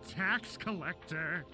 tax collector.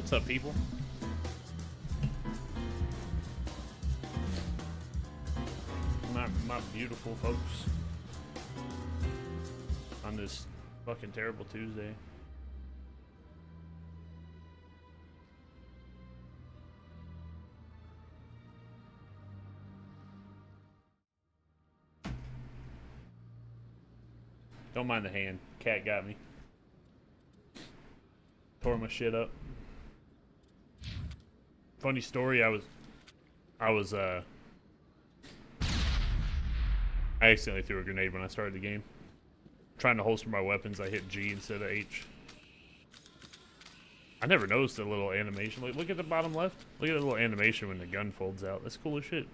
What's up, people? My beautiful folks. on this fucking terrible Tuesday. Don't mind the hand. Cat got me. Tore my shit up. Funny story, I accidentally threw a grenade when I started the game. Trying to holster my weapons, I hit G instead of H. I never noticed the little animation. Look at the bottom left. Look at the little animation when the gun folds out. That's cool as shit.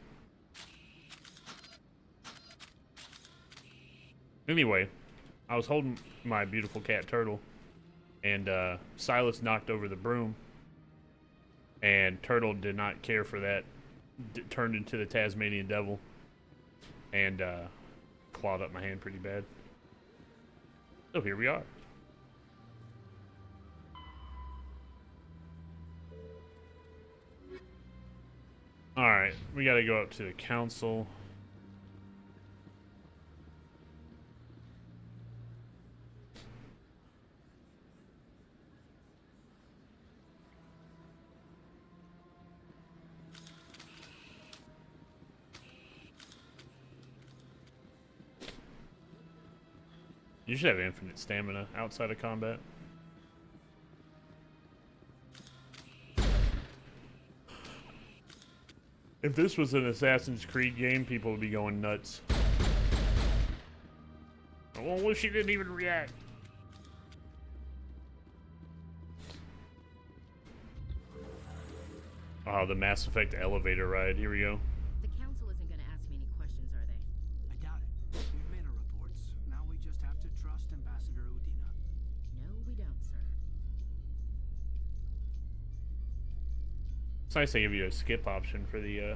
Anyway, I was holding my beautiful cat Turtle, and Silas knocked over the broom, and Turtle did not care for that. Turned into the Tasmanian Devil, and clawed up my hand pretty bad. So here we are. Alright, we gotta go up to the council. You should have infinite stamina outside of combat. If this was an Assassin's Creed game, people would be going nuts. Oh, she didn't even react. Oh, the Mass Effect elevator ride. Here we go. The council isn't going to ask me any questions, are they? I doubt it. We've made our reports. Now we just have to trust Ambassador Udina. No, we don't, sir. It's nice they give you a skip option for the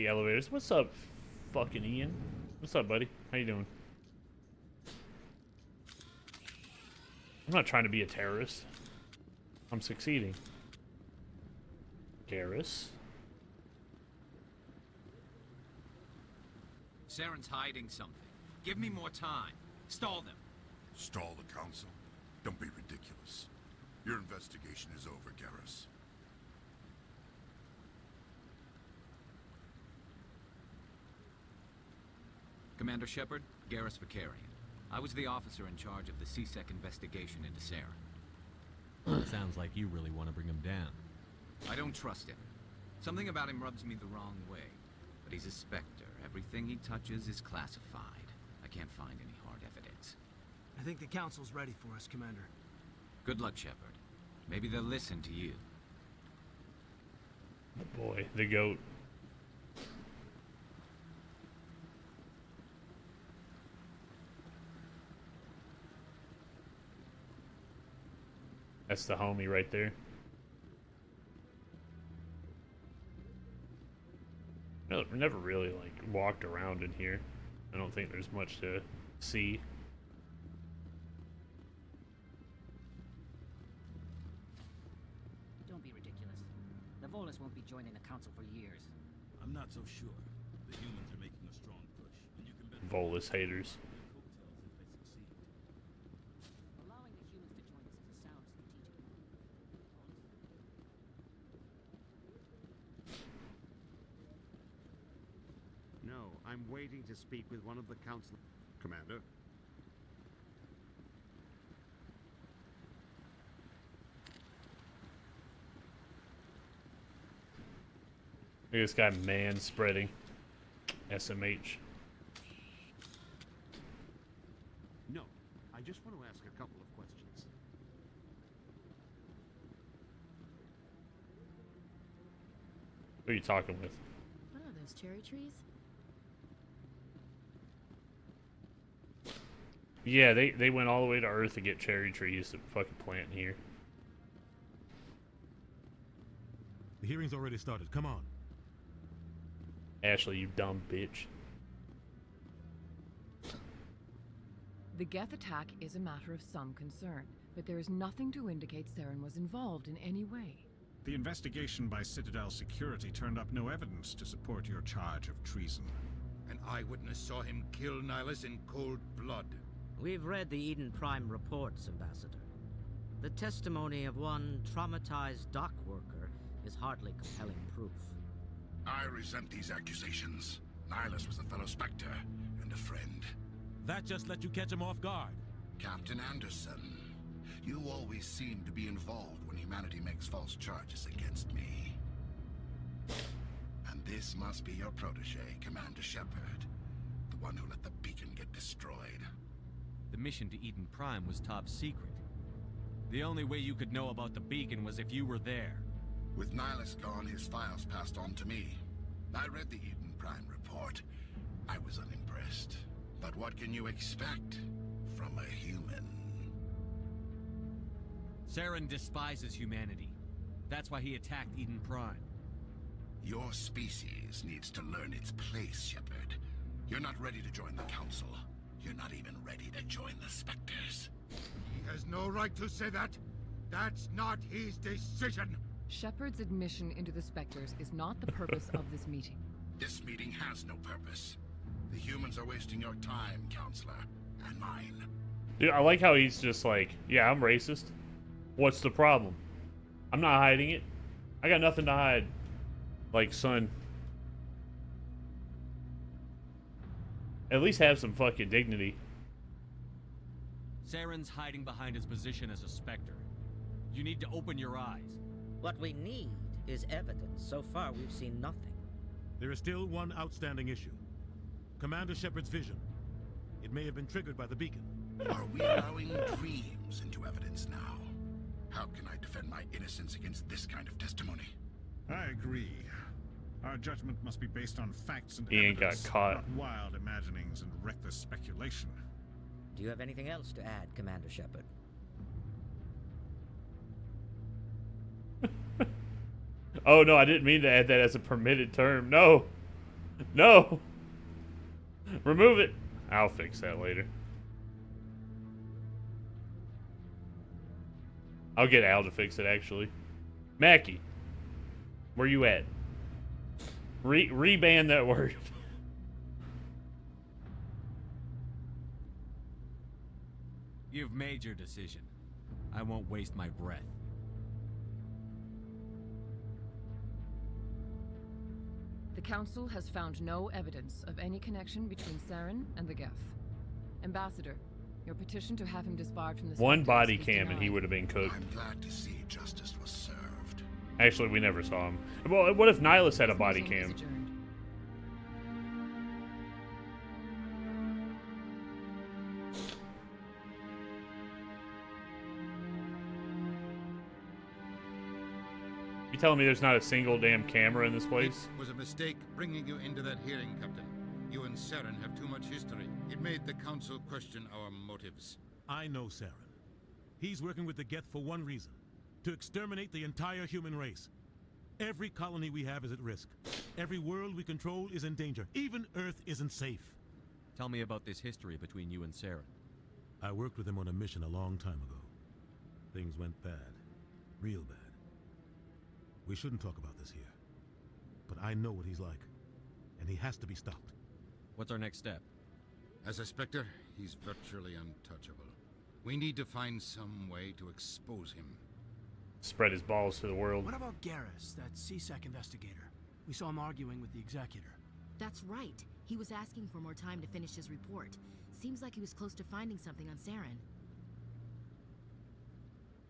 elevators. What's up, fucking Ian? What's up, buddy? How you doing? I'm not trying to be a terrorist. I'm succeeding. Garrus. Saren's hiding something. Give me more time. Stall them. Stall the council? Don't be ridiculous. Your investigation is over, Garrus. Commander Shepard, Garrus Vakarian. I was the officer in charge of the C-Sec investigation into Saren. Sounds like you really want to bring him down. I don't trust him. Something about him rubs me the wrong way. But he's a Spectre. Everything he touches is classified. I can't find any hard evidence. I think the council's ready for us, Commander. Good luck, Shepard. Maybe they'll listen to you. Oh boy, the goat. That's the homie right there. No, we never really like walked around in here. I don't think there's much to see. Don't be ridiculous. The Volus won't be joining the council for years. I'm not so sure. The humans are making a strong push, and you can bet Volus haters. coattails if they succeed. Allowing the humans to join us is a sound strategic move. No, I'm waiting to speak with one of the council... Commander? Look at this guy man spreading. SMH. No, I just want to ask a couple of questions. Who are you talking with? What are those, cherry trees? Yeah, they went all the way to Earth to get cherry trees to fucking plant in here. The hearing's already started. Come on. Ashley, you dumb bitch. The Geth attack is a matter of some concern, but there is nothing to indicate Saren was involved in any way. The investigation by Citadel Security turned up no evidence to support your charge of treason. An eyewitness saw him kill Nihilus in cold blood. We've read the Eden Prime reports, Ambassador. The testimony of one traumatized dock worker is hardly compelling proof. I resent these accusations. Nihilus was a fellow Spectre and a friend. That just let you catch him off guard. Captain Anderson, you always seem to be involved when humanity makes false charges against me. And this must be your protege, Commander Shepard. The one who let the beacon get destroyed. The mission to Eden Prime was top secret. The only way you could know about the beacon was if you were there. With Nihilus gone, his files passed on to me. I read the Eden Prime report. I was unimpressed. But what can you expect from a human? Saren despises humanity. That's why he attacked Eden Prime. Your species needs to learn its place, Shepard. You're not ready to join the Council. You're not even ready to join the Spectres. He has no right to say that. That's not his decision. Shepard's admission into the Spectres is not the purpose of this meeting. This meeting has no purpose. The humans are wasting your time, Counselor, and mine. Dude, I like how he's just like, yeah, I'm racist. What's the problem? I'm not hiding it. I got nothing to hide. Like, son. At least have some fucking dignity. Saren's hiding behind his position as a Spectre. You need to open your eyes. What we need is evidence. So far, we've seen nothing. There is still one outstanding issue. Commander Shepard's vision. It may have been triggered by the beacon. Are we allowing dreams into evidence now? How can I defend my innocence against this kind of testimony? I agree. Our judgment must be based on facts and He ain't got evidence, caught. not wild imaginings and reckless speculation. Do you have anything else to add, Commander Shepard? Oh no, I didn't mean to add that as a permitted term. No. No. Remove it. I'll fix that later. I'll get Al to fix it, actually. Mackie, where you at? Reban that word. You've made your decision. I won't waste my breath. The Council has found no evidence of any connection between Saren and the Geth. Ambassador, your petition to have him disbarred from the One Spectres body is cam and he denied. would have been cooked. I'm glad to see justice was served. Actually, we never saw him. Well, what if Nihilus had a body This meeting is cam? adjourned. You telling me there's not a single damn camera in this place? It was a mistake bringing you into that hearing, Captain. You and Saren have too much history. It made the Council question our motives. I know Saren. He's working with the Geth for one reason. To exterminate the entire human race. Every colony we have is at risk. Every world we control is in danger. Even Earth isn't safe. Tell me about this history between you and Saren. I worked with him on a mission a long time ago. Things went bad. Real bad. We shouldn't talk about this here. But I know what he's like. And he has to be stopped. What's our next step? As a Spectre, he's virtually untouchable. We need to find some way to expose him. Spread his balls to the world. What about Garrus, that CSEC investigator? We saw him arguing with the Executor. That's right. He was asking for more time to finish his report. Seems like he was close to finding something on Saren.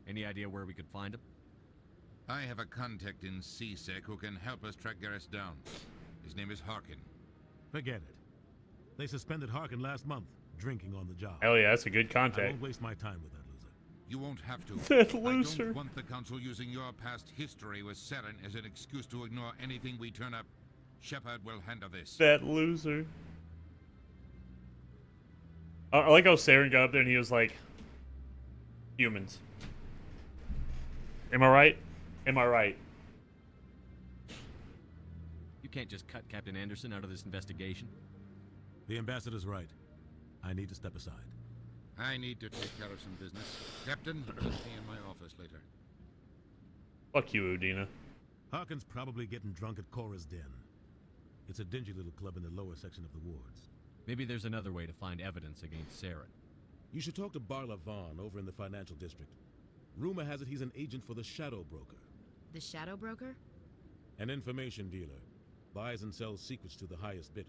Any idea where we could find him? I have a contact in CSEC who can help us track Garrus down. His name is Harkin. Forget it. They suspended Harkin last month, drinking on the job. Hell yeah, that's a good I contact. won't waste my time with that loser. You won't have to. That I loser. don't want the Council using your past history with Saren as an excuse to ignore anything we turn up. Shepard will handle this. That loser. I like how Saren got up there and he was like, humans. Am I right? Am I right? You can't just cut Captain Anderson out of this investigation. The ambassador's right. I need to step aside. I need to take care of some business. Captain, meet me in my office later. Fuck you, Udina. Harkin's probably getting drunk at Cora's den. It's a dingy little club in the lower section of the wards. Maybe there's another way to find evidence against Saren. You should talk to Barla Vaughn over in the financial district. Rumor has it he's an agent for the Shadow Broker. The Shadow Broker? An information dealer. Buys and sells secrets to the highest bidder.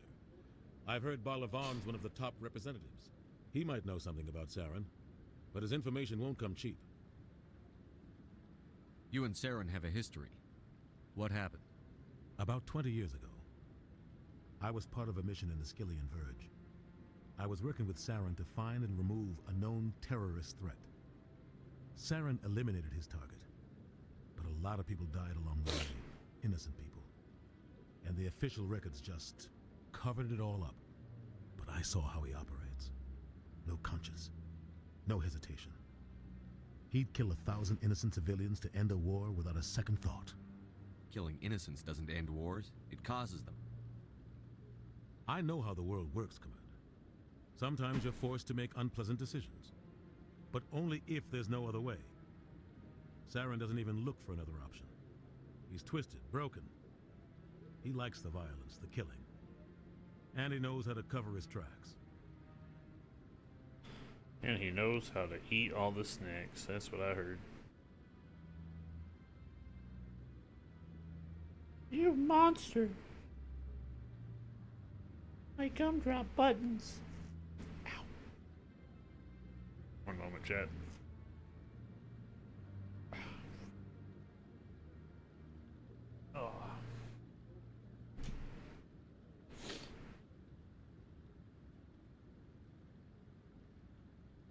I've heard Barla Vaughn's one of the top representatives. He might know something about Saren, but his information won't come cheap. You and Saren have a history. What happened? About 20 years ago, I was part of a mission in the Skillian Verge. I was working with Saren to find and remove a known terrorist threat. Saren eliminated his target, but a lot of people died along the way, innocent people. And the official records just covered it all up. But I saw how he operates. No conscience, no hesitation. He'd kill 1,000 innocent civilians to end a war without a second thought. Killing innocents doesn't end wars, it causes them. I know how the world works, Commander. Sometimes you're forced to make unpleasant decisions, but only if there's no other way. Saren doesn't even look for another option. He's twisted, broken. He likes the violence, the killing. And he knows how to cover his tracks. And he knows how to eat all the snacks. That's what I heard. You monster! My gumdrop buttons. Ow. One moment, chat. Oh.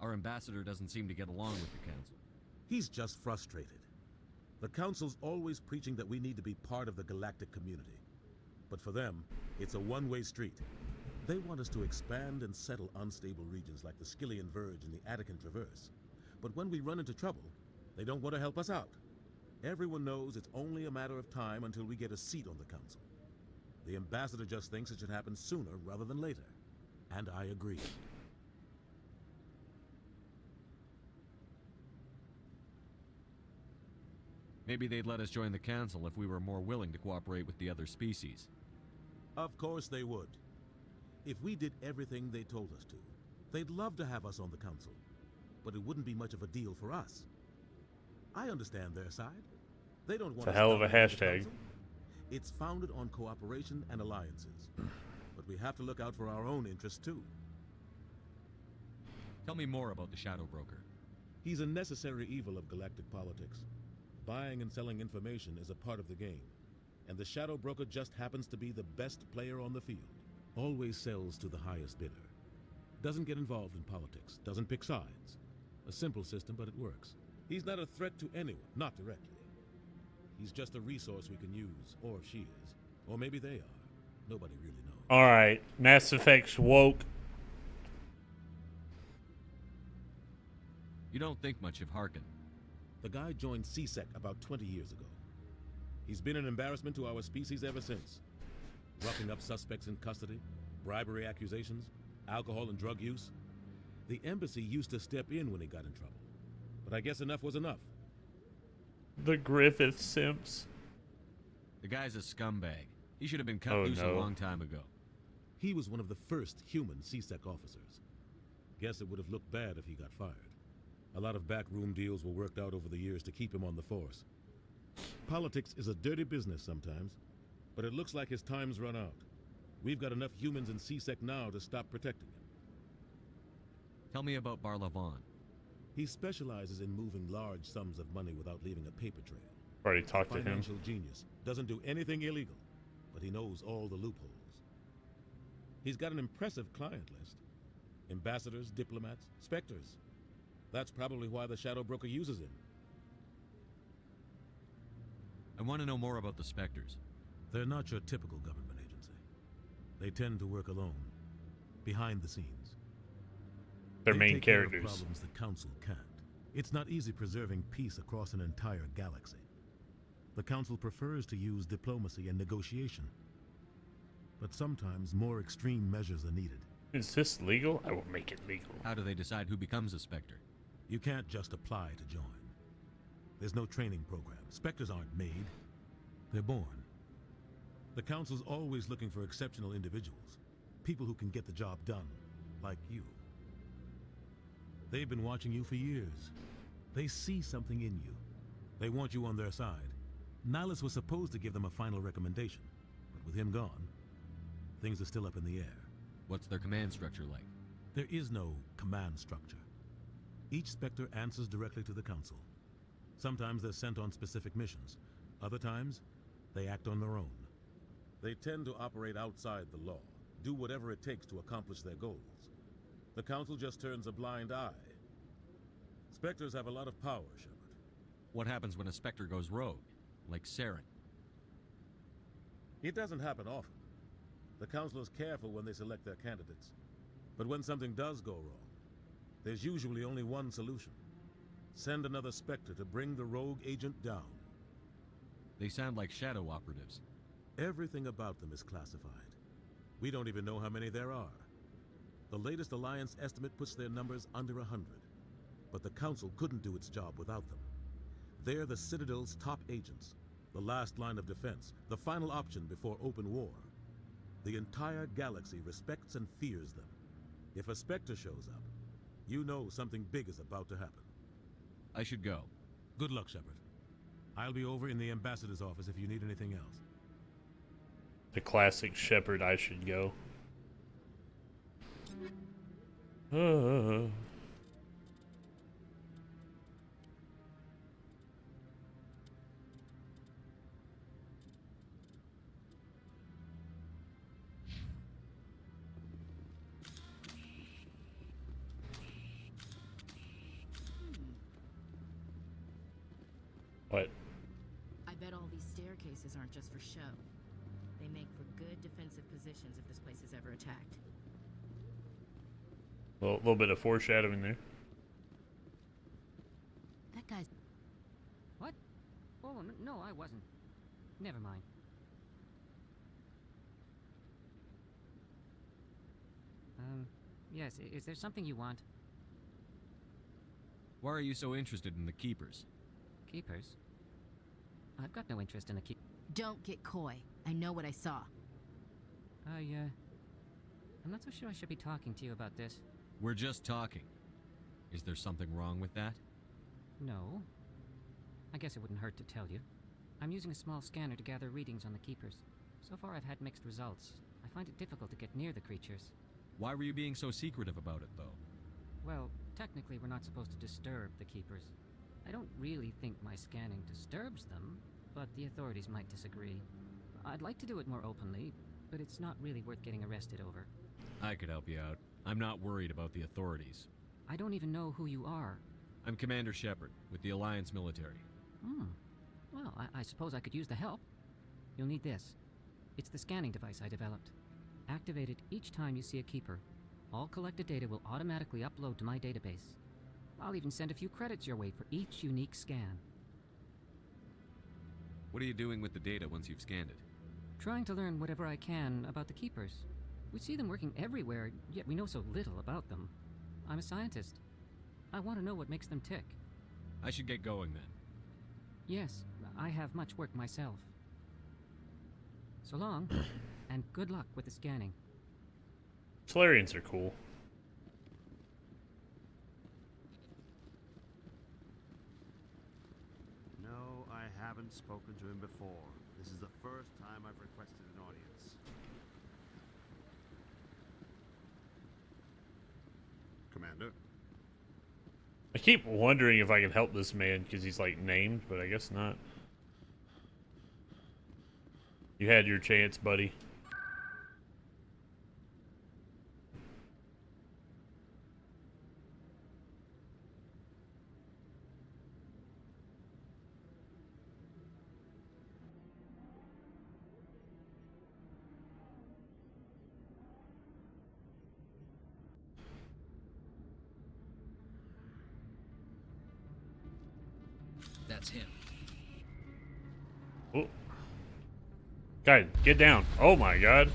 Our ambassador doesn't seem to get along with the council. He's just frustrated. The council's always preaching that we need to be part of the galactic community. But for them, it's a one-way street. They want us to expand and settle unstable regions like the Skillian Verge and the Attican Traverse. But when we run into trouble, they don't want to help us out. Everyone knows it's only a matter of time until we get a seat on the council. The ambassador just thinks it should happen sooner rather than later. And I agree. Maybe they'd let us join the council if we were more willing to cooperate with the other species. Of course they would. If we did everything they told us to, they'd love to have us on the council. But it wouldn't be much of a deal for us. I understand their side. They don't want it's a hell of a to stop hashtag. It's founded on cooperation and alliances. But we have to look out for our own interests too. Tell me more about the Shadow Broker. He's a necessary evil of galactic politics. Buying and selling information is a part of the game. And the Shadow Broker just happens to be the best player on the field. Always sells to the highest bidder. Doesn't get involved in politics. Doesn't pick sides. A simple system, but it works. He's not a threat to anyone, not directly. He's just a resource we can use, or she is. Or maybe they are. Nobody really knows. Alright, Mass Effect's woke. You don't think much of Harkin. The guy joined CSEC about 20 years ago. He's been an embarrassment to our species ever since. Roughing up suspects in custody, bribery accusations, alcohol and drug use. The embassy used to step in when he got in trouble. But I guess enough was enough. The Griffith Simps. The guy's a scumbag. He should have been cut Oh, loose no. a long time ago. He was one of the first human CSEC officers. Guess it would have looked bad if he got fired. A lot of backroom deals were worked out over the years to keep him on the force. Politics is a dirty business sometimes, but it looks like his time's run out. We've got enough humans in CSEC now to stop protecting him. Tell me about Barla Vaughn. He specializes in moving large sums of money without leaving a paper trail. Already talked to him. Financial genius. Doesn't do anything illegal, but he knows all the loopholes. He's got an impressive client list. Ambassadors, diplomats, specters. That's probably why the Shadow Broker uses him. I want to know more about the Spectres. They're not your typical government agency. They tend to work alone, behind the scenes. They're They main take care of characters. problems the Council can't. It's not easy preserving peace across an entire galaxy. The Council prefers to use diplomacy and negotiation. But sometimes more extreme measures are needed. Is this legal? I will make it legal. How do they decide who becomes a Spectre? You can't just apply to join. There's no training program. Spectres aren't made. They're born. The Council's always looking for exceptional individuals. People who can get the job done, like you. They've been watching you for years. They see something in you. They want you on their side. Nihilus was supposed to give them a final recommendation, but with him gone, things are still up in the air. What's their command structure like? There is no command structure. Each Spectre answers directly to the Council. Sometimes they're sent on specific missions. Other times, they act on their own. They tend to operate outside the law, do whatever it takes to accomplish their goals. The Council just turns a blind eye. Spectres have a lot of power, Shepard. What happens when a Spectre goes rogue, like Saren? It doesn't happen often. The Council is careful when they select their candidates. But when something does go wrong, there's usually only one solution. Send another Spectre to bring the rogue agent down. They sound like shadow operatives. Everything about them is classified. We don't even know how many there are. The latest Alliance estimate puts their numbers under 100. But the Council couldn't do its job without them. They're the Citadel's top agents, the last line of defense, the final option before open war. The entire galaxy respects and fears them. If a Spectre shows up, you know something big is about to happen. I should go. Good luck, Shepard. I'll be over in the Ambassador's office if you need anything else. The classic Shepard, I should go. What? I bet all these staircases aren't just for show. They make for good defensive positions if this place is ever attacked. A little bit of foreshadowing there. That guy's... What? Oh, no, I wasn't. Never mind. Yes, is there something you want? Why are you so interested in the Keepers? Keepers? I've got no interest in the Don't get coy. I know what I saw. I'm not so sure I should be talking to you about this. We're just talking. Is there something wrong with that? No. I guess it wouldn't hurt to tell you. I'm using a small scanner to gather readings on the Keepers. So far I've had mixed results. I find it difficult to get near the creatures. Why were you being so secretive about it, though? Well, technically we're not supposed to disturb the Keepers. I don't really think my scanning disturbs them, but the authorities might disagree. I'd like to do it more openly, but it's not really worth getting arrested over. I could help you out. I'm not worried about the authorities. I don't even know who you are. I'm Commander Shepard, with the Alliance military. Well, I suppose I could use the help. You'll need this. It's the scanning device I developed. Activate it each time you see a Keeper. All collected data will automatically upload to my database. I'll even send a few credits your way for each unique scan. What are you doing with the data once you've scanned it? Trying to learn whatever I can about the Keepers. We see them working everywhere, yet we know so little about them. I'm a scientist. I want to know what makes them tick. I should get going then. Yes, I have much work myself. So long, and good luck with the scanning. Solarians are cool. No, I haven't spoken to him before. This is the first time I've requested an audience. Commander? I keep wondering if I can help this man because he's like named, but I guess not. You had your chance, buddy. That's him. Oh. Guy, get down. Oh my god.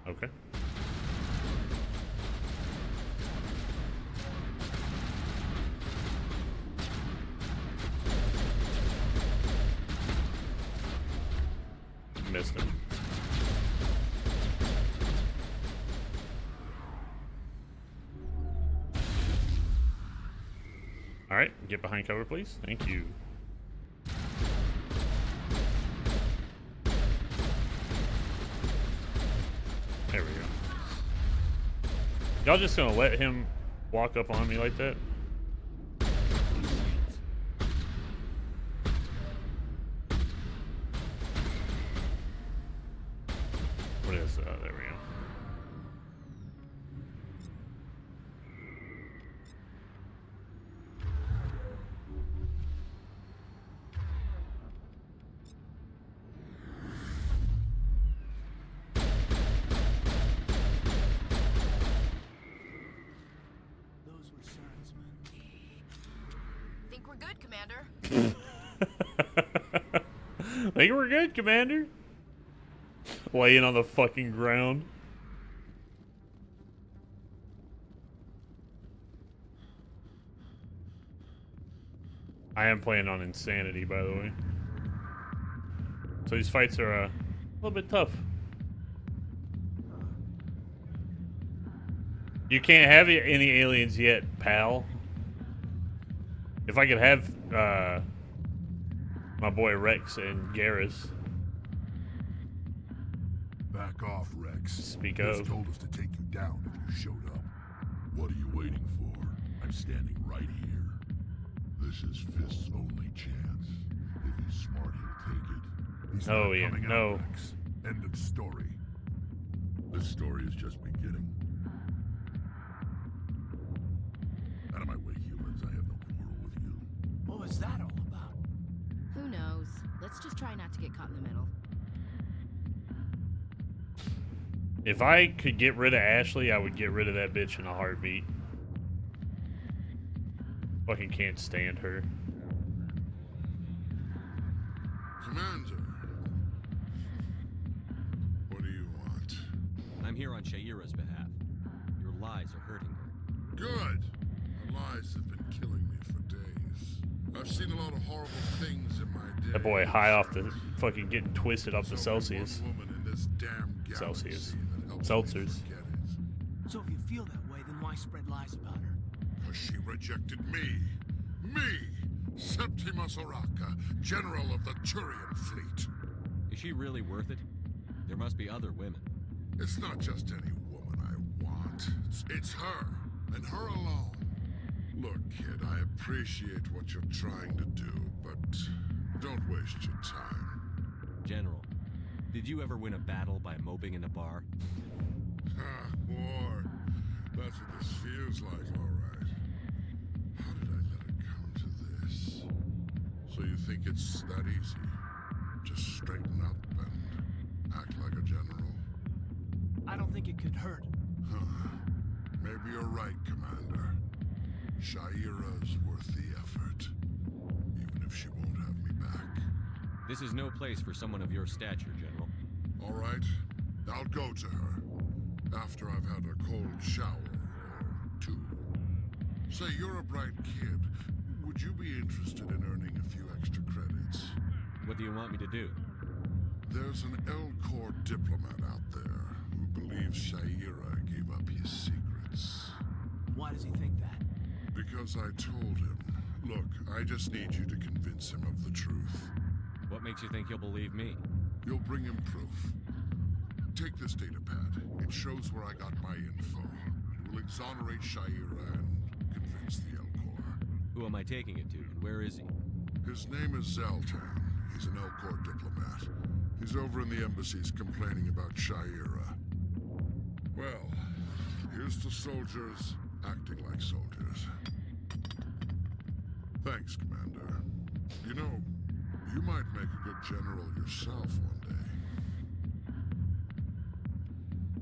Okay. missed him. Alright, get behind cover, please. Thank you. There we go. Y'all just gonna let him walk up on me like that? What is, there we go. Those were Saren's men. Think we're good, Commander. Think we're good, Commander? Laying on the fucking ground. I am playing on Insanity, by the way. So these fights are a little bit tough. You can't have any aliens yet, pal. If I could have my boy Rex and Garrus. Back off, Rex. Speak Chris of. told us to take you down if you showed up. What are you waiting for? I'm standing right here. This is Fist's only chance. If he's smart, he'll take it. He's No, not Ian, coming no. out, Rex. End of story. This story is just beginning. Out of my way, humans. I have no quarrel with you. What was that all about? Who knows? Let's just try not to get caught in the middle. If I could get rid of Ashley, I would get rid of that bitch in a heartbeat. Fucking can't stand her. Commander. What do you want? I'm here on Sha'ira's behalf. Your lies are hurting her. Good. Her lies have been killing me for days. I've seen a lot of horrible things in my day. That boy high off the fucking getting twisted off the Celsius. One woman in this damn galaxy Celsius. that helps me Seltzers. forget it. So if you feel that way, then why spread lies about her? Because she rejected me. Me! Septimus Oraka, General of the Turian Fleet. Is she really worth it? There must be other women. It's not just any woman I want. It's her, and her alone. Look, kid, I appreciate what you're trying to do, but don't waste your time. General, did you ever win a battle by moping in a bar? Ah, war. That's what this feels like, all right. How did I let it come to this? So you think it's that easy? Just straighten up and act like a general? I don't think it could hurt. Huh. Maybe you're right, Commander. Sha'ira's worth the effort. Even if she won't have me back. This is no place for someone of your stature, General. All right. I'll go to her. After I've had a cold shower or two. Say, you're a bright kid. Would you be interested in earning a few extra credits? What do you want me to do? There's an Elcor diplomat out there who believes Sha'ira gave up his secrets. Why does he think that? Because I told him. Look, I just need you to convince him of the truth. What makes you think he'll believe me? You'll bring him proof. Take this data pad. It shows where I got my info. It will exonerate Sha'ira and convince the Elcor. Who am I taking it to, and where is he? His name is Zaltan. He's an Elcor diplomat. He's over in the embassies complaining about Sha'ira. Well, here's to soldiers acting like soldiers. Thanks, Commander. You know, you might make a good general yourself one day.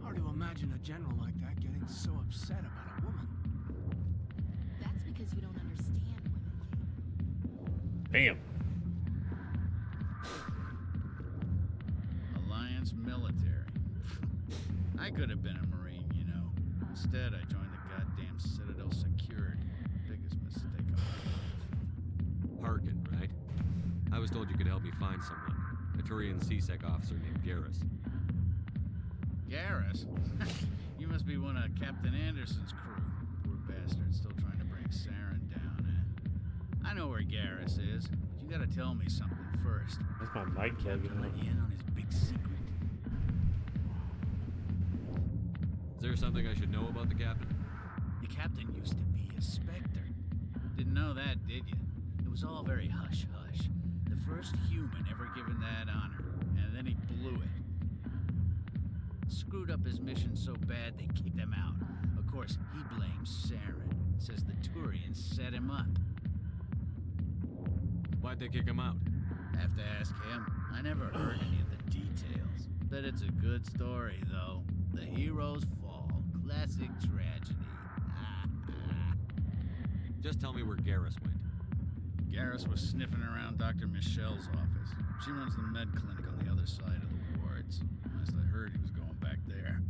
Hard to imagine a general like that getting so upset about a woman. That's because you don't understand women. Damn. Alliance military. I could have been a Marine, you know. Instead, I joined the goddamn Citadel Security. Biggest mistake of my life. Harkin, right? I was told you could help me find someone. a Turian CSEC officer named Garrus. Garrus? You must be one of Captain Anderson's crew. Poor bastard, still trying to bring Saren down, eh? I know where Garrus is, but you gotta tell me something first. That's my mic Captain cable. let you in on his big secret. Is there something I should know about the captain? The captain used to be a Spectre. Didn't know that, did you? It was all very hush-hush. The first human ever given that honor, and then he blew it. Screwed up his mission so bad they kicked him out. Of course, he blames Saren. Says the Turians set him up. Why'd they kick him out? Have to ask him. I never heard any of the details. Bet it's a good story, though. The heroes fall. Classic tragedy. Just tell me where Garrus went. Garrus was sniffing around Dr. Michelle's office. She runs the med clinic on the other side of the wards. Last I heard, he was going back there.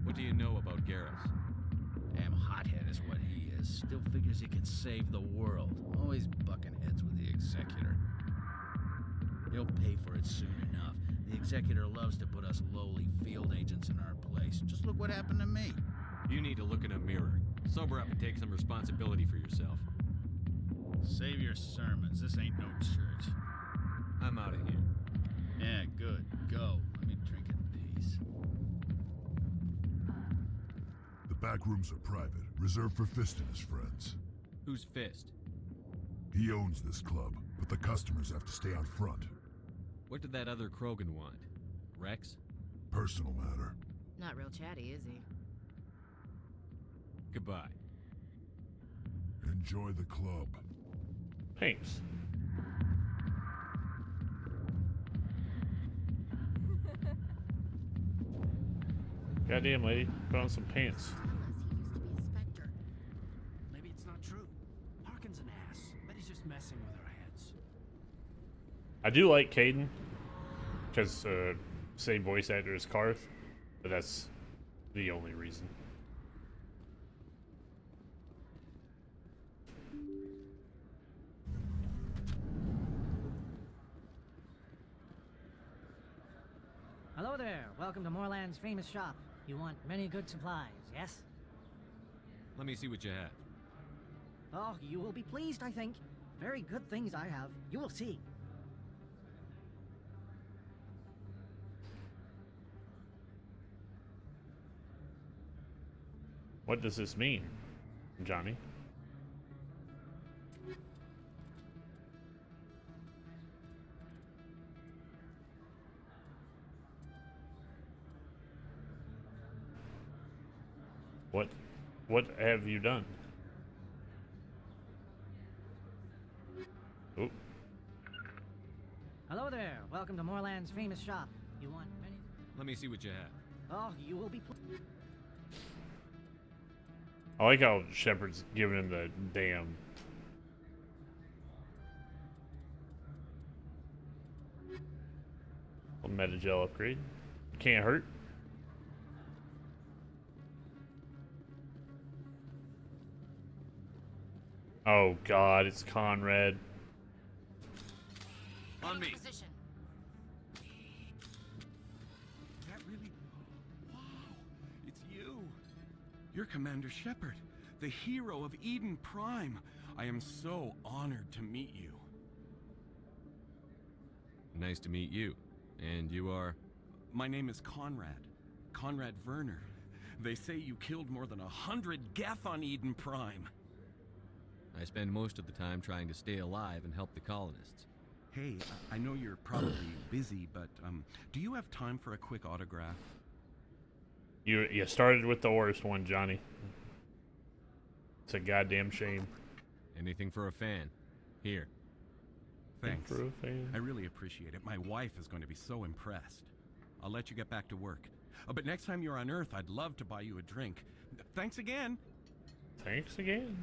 What do you know about Garrus? Damn hothead is what he is. Still figures he can save the world. Always bucking heads with the Executor. He'll pay for it soon enough. The Executor loves to put us lowly field agents in our place. Just look what happened to me. You need to look in a mirror. Sober up and take some responsibility for yourself. Save your sermons. This ain't no church. I'm out of here. Yeah, good. Go. Let me drink in peace. The back rooms are private, reserved for Fist and his friends. Who's Fist? He owns this club, but the customers have to stay out front. What did that other Krogan want? Rex? Personal matter. Not real chatty, is he? Goodbye. Enjoy the club. Thanks. Goddamn lady, put on some pants. Maybe it's not true. Harkin's an ass. Bet he's just messing with our heads. I do like Caden, because same voice actor as Karth, but that's the only reason. Hello there. Welcome to Moorland's famous shop. You want many good supplies, yes? Let me see what you have. Oh, you will be pleased, I think. Very good things I have. You will see. What does this mean, Johnny? What have you done? Oh. Hello there. Welcome to Moorland's famous shop. You want many... Let me see what you have. Oh, you will be pleased. I like how Shepard's giving him the damn... A Metagel upgrade. Can't hurt. Oh god, it's Conrad. On me. Is that really? Wow, it's you. You're Commander Shepard, the hero of Eden Prime. I am so honored to meet you. Nice to meet you. And you are? My name is Conrad. Conrad Werner. They say you killed more than 100 Geth on Eden Prime. I spend most of the time trying to stay alive and help the colonists. Hey, I know you're probably busy, but do you have time for a quick autograph? You started with the worst one, Johnny. It's a goddamn shame. Anything for a fan. Here. Thanks. For a fan. I really appreciate it. My wife is going to be so impressed. I'll let you get back to work. But next time you're on Earth, I'd love to buy you a drink. Thanks again. Thanks again.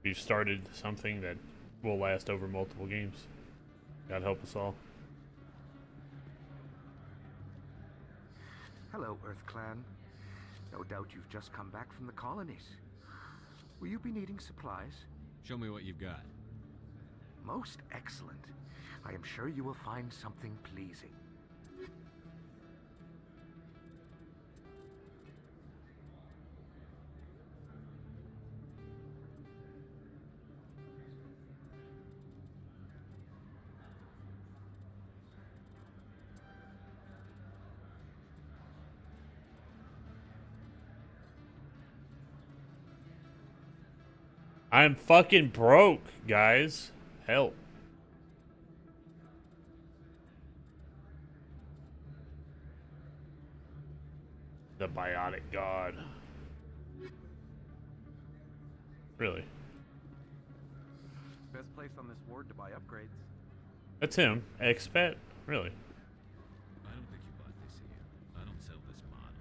We've started something that will last over multiple games. God help us all. Hello, Earth Clan. No doubt you've just come back from the colonies. Will you be needing supplies? Show me what you've got. Most excellent. I am sure you will find something pleasing. I'm fucking broke, guys. Help. The biotic god. Really? Best place on this ward to buy upgrades. That's him. Expat? Really? I don't think you bought this here. I don't sell this model.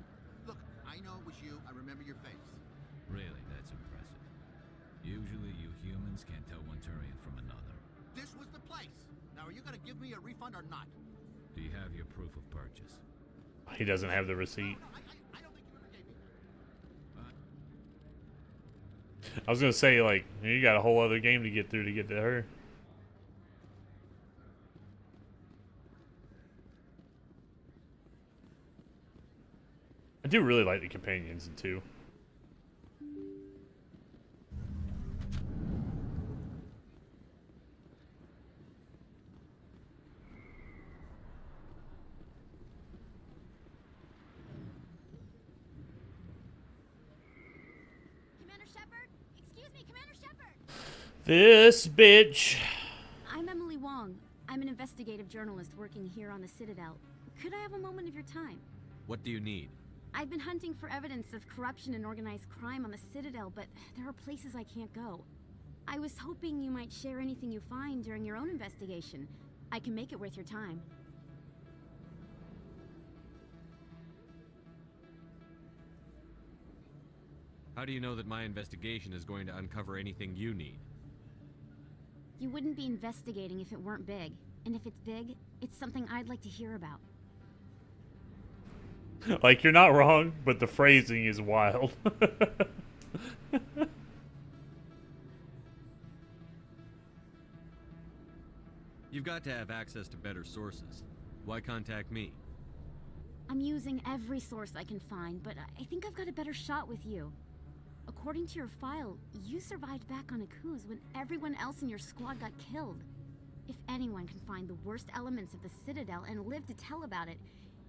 Look, I know it was you. I remember your face. Really, that's impressive. Usually you humans can't tell one Turian from another. This was the place. Now, are you gonna give me a refund or not? Do you have your proof of purchase? He doesn't have the receipt. I was gonna say, like, you got a whole other game to get through to get to her. I do really like the companions in 2. This bitch. I'm Emily Wong. I'm an investigative journalist working here on the Citadel. Could I have a moment of your time? What do you need? I've been hunting for evidence of corruption and organized crime on the Citadel, but there are places I can't go. I was hoping you might share anything you find during your own investigation. I can make it worth your time. How do you know that my investigation is going to uncover anything you need? You wouldn't be investigating if it weren't big. And if it's big, it's something I'd like to hear about. Like, you're not wrong, but the phrasing is wild. You've got to have access to better sources. Why contact me? I'm using every source I can find, but I think I've got a better shot with you. According to your file, you survived back on Akuz when everyone else in your squad got killed. If anyone can find the worst elements of the Citadel and live to tell about it,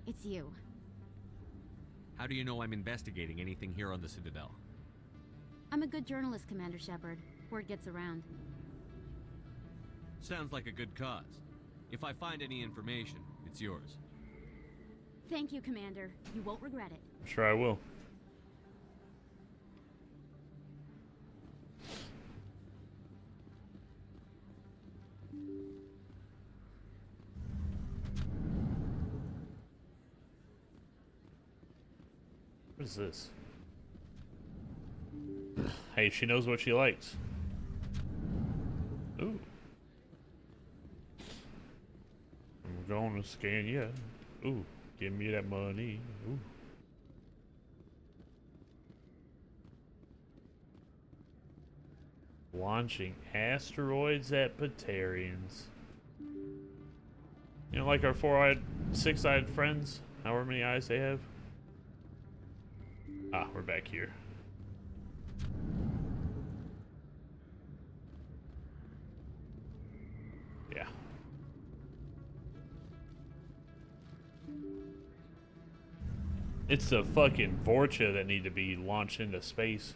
it's you. How do you know I'm investigating anything here on the Citadel? I'm a good journalist, Commander Shepard. Word gets around. Sounds like a good cause. If I find any information, it's yours. Thank you, Commander. You won't regret it. Sure I will. What is this? Hey, she knows what she likes. Ooh. I'm going to scan you. Ooh, give me that money. Ooh. Launching asteroids at Batarians. You know, like our 4-eyed, 6-eyed friends? However many eyes they have. Ah, we're back here. Yeah. It's the fucking Vorcha that need to be launched into space.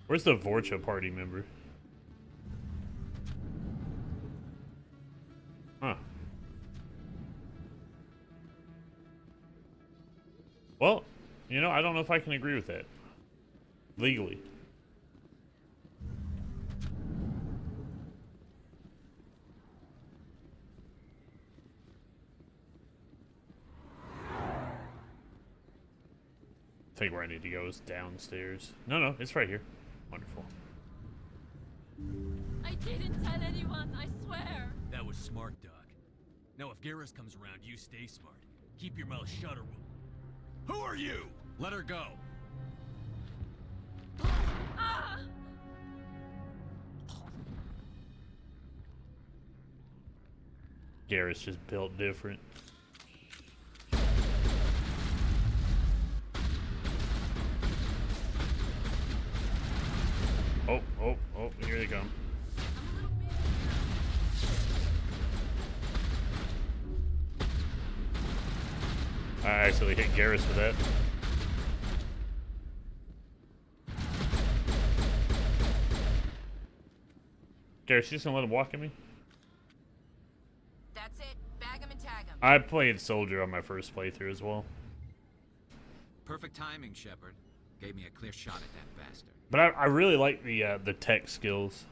Where's the Vorcha party member? Huh. Well, you know, I don't know if I can agree with that. Legally. I think where I need to go is downstairs. No, it's right here. Wonderful. I didn't tell anyone, I swear. That was smart, Doug. Now if Garrus comes around, you stay smart. Keep your mouth shut or we'll... Who are you? Let her go. Garrus just built different. Oh, here they come. I actually hit Garrus for that. Garrus, you just gonna let him walk at me? That's it. Bag him and tag him. I played Soldier on my first playthrough as well. Perfect timing, Shepard. Gave me a clear shot at that bastard. But I really like the tech skills.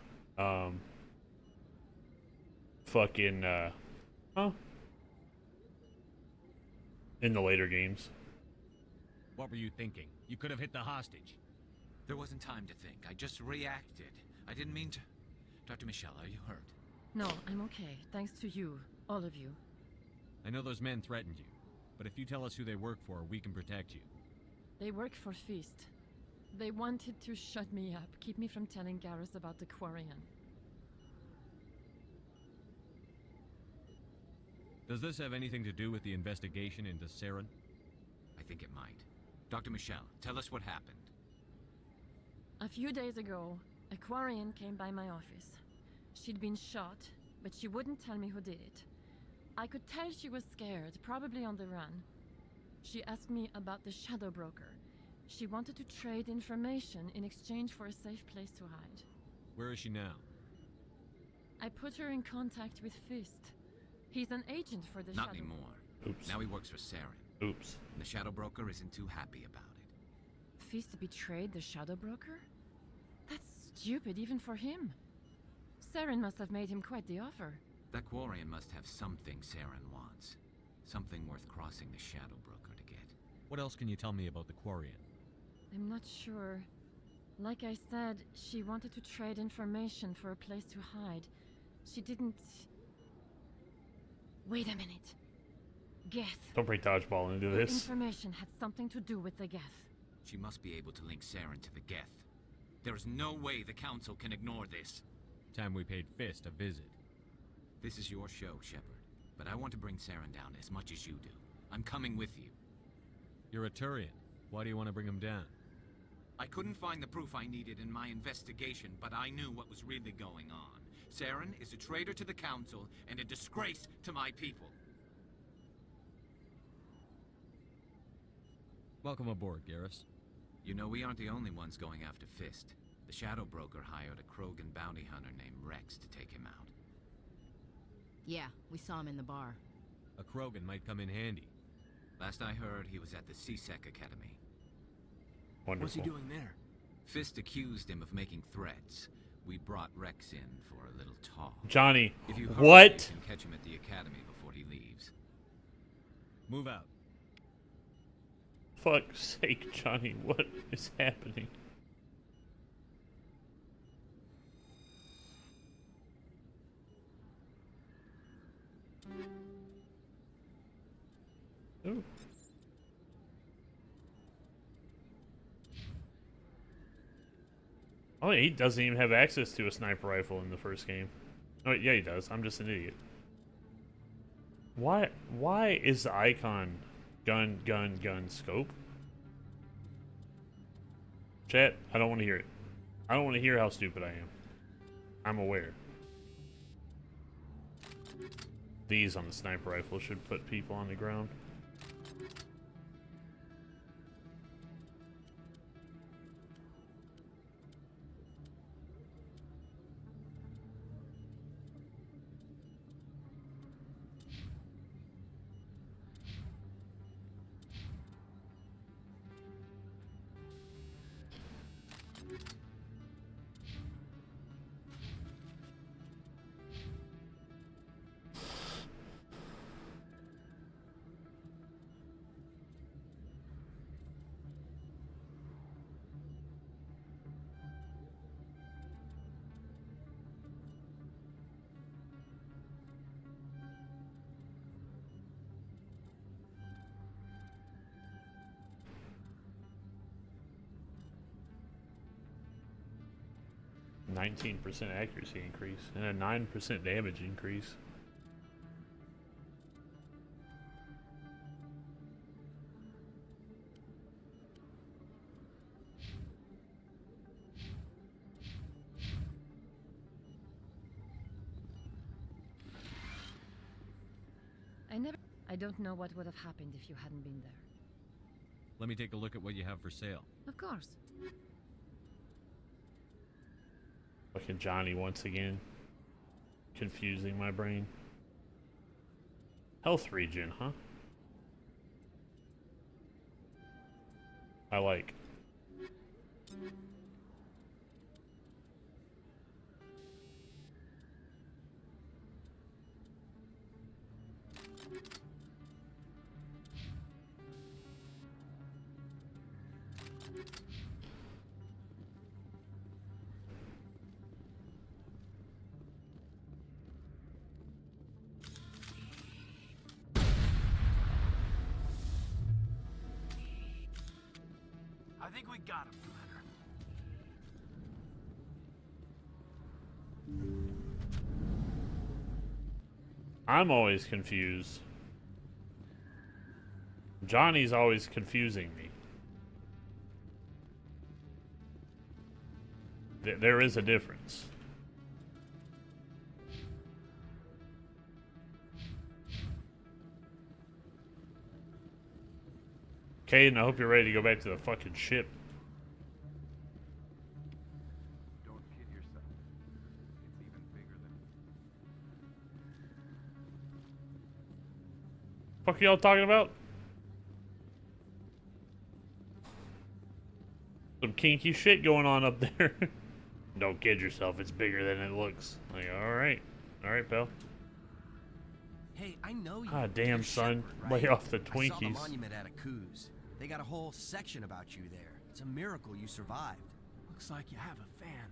In the later games. What were you thinking? You could have hit the hostage. There wasn't time to think. I just reacted. I didn't mean to... Dr. Michelle, are you hurt? No, I'm okay. Thanks to you. All of you. I know those men threatened you, but if you tell us who they work for, we can protect you. They work for Feast. They wanted to shut me up, keep me from telling Garrus about the Quarian. Does this have anything to do with the investigation into Saren? I think it might. Dr. Michelle, tell us what happened. A few days ago, a Quarian came by my office. She'd been shot, but she wouldn't tell me who did it. I could tell she was scared, probably on the run. She asked me about the Shadow Broker. She wanted to trade information in exchange for a safe place to hide. Where is she now? I put her in contact with Fist. He's an agent for the Not Shadow. anymore. Oops. Now he works for Saren. Oops. And the Shadow Broker isn't too happy about it. Fist betrayed the Shadow Broker? That's stupid even for him. Saren must have made him quite the offer. That Quarian must have something Saren wants. Something worth crossing the Shadow Broker to get. What else can you tell me about the Quarian? I'm not sure. Like I said, she wanted to trade information for a place to hide. She didn't... Wait a minute. Geth. Don't bring Dodgeball into The this. information had something to do with the Geth. She must be able to link Saren to the Geth. There is no way the Council can ignore this. Time we paid Fist a visit. This is your show, Shepard. But I want to bring Saren down as much as you do. I'm coming with you. You're a Turian. Why do you want to bring him down? I couldn't find the proof I needed in my investigation, but I knew what was really going on. Saren is a traitor to the Council and a disgrace to my people. Welcome aboard, Garrus. You know, we aren't the only ones going after Fist. The Shadow Broker hired a Krogan bounty hunter named Rex to take him out. Yeah, we saw him in the bar. A Krogan might come in handy. Last I heard, he was at the C-Sec Academy. Wonderful. What's he doing there? Fist accused him of making threats. We brought Rex in for a little talk. Johnny, If you hurry, what? you can catch him at the academy before he leaves. Move out. Fuck's sake, Johnny, what is happening? Ooh. Oh, he doesn't even have access to a sniper rifle in the first game. Oh, yeah, he does. I'm just an idiot. Why is the icon gun, scope? Chat, I don't want to hear it. I don't want to hear how stupid I am. I'm aware. These on the sniper rifle should put people on the ground. 19% accuracy increase and a 9% damage increase. I don't know what would have happened if you hadn't been there. Let me take a look at what you have for sale. Of course. Fucking Johnny once again. Confusing my brain. Health regen, huh? I like. I think we got him, Commander. I'm always confused. Johnny's always confusing me. There is a difference. Caden, I hope you're ready to go back to the fucking ship. Don't kid yourself. It's even bigger than... Fuck y'all talking about? Some kinky shit going on up there. Don't kid yourself, it's bigger than it looks. Like, alright, pal. Hey, I know you. Ah, damn, son. Shepherd, Lay right? off the I saw the Twinkies. monument at Akuz. They got a whole section about you there. It's a miracle you survived. Looks like you have a fan.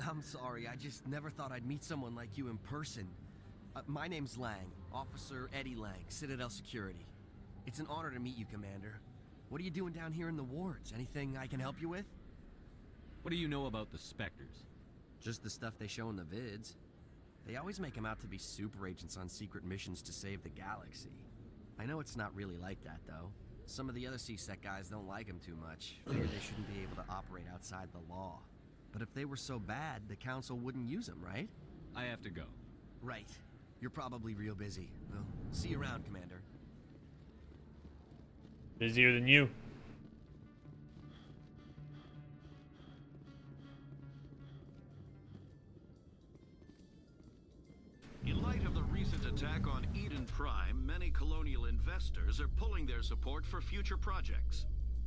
I'm sorry, I just never thought I'd meet someone like you in person. My name's Lang, Officer Eddie Lang, Citadel Security. It's an honor to meet you, Commander. What are you doing down here in the wards? Anything I can help you with? What do you know about the Spectres? Just the stuff they show in the vids. They always make them out to be super agents on secret missions to save the galaxy. I know it's not really like that, though. Some of the other CSEC guys don't like them too much. Figure they shouldn't be able to operate outside the law. But if they were so bad, the Council wouldn't use them, right? I have to go. Right. You're probably real busy. Well, see you around, Commander. Busier than you. In light of the recent attack on Eden Prime, many colonial investors are pulling their support for future projects.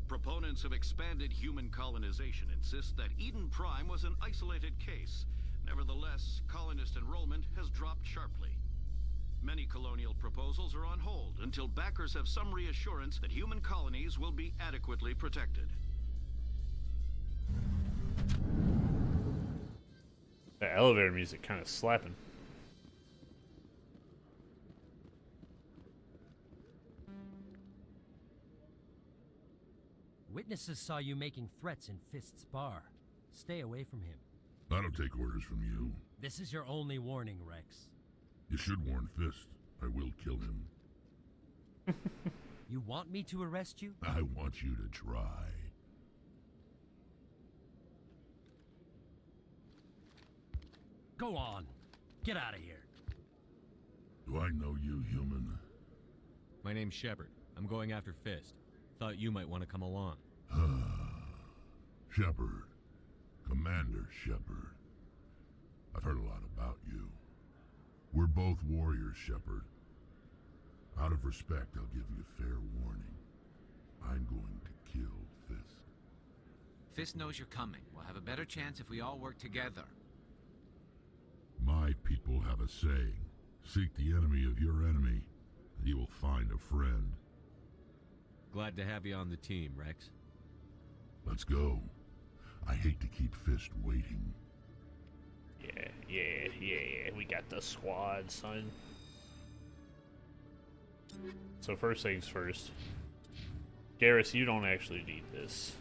Proponents of expanded human colonization insist that Eden Prime was an isolated case. Nevertheless, colonist enrollment has dropped sharply. Many colonial proposals are on hold until backers have some reassurance that human colonies will be adequately protected. The elevator music kind of slapping. Witnesses saw you making threats in Fist's bar. Stay away from him. I don't take orders from you. This is your only warning, Rex. You should warn Fist. I will kill him. You want me to arrest you? I want you to try. Go on. Get out of here. Do I know you, human? My name's Shepard. I'm going after Fist. Thought you might want to come along. Shepard. Commander Shepard. I've heard a lot about you. We're both warriors, Shepard. Out of respect, I'll give you a fair warning. I'm going to kill Fist. Fist knows you're coming. We'll have a better chance if we all work together. My people have a saying. Seek the enemy of your enemy, and you will find a friend. Glad to have you on the team, Rex. Let's go. I hate to keep Fist waiting. Yeah. We got the squad, son. So first things first. Garrus, you don't actually need this.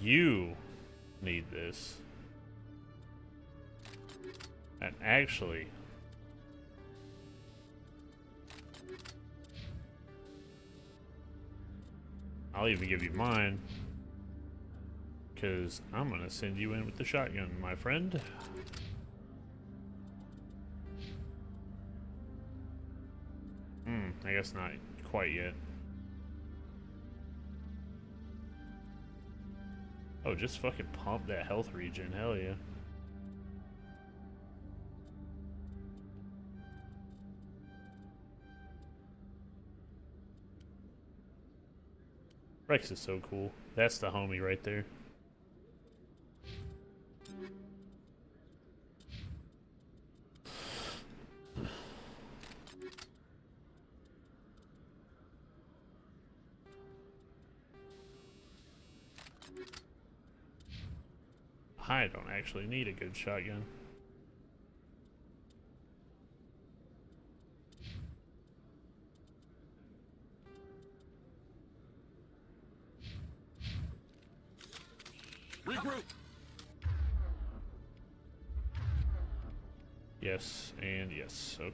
You need this. And actually, I'll even give you mine, because I'm gonna send you in with the shotgun, my friend. I guess not quite yet. Oh, just fucking pump that health regen, hell yeah. Rex is so cool. That's the homie right there. I don't actually need a good shotgun. Regroup. Yes, and yes. Okay.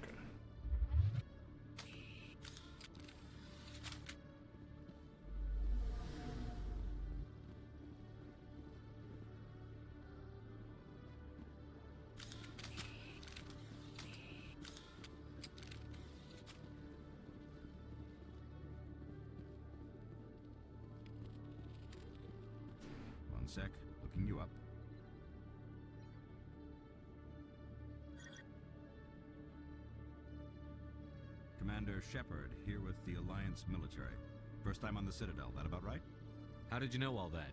One sec, looking you up. Commander Shepard, here with the Alliance military. First time on the Citadel, that about right? How did you know all that?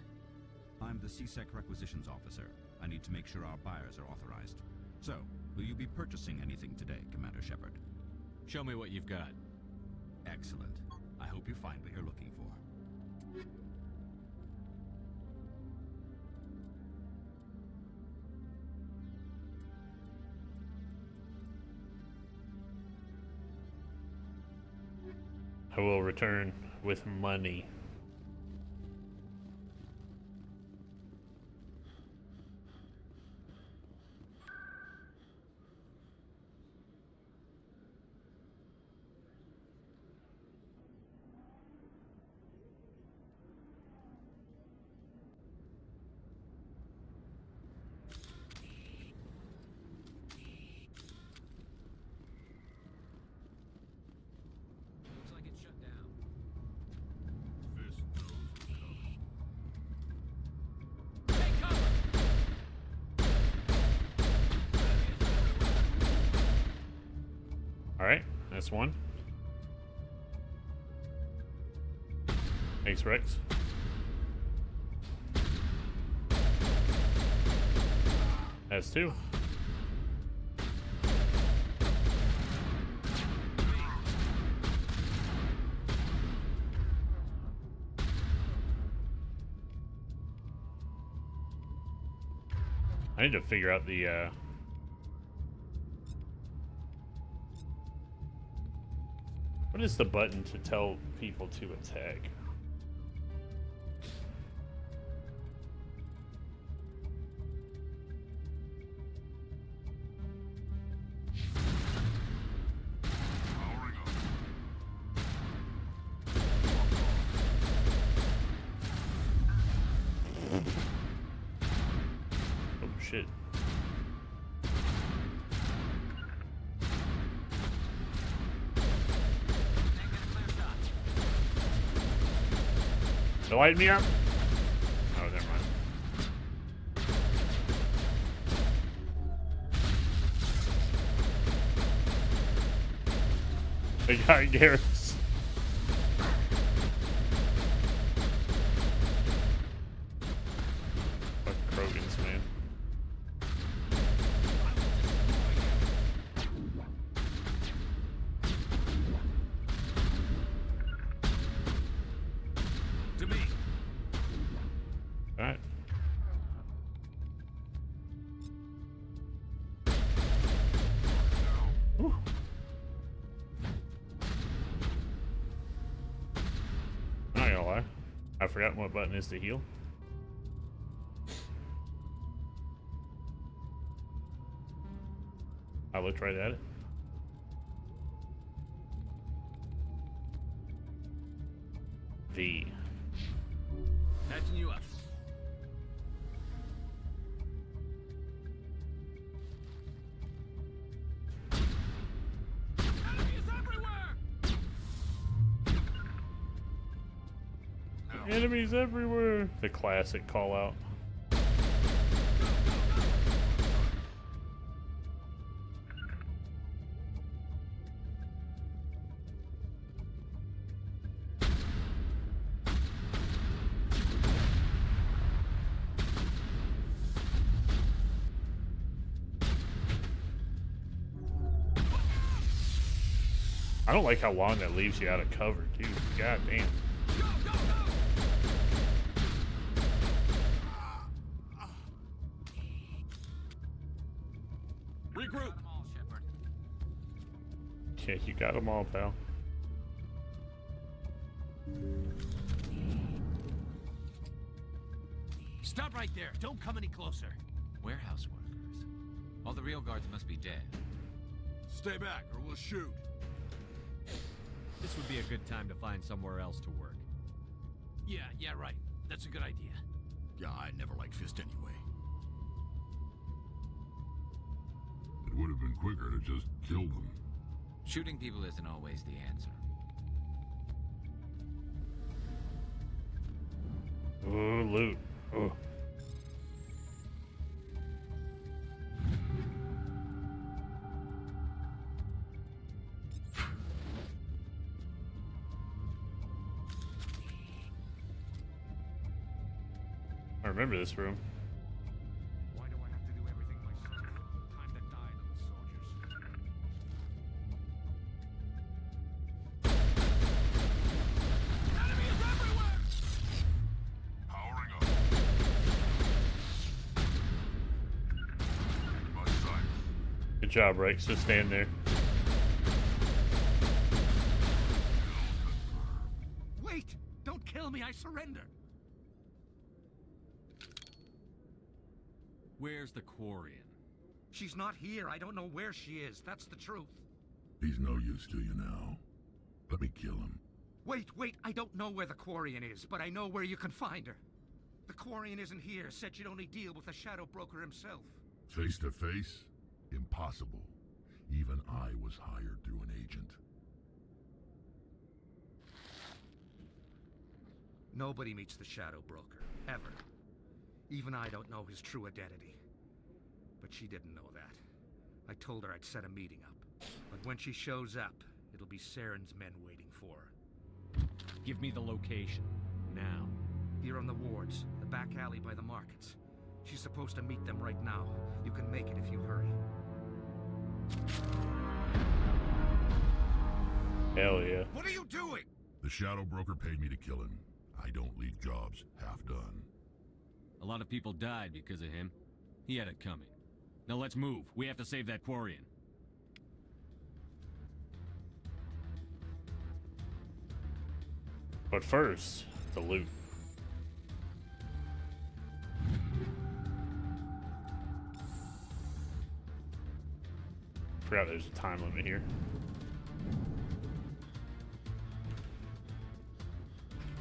I'm the CSEC requisitions officer. I need to make sure our buyers are authorized. So, will you be purchasing anything today, Commander Shepard? Show me what you've got. Excellent. I hope you find what you're looking for. I will return with money. Looks like it's shut down. Take cover! Alright, that's one. Thanks, Rex. That's two. I need to figure out the what is the button to tell people to attack? Oh shit. They light me up? Oh, never mind. They got Garrus. Fuck Krogans, man. To me. Alright. I forgot what button is to heal. I looked right at it. V. Patching you up. Enemies everywhere. The classic call out. I don't like how long that leaves you out of cover, dude. God damn. Regroup. Yeah, you got them all, pal. Stop right there. Don't come any closer. Warehouse workers. All the real guards must be dead. Stay back or we'll shoot. This would be a good time to find somewhere else to work. Yeah, right. That's a good idea. Yeah, I never liked Fist anyway. It would have been quicker to just kill them. Shooting people isn't always the answer. Ooh, loot. Ooh. I remember this room. Why do I have to do everything myself? Time to die, little soldiers. Enemies everywhere! Powering up. My sight. Good job, Rex. Just stand there. Wait! Don't kill me. I surrender. Where's the Quarian? She's not here. I don't know where she is. That's the truth. He's no use to you now. Let me kill him. Wait. I don't know where the Quarian is, but I know where you can find her. The Quarian isn't here. Said you'd only deal with the Shadow Broker himself. Face to face? Impossible. Even I was hired through an agent. Nobody meets the Shadow Broker, ever. Even I don't know his true identity. But she didn't know that. I told her I'd set a meeting up. But when she shows up, it'll be Saren's men waiting for her. Give me the location. Now. Here on the wards, the back alley by the markets. She's supposed to meet them right now. You can make it if you hurry. Hell yeah. What are you doing? The Shadow Broker paid me to kill him. I don't leave jobs half done. A lot of people died because of him. He had it coming. Now let's move. We have to save that Quarian. But first, the loot. Forgot there's a time limit here.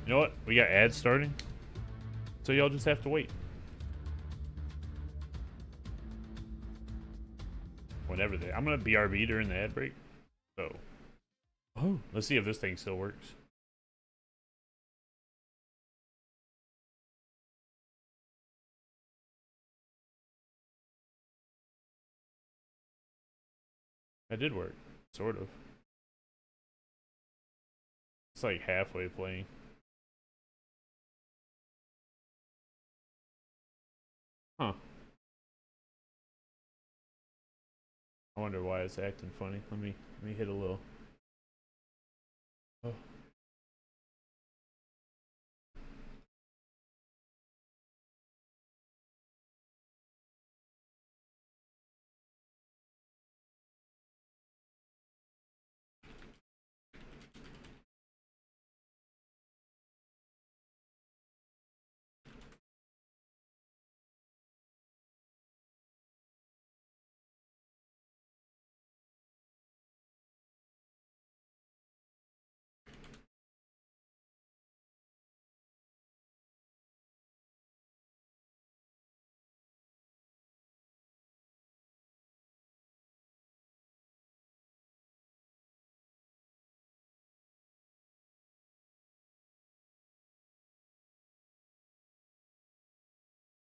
You know what? We got ads starting. So y'all just have to wait. Whenever I'm gonna BRB during the ad break. So, let's see if this thing still works. That did work, sort of. It's like halfway playing. Huh. I wonder why it's acting funny. Let me hit a little. Oh.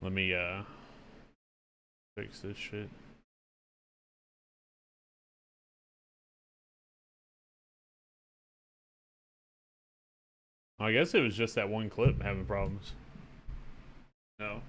Let me fix this shit. I guess it was just that one clip having problems. No.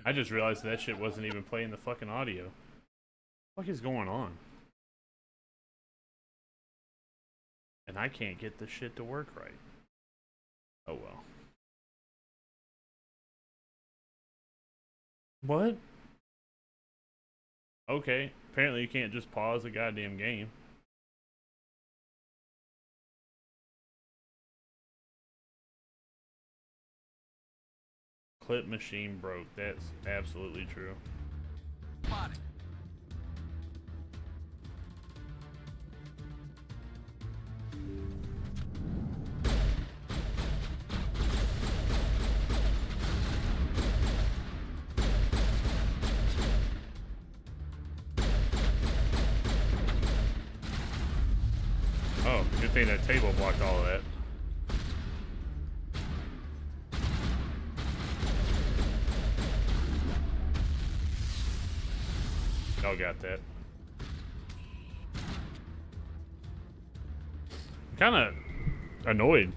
I just realized that shit wasn't even playing the fucking audio. What is going on? And I can't get this shit to work right. Oh well. What? Okay, apparently you can't just pause the goddamn game. Clip machine broke. That's absolutely true. Spotted. Oh, good thing that table blocked all of that. Y'all got that. I'm kind of annoyed.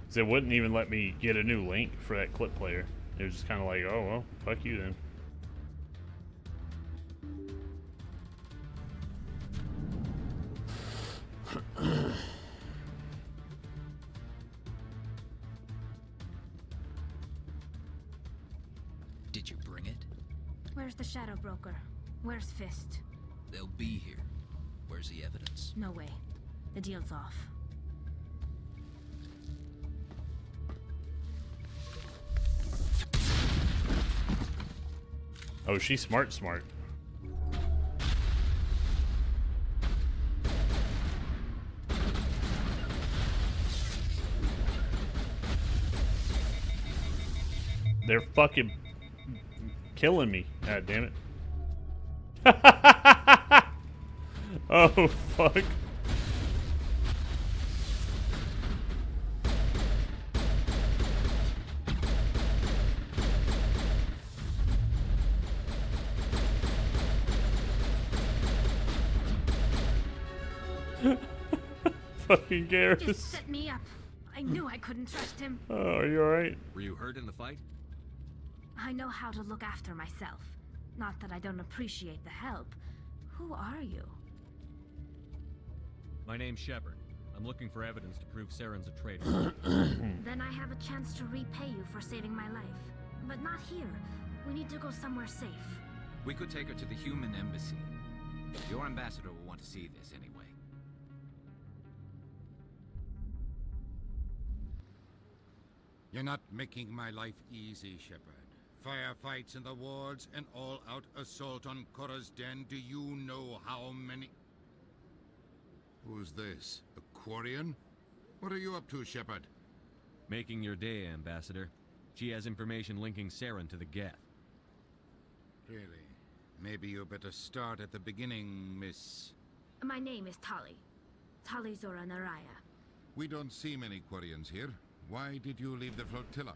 Because it wouldn't even let me get a new link for that clip player. It was just kind of like, oh, well, fuck you then. Did you bring it? Where's the Shadow Broker? Where's Fist? They'll be here. Where's the evidence? No way. The deal's off. Oh, she's smart. They're fucking killing me. God damn it. Oh, fuck. Fucking Garrus. Just set me up. I knew I couldn't trust him. Oh, are you alright? Were you hurt in the fight? I know how to look after myself. Not that I don't appreciate the help. Who are you? My name's Shepard. I'm looking for evidence to prove Saren's a traitor. Then I have a chance to repay you for saving my life. But not here. We need to go somewhere safe. We could take her to the human embassy. Your ambassador will want to see this anyway. You're not making my life easy, Shepard. Firefights in the wards, an all-out assault on Korra's den. Do you know how many... Who's this? A Quarian? What are you up to, Shepard? Making your day, Ambassador. She has information linking Saren to the Geth. Really? Maybe you better start at the beginning, Miss... My name is Tali. Tali Zora Naraya. We don't see many Quarians here. Why did you leave the flotilla?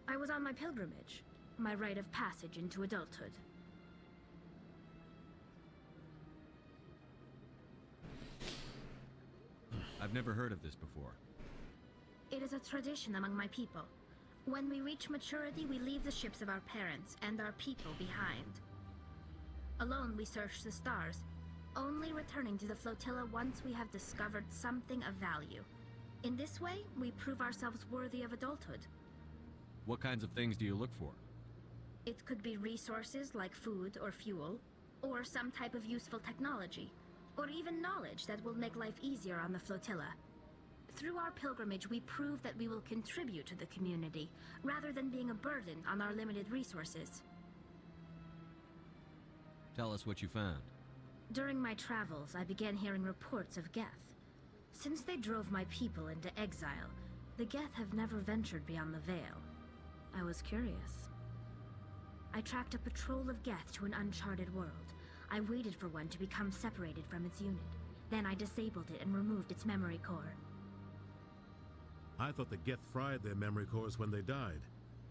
I was on my pilgrimage. My rite of passage into adulthood. I've never heard of this before. It is a tradition among my people. When we reach maturity, we leave the ships of our parents and our people behind. Alone, we search the stars, only returning to the flotilla once we have discovered something of value. In this way, we prove ourselves worthy of adulthood. What kinds of things do you look for? It could be resources like food or fuel, or some type of useful technology, or even knowledge that will make life easier on the flotilla. Through our pilgrimage, we prove that we will contribute to the community, rather than being a burden on our limited resources. Tell us what you found. During my travels, I began hearing reports of Geth. Since they drove my people into exile, the Geth have never ventured beyond the Veil. I was curious. I tracked a patrol of Geth to an uncharted world. I waited for one to become separated from its unit. Then I disabled it and removed its memory core. I thought the Geth fried their memory cores when they died.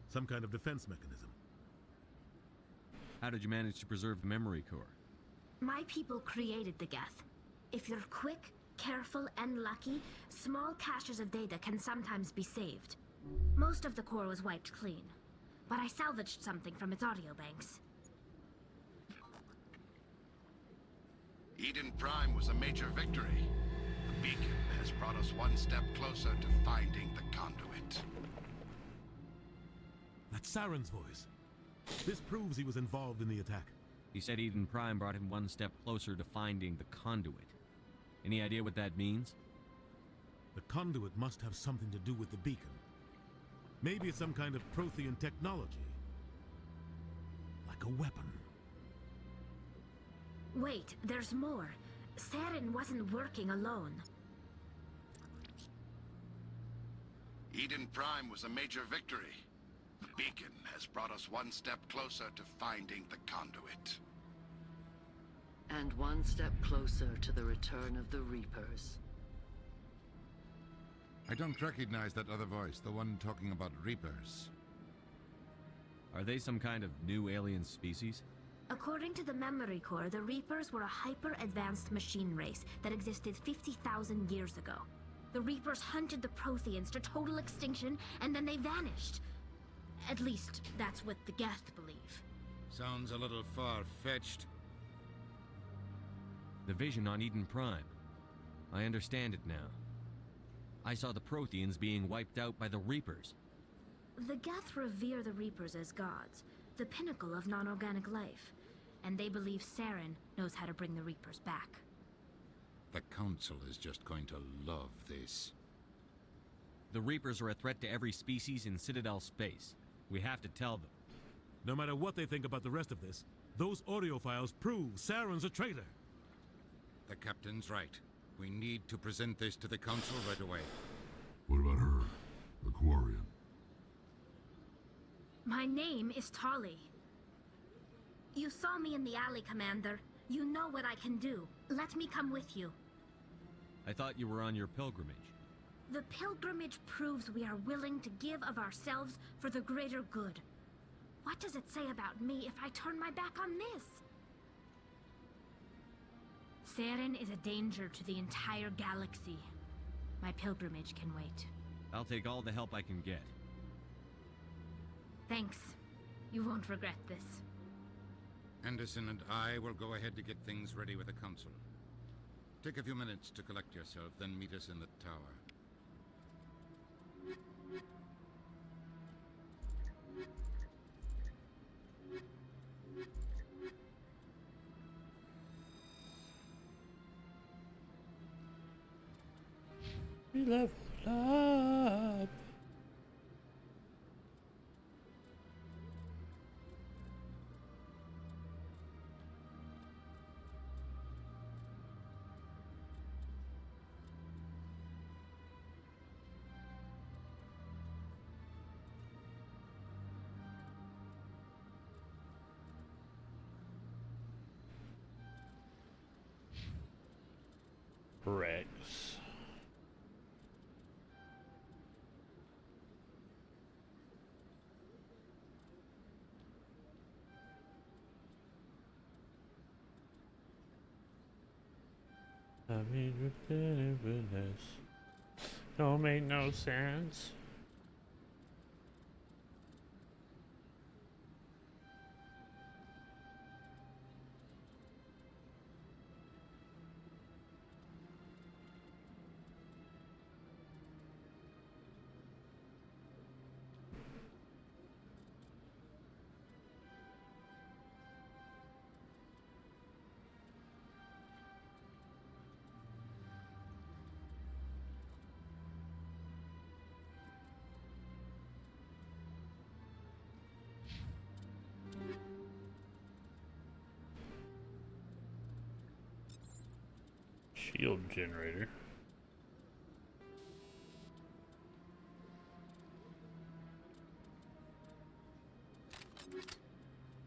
Some kind of defense mechanism. How did you manage to preserve the memory core? My people created the Geth. If you're quick, careful, and lucky, small caches of data can sometimes be saved. Most of the core was wiped clean, but I salvaged something from its audio banks. Eden Prime was a major victory. The beacon has brought us one step closer to finding the conduit. That's Saren's voice. This proves he was involved in the attack. He said Eden Prime brought him one step closer to finding the conduit. Any idea what that means? The conduit must have something to do with the beacon. Maybe it's some kind of Prothean technology. Like a weapon. Wait, there's more. Saren wasn't working alone. Eden Prime was a major victory. The beacon has brought us one step closer to finding the conduit. And one step closer to the return of the Reapers. I don't recognize that other voice, the one talking about Reapers. Are they some kind of new alien species? According to the memory core, the Reapers were a hyper-advanced machine race that existed 50,000 years ago. The Reapers hunted the Protheans to total extinction, and then they vanished. At least, that's what the Geth believe. Sounds a little far-fetched. The vision on Eden Prime. I understand it now. I saw the Protheans being wiped out by the Reapers. The Geth revere the Reapers as gods, the pinnacle of non-organic life, and they believe Saren knows how to bring the Reapers back. The Council is just going to love this. The Reapers are a threat to every species in Citadel space. We have to tell them. No matter what they think about the rest of this, those audio files prove Saren's a traitor. The captain's right. We need to present this to the council right away. What about her? The Quarian? My name is Tali. You saw me in the alley, Commander. You know what I can do. Let me come with you. I thought you were on your pilgrimage. The pilgrimage proves we are willing to give of ourselves for the greater good. What does it say about me if I turn my back on this? Saren is a danger to the entire galaxy. My pilgrimage can wait. I'll take all the help I can get. Thanks. You won't regret this. Anderson and I will go ahead to get things ready with the council. Take a few minutes to collect yourself, then meet us in the tower. We leveled up. Rex. I mean, repetitiveness don't make no sense. Shield generator.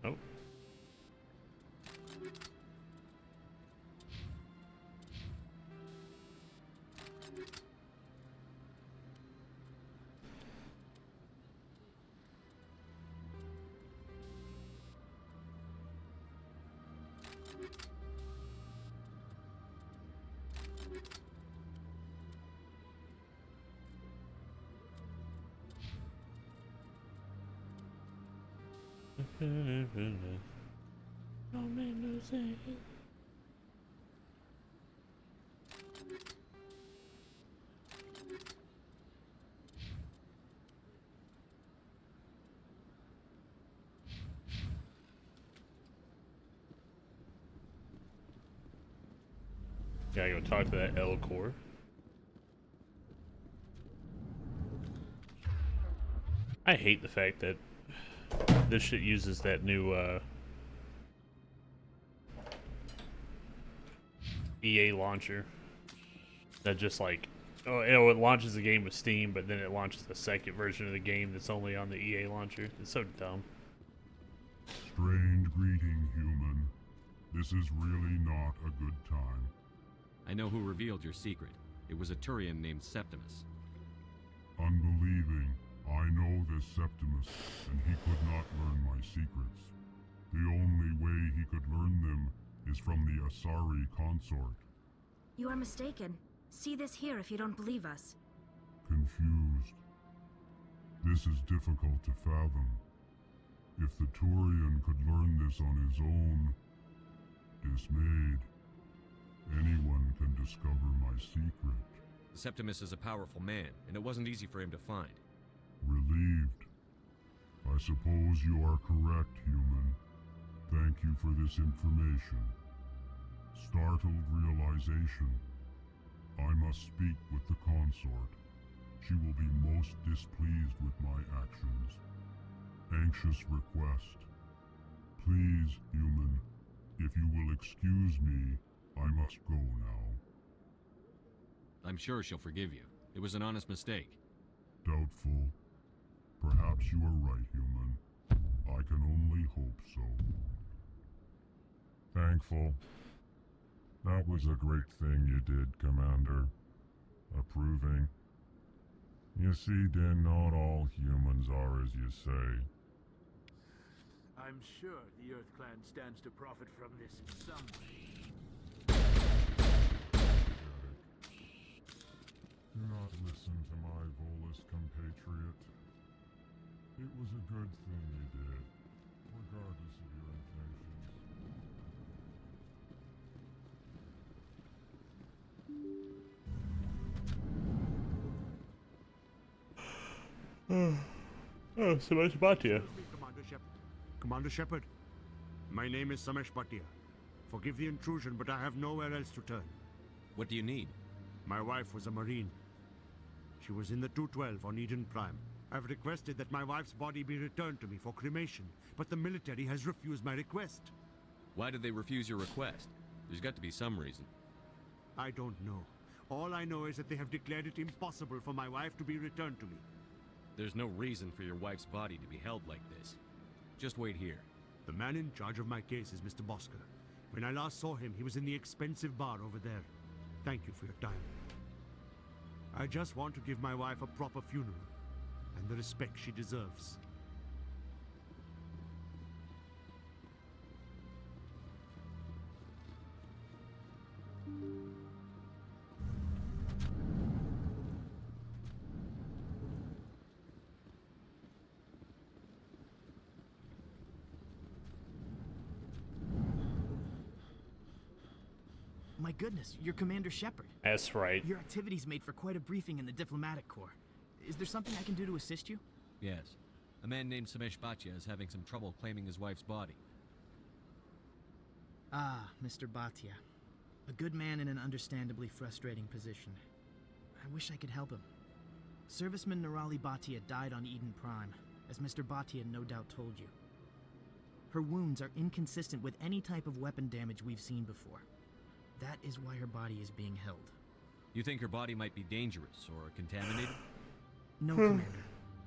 Oh. Don't make no sense. Gotta go talk to that Elcor. I hate the fact that this shit uses that new EA launcher that just like it launches the game with Steam, but then it launches the second version of the game that's only on the EA launcher. It's so dumb. Strange greeting, human. This is really not a good time. I know who revealed your secret. It was a Turian named Septimus. Unbelieving. I know this Septimus, and he could not learn my secrets. The only way he could learn them is from the Asari consort. You are mistaken. See this here if you don't believe us. Confused. This is difficult to fathom. If the Turian could learn this on his own, dismayed, anyone can discover my secret. Septimus is a powerful man, and it wasn't easy for him to find. Relieved. I suppose you are correct, human. Thank you for this information. Startled realization. I must speak with the consort. She will be most displeased with my actions. Anxious request. Please, human, if you will excuse me, I must go now. I'm sure she'll forgive you. It was an honest mistake. Doubtful. Perhaps you are right, human. I can only hope so. Thankful. That was a great thing you did, Commander. Approving. You see, Din, not all humans are as you say. I'm sure the Earth Clan stands to profit from this in some way. Do not listen to my Volus compatriot. It was a good thing you did, regardless of your intentions. Oh, Samesh Bhatia. Commander Shepard, my name is Samesh Bhatia. Forgive the intrusion, but I have nowhere else to turn. What do you need? My wife was a Marine. She was in the 212 on Eden Prime. I've requested that my wife's body be returned to me for cremation, but the military has refused my request. Why did they refuse your request? There's got to be some reason. I don't know. All I know is that they have declared it impossible for my wife to be returned to me. There's no reason for your wife's body to be held like this. Just wait here. The man in charge of my case is Mr. Bosker. When I last saw him, he was in the expensive bar over there. Thank you for your time. I just want to give my wife a proper funeral, and the respect she deserves. My goodness, you're Commander Shepard. That's right. Your activities made for quite a briefing in the diplomatic corps. Is there something I can do to assist you? Yes. A man named Samesh Bhatia is having some trouble claiming his wife's body. Ah, Mr. Bhatia. A good man in an understandably frustrating position. I wish I could help him. Serviceman Nirali Bhatia died on Eden Prime, as Mr. Bhatia no doubt told you. Her wounds are inconsistent with any type of weapon damage we've seen before. That is why her body is being held. You think her body might be dangerous or contaminated? No, Commander.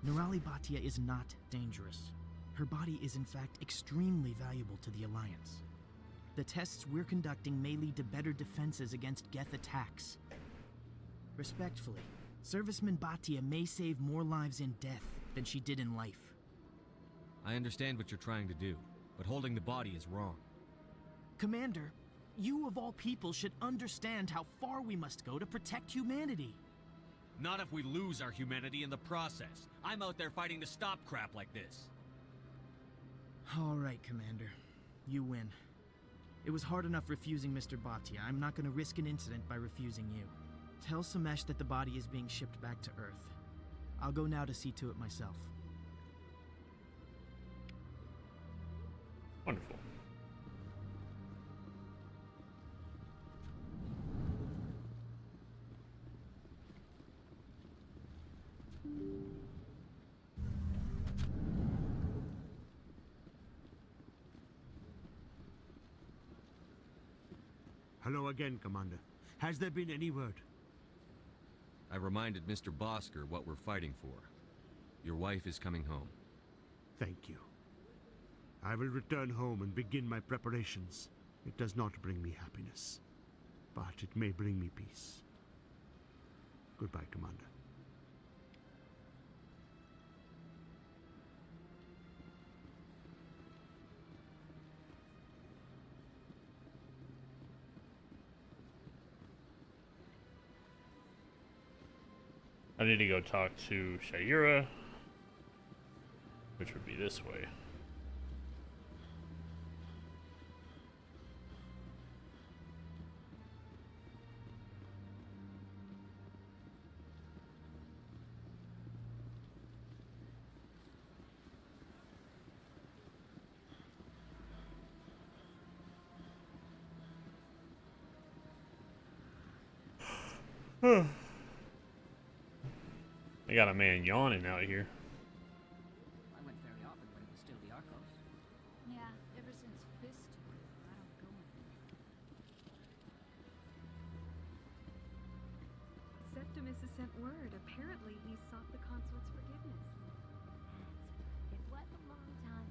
Nirali Bhatia is not dangerous. Her body is in fact extremely valuable to the Alliance. The tests we're conducting may lead to better defenses against Geth attacks. Respectfully, Serviceman Bhatia may save more lives in death than she did in life. I understand what you're trying to do, but holding the body is wrong. Commander, you of all people should understand how far we must go to protect humanity. Not if we lose our humanity in the process. I'm out there fighting to stop crap like this. All right, Commander. You win. It was hard enough refusing Mr. Bhatia. I'm not going to risk an incident by refusing you. Tell Samesh that the body is being shipped back to Earth. I'll go now to see to it myself. Wonderful. Hello again, Commander. Has there been any word? I reminded Mr. Bosker what we're fighting for. Your wife is coming home. Thank you. I will return home and begin my preparations. It does not bring me happiness, but it may bring me peace. Goodbye, Commander. I need to go talk to Shayura, which would be this way. I got a man yawning out here. I went very often when it was still the Arcos. Yeah, ever Septimus has sent word. Apparently, he sought the consort's forgiveness. It was a long time.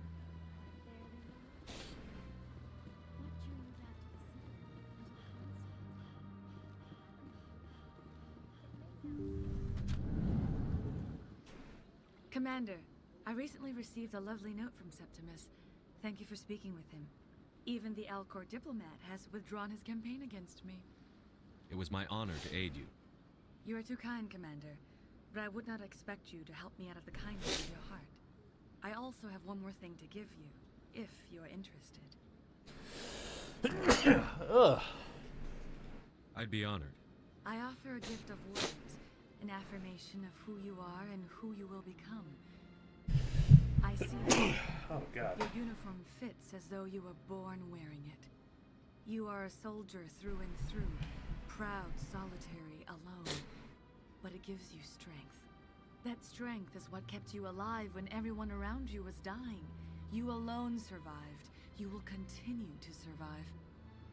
What drew you back to the city? Commander, I recently received a lovely note from Septimus. Thank you for speaking with him. Even the Alcor diplomat has withdrawn his campaign against me. It was my honor to aid you. You are too kind, Commander, but I would not expect you to help me out of the kindness of your heart. I also have one more thing to give you, if you are interested. Ugh. I'd be honored. I offer a gift of words, an affirmation of who you are and who you will become. I see Oh, God. your uniform fits as though you were born wearing it. You are a soldier through and through, proud, solitary, alone. But it gives you strength. That strength is what kept you alive when everyone around you was dying. You alone survived. You will continue to survive.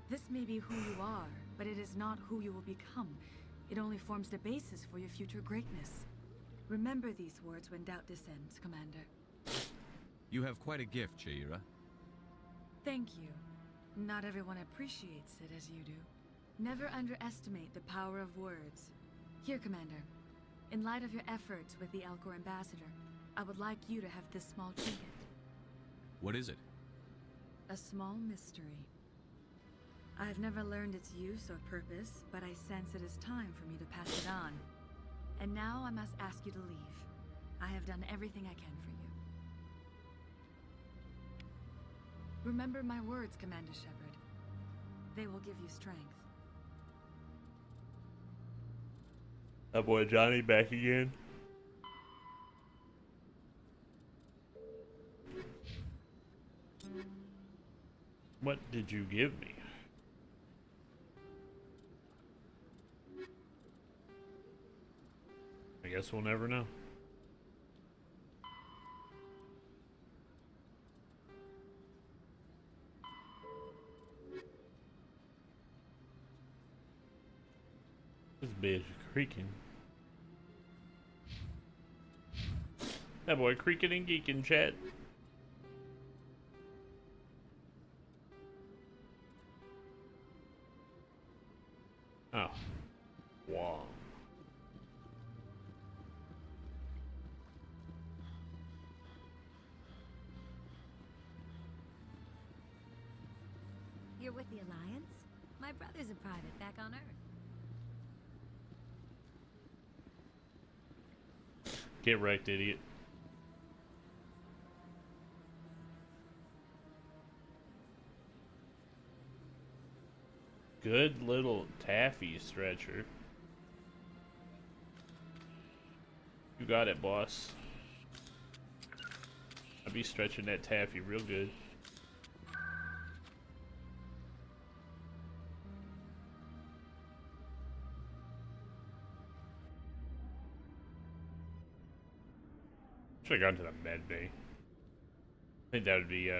This may be who you are, but it is not who you will become. It only forms the basis for your future greatness. Remember these words when doubt descends, Commander. You have quite a gift, Shaira. Thank you. Not everyone appreciates it as you do. Never underestimate the power of words. Here, Commander. In light of your efforts with the Alcor ambassador, I would like you to have this small trinket. What is it? A small mystery. I have never learned its use or purpose, but I sense it is time for me to pass it on. And now I must ask you to leave. I have done everything I can for you. Remember my words, Commander Shepard. They will give you strength. That boy Johnny back again. What did you give me? I guess we'll never know. This bitch creaking. That boy creaking and geeking, chat. Oh. Wow. You're with the Alliance? My brother's a private back on Earth. Get wrecked, idiot. Good little taffy stretcher. You got it, boss. I'll be stretching that taffy real good. Should have gone to the med bay. I think that would be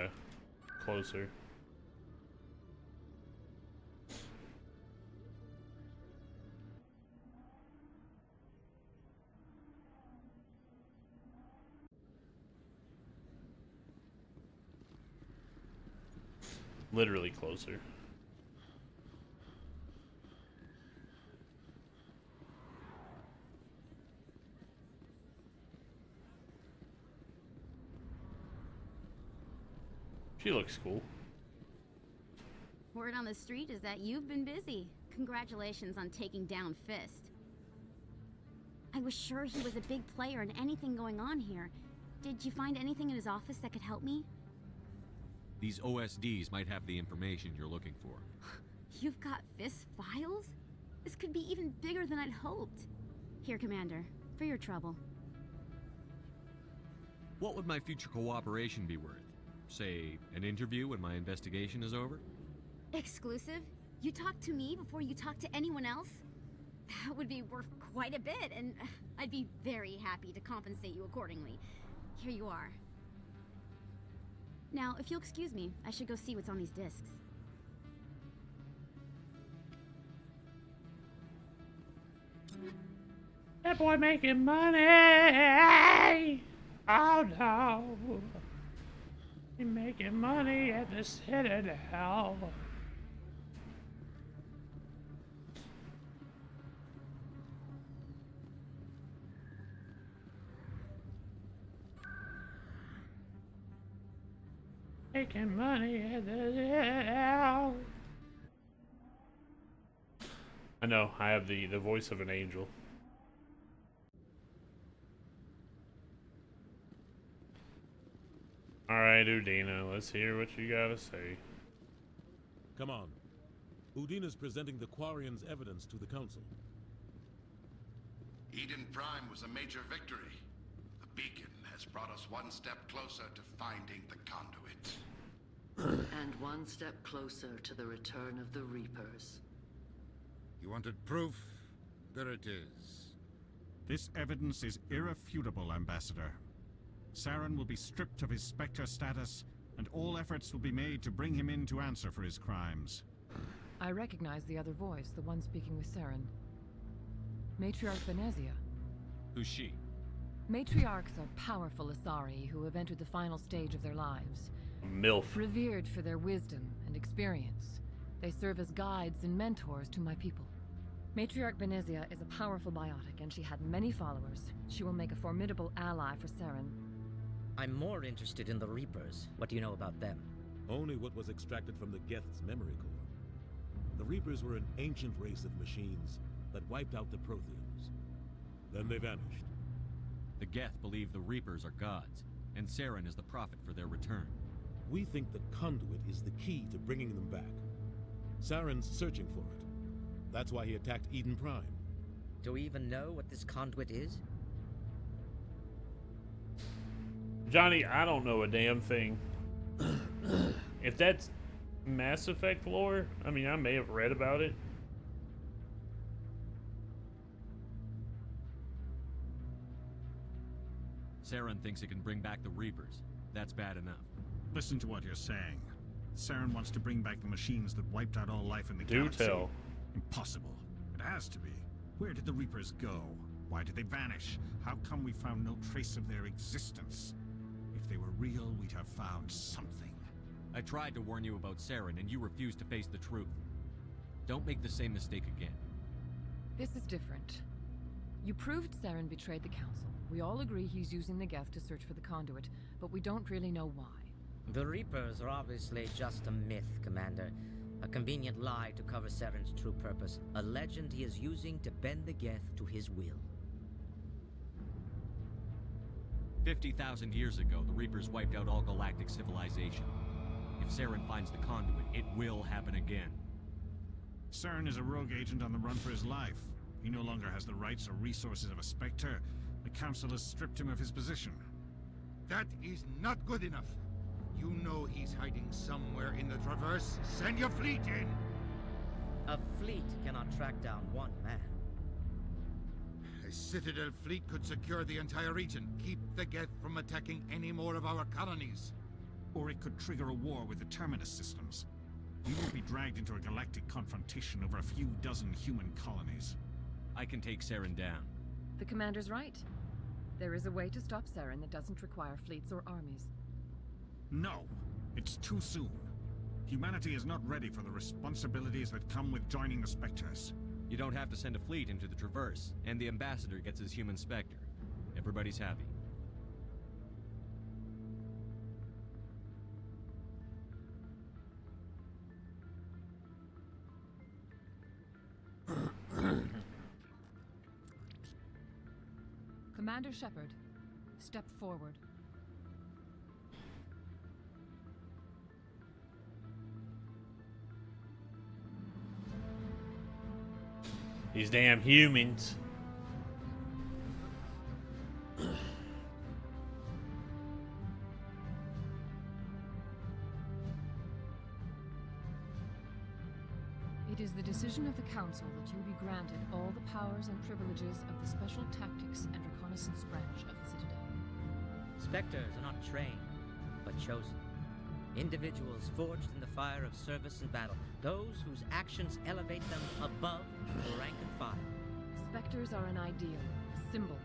closer. Literally closer. She looks cool. Word on the street is that you've been busy. Congratulations on taking down Fist. I was sure he was a big player in anything going on here. Did you find anything in his office that could help me? These OSDs might have the information you're looking for. You've got Fist files? This could be even bigger than I'd hoped. Here, Commander, for your trouble. What would my future cooperation be worth? Say, an interview when my investigation is over? Exclusive? You talk to me before you talk to anyone else? That would be worth quite a bit, and I'd be very happy to compensate you accordingly. Here you are. Now, if you'll excuse me, I should go see what's on these discs. That boy making money. Oh no. He making money at the Citadel. Making money at the Citadel. I know, I have the voice of an angel. Alright, Udina, let's hear what you gotta say. Come on. Udina's presenting the Quarians' evidence to the Council. Eden Prime was a major victory. The beacon has brought us one step closer to finding the conduit. And one step closer to the return of the Reapers. You wanted proof? There it is. This evidence is irrefutable, Ambassador. Saren will be stripped of his Spectre status, and all efforts will be made to bring him in to answer for his crimes. I recognize the other voice, the one speaking with Saren. Matriarch Benezia. Who's she? Matriarchs are powerful Asari who have entered the final stage of their lives. MILF. Revered for their wisdom and experience, they serve as guides and mentors to my people. Matriarch Benezia is a powerful biotic, and she had many followers. She will make a formidable ally for Saren. I'm more interested in the Reapers. What do you know about them? Only what was extracted from the Geth's memory core. The Reapers were an ancient race of machines that wiped out the Protheans. Then they vanished. The Geth believe the Reapers are gods, and Saren is the prophet for their return. We think the conduit is the key to bringing them back. Saren's searching for it. That's why he attacked Eden Prime. Do we even know what this conduit is? Johnny, I don't know a damn thing. If that's Mass Effect lore, I mean, I may have read about it. Saren thinks it can bring back the Reapers. That's bad enough. Listen to what you're saying. Saren wants to bring back the machines that wiped out all life in the Do galaxy. tell. Impossible. It has to be. Where did the Reapers go? Why did they vanish? How come we found no trace of their existence? If they were real, we'd have found something. I tried to warn you about Saren, and you refused to face the truth. Don't make the same mistake again. This is different. You proved Saren betrayed the Council. We all agree he's using the Geth to search for the conduit, but we don't really know why. The Reapers are obviously just a myth, Commander. A convenient lie to cover Saren's true purpose. A legend he is using to bend the Geth to his will. 50,000 years ago, the Reapers wiped out all galactic civilization. If Saren finds the conduit, it will happen again. Saren is a rogue agent on the run for his life. He no longer has the rights or resources of a Spectre. The Council has stripped him of his position. That is not good enough. You know he's hiding somewhere in the Traverse. Send your fleet in! A fleet cannot track down one man. A Citadel fleet could secure the entire region, keep the Geth from attacking any more of our colonies. Or it could trigger a war with the Terminus systems. We won't be dragged into a galactic confrontation over a few dozen human colonies. I can take Saren down. The Commander's right. There is a way to stop Saren that doesn't require fleets or armies. No, it's too soon. Humanity is not ready for the responsibilities that come with joining the Spectres. You don't have to send a fleet into the Traverse, and the Ambassador gets his human Spectre. Everybody's happy. Commander Shepard, step forward. These damn humans. It is the decision of the Council that you be granted all the powers and privileges of the Special Tactics and Reconnaissance branch of the Citadel. Spectres are not trained, but chosen. Individuals forged in the fire of service and battle. Those whose actions elevate them above the rank and file. Spectres are an ideal, a symbol,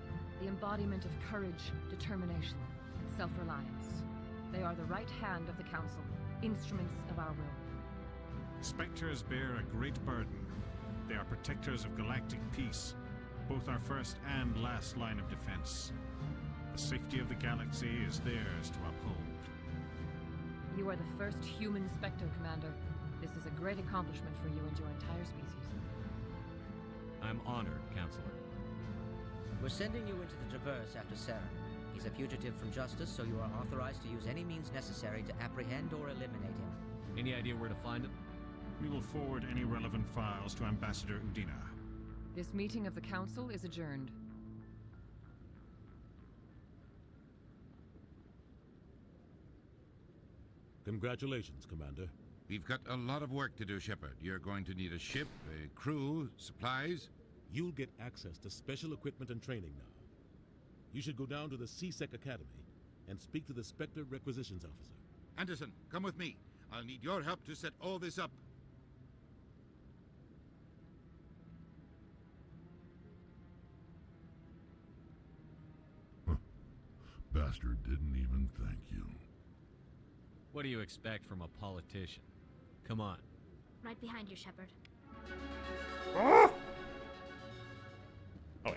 the embodiment of courage, determination, and self-reliance. They are the right hand of the Council, instruments of our will. Spectres bear a great burden. They are protectors of galactic peace, both our first and last line of defense. The safety of the galaxy is theirs to uphold. You are the first human Spectre, Commander. This is a great accomplishment for you and your entire species. I'm honored, Counselor. We're sending you into the Traverse after Saren. He's a fugitive from justice, so you are authorized to use any means necessary to apprehend or eliminate him. Any idea where to find him? We will forward any relevant files to Ambassador Udina. This meeting of the Council is adjourned. Congratulations, Commander. We've got a lot of work to do, Shepard. You're going to need a ship, a crew, supplies. You'll get access to special equipment and training now. You should go down to the C-Sec Academy and speak to the Spectre Requisitions Officer. Anderson, come with me. I'll need your help to set all this up. Bastard didn't even thank you. What do you expect from a politician? Come on. Right behind you, Shepard. Oh,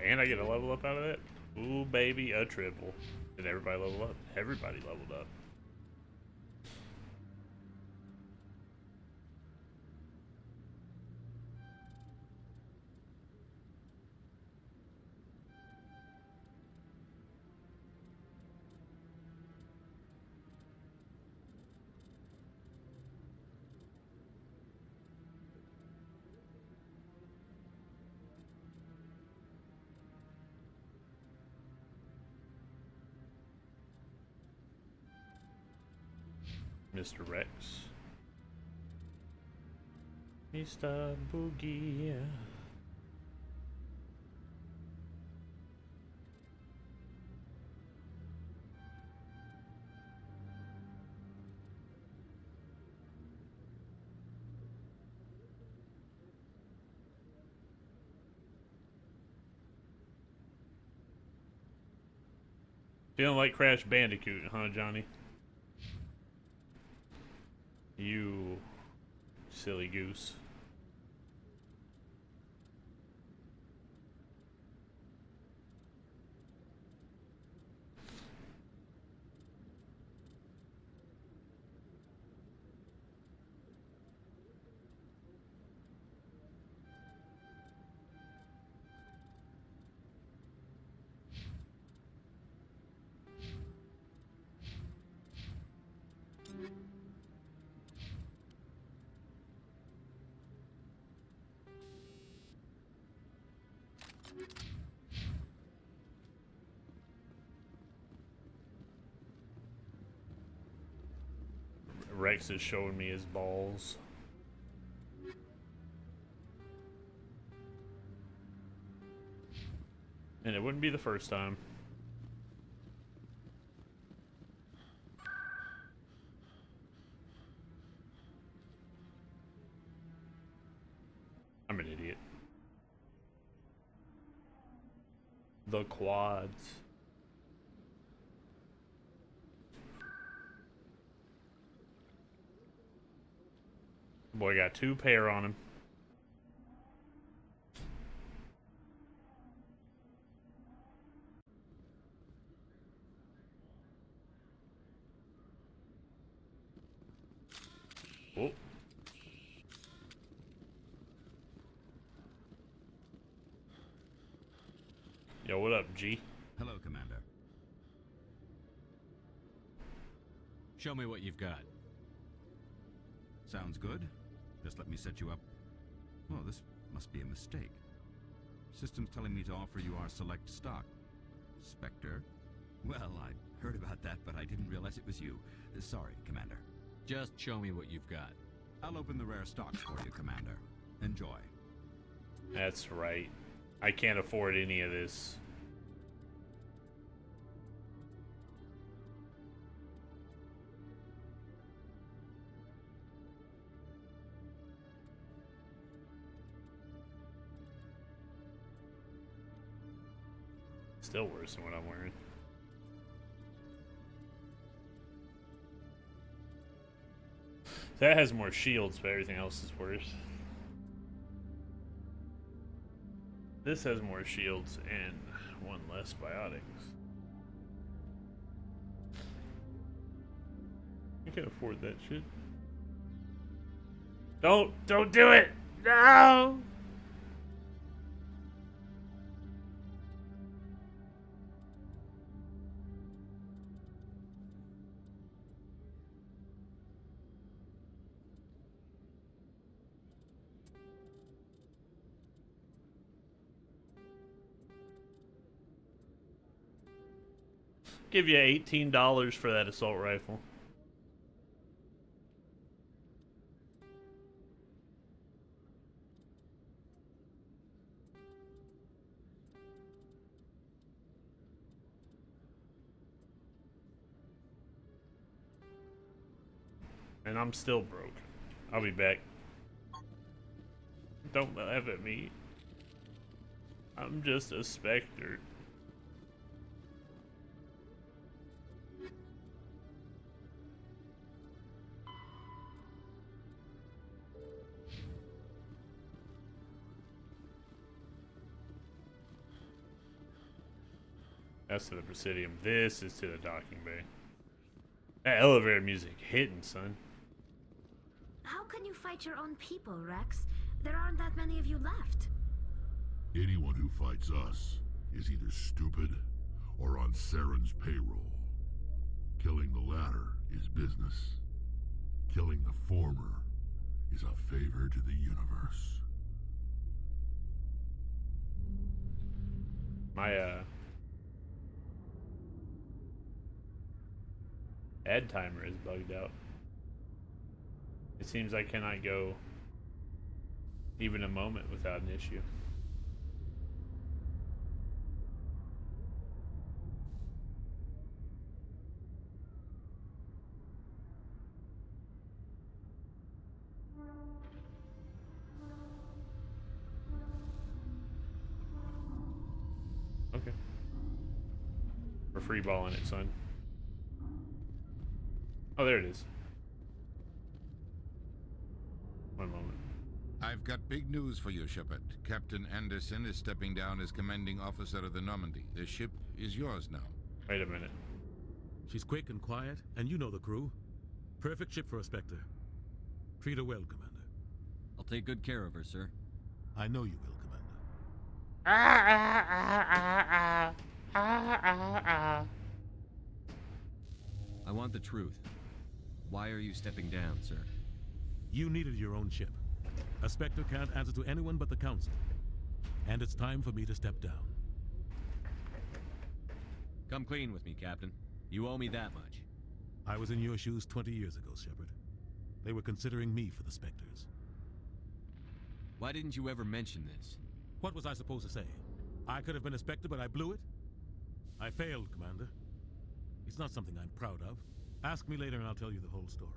and I get a level up out of that? Ooh, baby, a triple. Did everybody level up? Everybody leveled up. Mr. Rex. Mr. Boogie. Feeling like Crash Bandicoot, huh, Johnny? You silly goose. Rex is showing me his balls. And it wouldn't be the first time. I'm an idiot. The quads. Boy got 2 pair on him. Oh. Yo, what up, G? Hello, Commander. Show me what you've got. Sounds good. Just let me set you up. Oh, this must be a mistake. System's telling me to offer you our select stock. Spectre? Well, I heard about that, but I didn't realize it was you. Sorry, Commander. Just show me what you've got. I'll open the rare stocks for you, Commander. Enjoy. That's right. I can't afford any of this. Still worse than what I'm wearing. That has more shields, but everything else is worse. This has more shields and one less biotics. I can afford that shit. Don't do it! No! Give you $18 for that assault rifle. And I'm still broke. I'll be back. Don't laugh at me. I'm just a specter. That's to the Presidium. This is to the docking bay. That elevator music hitting, son. How can you fight your own people, Rex? There aren't that many of you left. Anyone who fights us is either stupid or on Saren's payroll. Killing the latter is business. Killing the former is a favor to the universe. My, ad timer is bugged out. It seems I cannot go even a moment without an issue. Okay. We're free balling it, son. Oh, there it is. One moment. I've got big news for you, Shepard. Captain Anderson is stepping down as commanding officer of the Normandy. The ship is yours now. Wait a minute. She's quick and quiet, and you know the crew. Perfect ship for a Spectre. Treat her well, Commander. I'll take good care of her, sir. I know you will, Commander. I want the truth. Why are you stepping down, sir? You needed your own ship. A Spectre can't answer to anyone but the Council. And it's time for me to step down. Come clean with me, Captain. You owe me that much. I was in your shoes 20 years ago, Shepard. They were considering me for the Spectres. Why didn't you ever mention this? What was I supposed to say? I could have been a Spectre, but I blew it? I failed, Commander. It's not something I'm proud of. Ask me later and I'll tell you the whole story.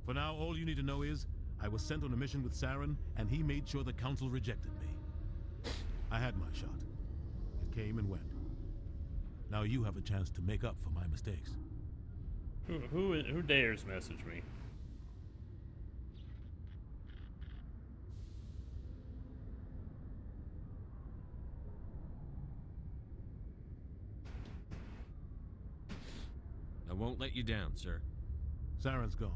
For now, all you need to know is, I was sent on a mission with Saren, and he made sure the Council rejected me. I had my shot. It came and went. Now you have a chance to make up for my mistakes. Who dares message me? I won't let you down, sir. Saren's gone.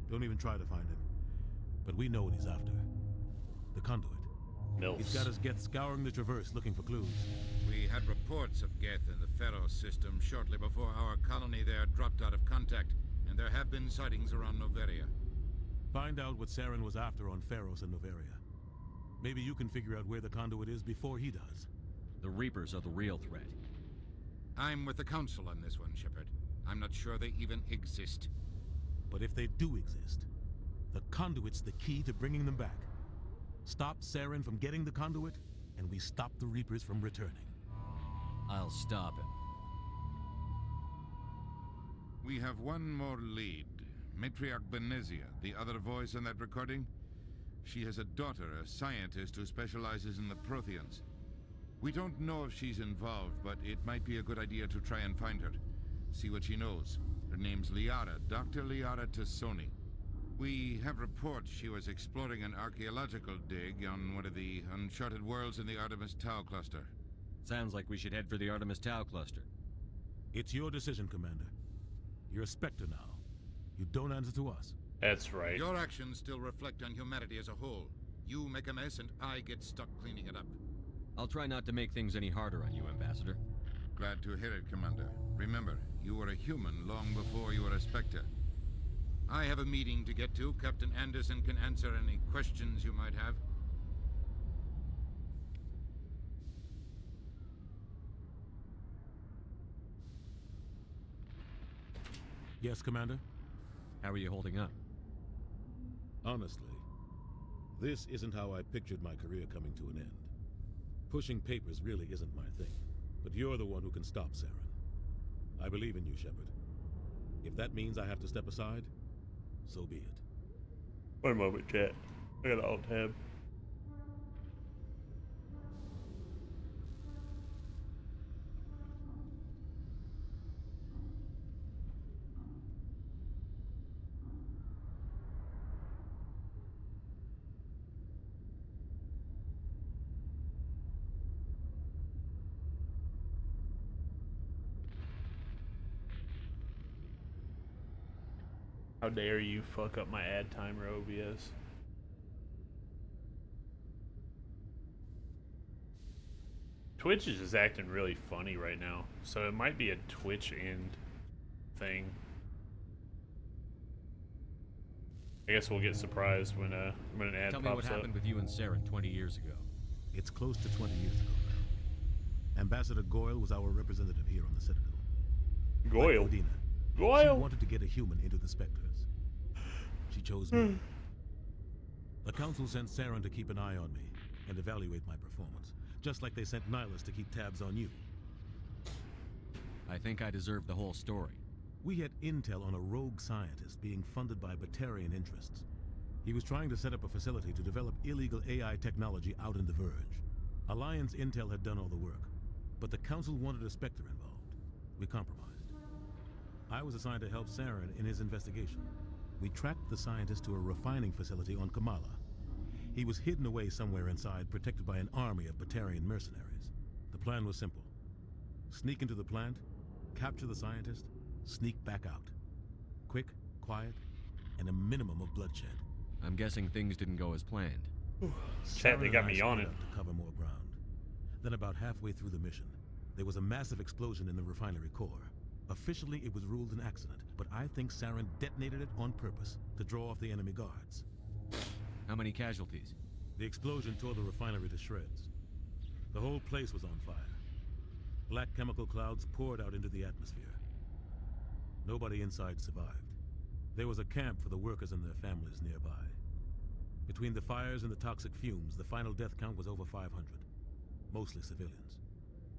Don't even try to find him. But we know what he's after. The conduit. Mills. He's got his Geth scouring the Traverse looking for clues. We had reports of Geth in the Pharos system shortly before our colony there dropped out of contact, and there have been sightings around Noveria. Find out what Saren was after on Pharos and Noveria. Maybe you can figure out where the conduit is before he does. The Reapers are the real threat. I'm with the Council on this one, Shepard. I'm not sure they even exist. But if they do exist, the conduit's the key to bringing them back. Stop Saren from getting the conduit, and we stop the Reapers from returning. I'll stop him. We have one more lead. Matriarch Benezia, the other voice in that recording. She has a daughter, a scientist who specializes in the Protheans. We don't know if she's involved, but it might be a good idea to try and find her. See what she knows. Her name's Liara, Dr. Liara Tassoni. We have reports she was exploring an archaeological dig on one of the uncharted worlds in the Artemis Tau cluster. Sounds like we should head for the Artemis Tau cluster. It's your decision, Commander. You're a Spectre now. You don't answer to us. That's right. Your actions still reflect on humanity as a whole. You make a mess and I get stuck cleaning it up. I'll try not to make things any harder on you, Ambassador. Glad to hear it, Commander. Remember, you were a human long before you were a Spectre. I have a meeting to get to. Captain Anderson can answer any questions you might have. Yes, Commander? How are you holding up? Honestly, this isn't how I pictured my career coming to an end. Pushing papers really isn't my thing, but you're the one who can stop Saren. I believe in you, Shepard. If that means I have to step aside, so be it. One moment, chat. I got an alt tab. How dare you fuck up my ad timer, OBS? Twitch is just acting really funny right now, so it might be a Twitch end thing. I guess we'll get surprised when an ad Tell pops me what up. happened with you and Saren 20 years ago. It's close to 20 years ago now. Ambassador Goyle was our representative here on the Citadel. Goyle? Like Odina, Goyle? She wanted to get a human into the Spectres. She chose me. The Council sent Saren to keep an eye on me and evaluate my performance, just like they sent Nihilus to keep tabs on you. I think I deserve the whole story. We had intel on a rogue scientist being funded by Batarian interests. He was trying to set up a facility to develop illegal AI technology out in the Verge. Alliance intel had done all the work, but the Council wanted a Spectre involved. We compromised. I was assigned to help Saren in his investigation. We tracked the scientist to a refining facility on Kamala. He was hidden away somewhere inside, protected by an army of Batarian mercenaries. The plan was simple. Sneak into the plant, capture the scientist, sneak back out. Quick, quiet, and a minimum of bloodshed. I'm guessing things didn't go as planned. Chat, they got me on it. To cover more ground. Then about halfway through the mission, there was a massive explosion in the refinery core. Officially, it was ruled an accident, but I think Saren detonated it on purpose to draw off the enemy guards. How many casualties? The explosion tore the refinery to shreds. The whole place was on fire. Black chemical clouds poured out into the atmosphere. Nobody inside survived. There was a camp for the workers and their families nearby. Between the fires and the toxic fumes, the final death count was over 500. Mostly civilians.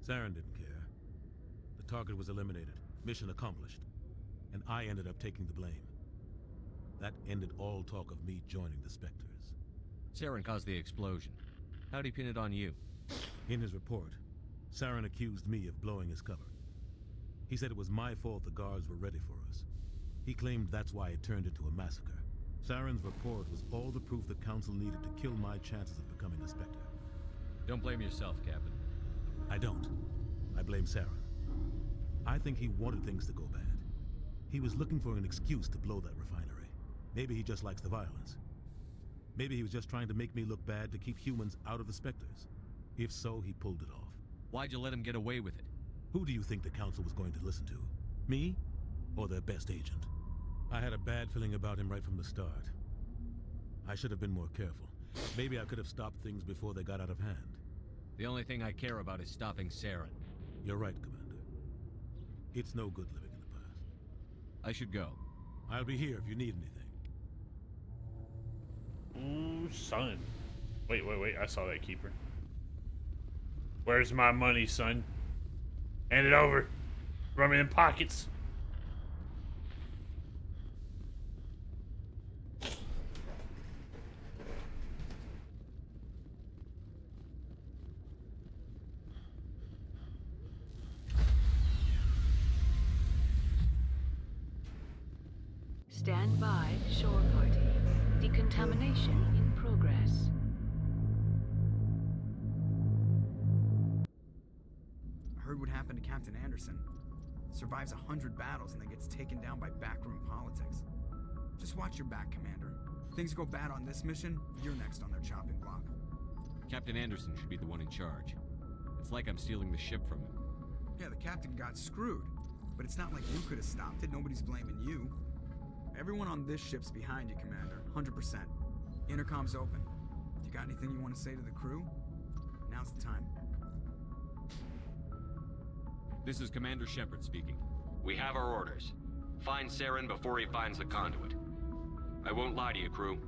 Saren didn't care. The target was eliminated. Mission accomplished. And I ended up taking the blame. That ended all talk of me joining the Spectres. Saren caused the explosion. How'd he pin it on you? In his report, Saren accused me of blowing his cover. He said it was my fault the guards were ready for us. He claimed that's why it turned into a massacre. Saren's report was all the proof the Council needed to kill my chances of becoming a Spectre. Don't blame yourself, Captain. I don't. I blame Saren. I think he wanted things to go bad. He was looking for an excuse to blow that refinery. Maybe he just likes the violence. Maybe he was just trying to make me look bad to keep humans out of the Spectres. If so, he pulled it off. Why'd you let him get away with it? Who do you think the Council was going to listen to? Me? Or their best agent? I had a bad feeling about him right from the start. I should have been more careful. Maybe I could have stopped things before they got out of hand. The only thing I care about is stopping Saren. You're right, Commander. It's no good living in the past. I should go. I'll be here if you need anything. Ooh, son. Wait. I saw that keeper. Where's my money, son? Hand it over. Run me in pockets. Stand by, shore party. Decontamination in progress. I heard what happened to Captain Anderson. Survives 100 battles and then gets taken down by backroom politics. Just watch your back, Commander. Things go bad on this mission, you're next on their chopping block. Captain Anderson should be the one in charge. It's like I'm stealing the ship from him. Yeah, the captain got screwed. But it's not like you could have stopped it. Nobody's blaming you. Everyone on this ship's behind you, Commander. 100%. Intercom's open. If you got anything you want to say to the crew, now's the time. This is Commander Shepard speaking. We have our orders. Find Saren before he finds the conduit. I won't lie to you, crew.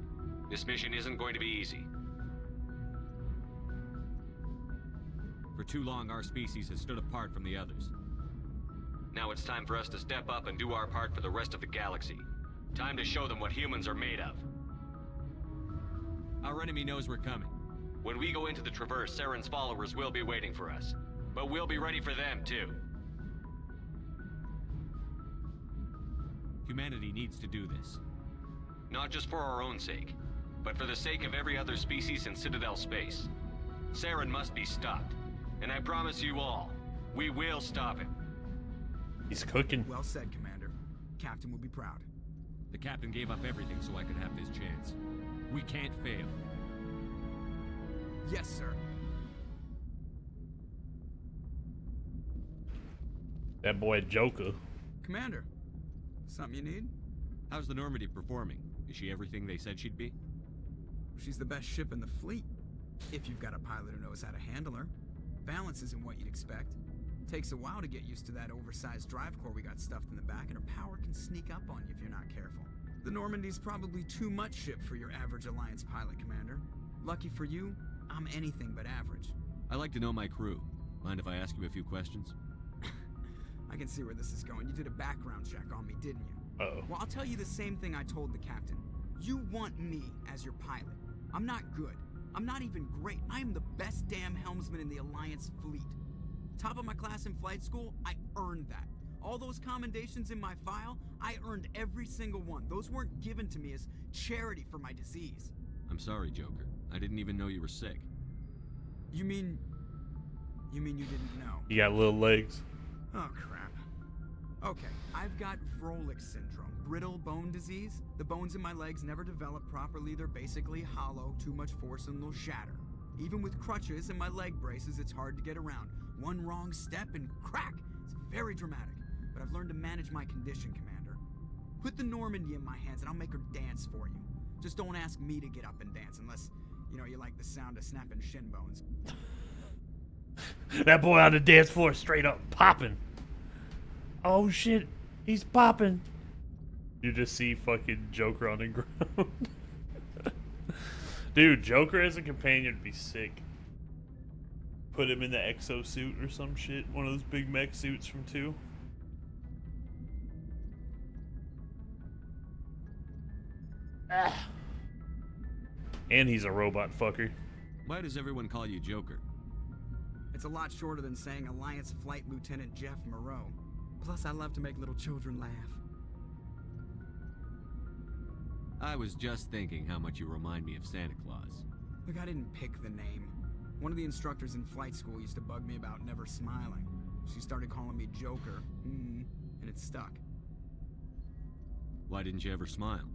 This mission isn't going to be easy. For too long, our species has stood apart from the others. Now it's time for us to step up and do our part for the rest of the galaxy. Time to show them what humans are made of. Our enemy knows we're coming. When we go into the Traverse, Saren's followers will be waiting for us. But we'll be ready for them, too. Humanity needs to do this. Not just for our own sake, but for the sake of every other species in Citadel space. Saren must be stopped. And I promise you all, we will stop him. He's cooking. Well said, Commander. Captain will be proud. The captain gave up everything so I could have this chance. We can't fail. Yes, sir. That boy Joker. Commander, something you need? How's the Normandy performing? Is she everything they said she'd be? She's the best ship in the fleet. If you've got a pilot who knows how to handle her. Balance isn't what you'd expect. Takes a while to get used to that oversized drive core we got stuffed in the back, and her power can sneak up on you if you're not careful. The Normandy's probably too much ship for your average Alliance pilot, Commander. Lucky for you, I'm anything but average. I like to know my crew. Mind if I ask you a few questions? I can see where this is going. You did a background check on me, didn't you? Uh-oh. Well, I'll tell you the same thing I told the captain. You want me as your pilot. I'm not good. I'm not even great. I am the best damn helmsman in the Alliance fleet. Top of my class in flight school, I earned that. All those commendations in my file, I earned every single one. Those weren't given to me as charity for my disease. I'm sorry, Joker. I didn't even know you were sick. You mean you didn't know? You got little legs. Oh, crap. Okay, I've got Froelich syndrome, brittle bone disease. The bones in my legs never develop properly. They're basically hollow, too much force and they'll shatter. Even with crutches and my leg braces, it's hard to get around. One wrong step and crack! It's very dramatic, but I've learned to manage my condition, Commander. Put the Normandy in my hands and I'll make her dance for you. Just don't ask me to get up and dance unless, you like the sound of snapping shin bones. That boy on the dance floor straight up popping. Oh shit, he's popping. You just see fucking Joker on the ground. Dude, Joker as a companion would be sick. Put him in the exosuit or some shit. One of those big mech suits from 2. Ah. And he's a robot fucker. Why does everyone call you Joker? It's a lot shorter than saying Alliance Flight Lieutenant Jeff Moreau. Plus, I love to make little children laugh. I was just thinking how much you remind me of Santa Claus. Look, I didn't pick the name. One of the instructors in flight school used to bug me about never smiling. She started calling me Joker, and it stuck. Why didn't you ever smile?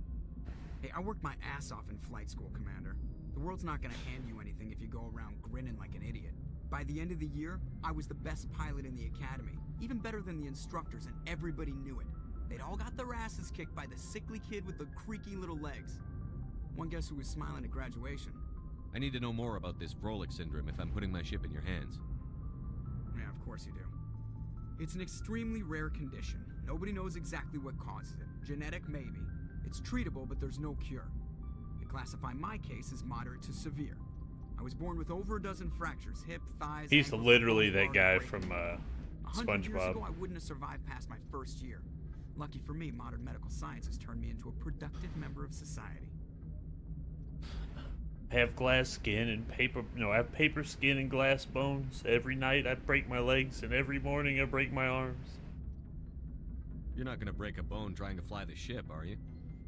Hey, I worked my ass off in flight school, Commander. The world's not gonna hand you anything if you go around grinning like an idiot. By the end of the year, I was the best pilot in the academy. Even better than the instructors, and everybody knew it. They'd all got their asses kicked by the sickly kid with the creaky little legs. One guess who was smiling at graduation? I need to know more about this Froelich syndrome if I'm putting my ship in your hands. Yeah, of course you do. It's an extremely rare condition. Nobody knows exactly what causes it. Genetic, maybe. It's treatable, but there's no cure. They classify my case as moderate to severe. I was born with over a dozen fractures, hip, thighs... He's ankles, literally bones, that guy breaking. from 100 years SpongeBob. ago, I wouldn't have survived past my first year. Lucky for me, modern medical science has turned me into a productive member of society. I have glass skin and paper. No, I have paper skin and glass bones. Every night I break my legs, and every morning I break my arms. You're not gonna break a bone trying to fly the ship, are you?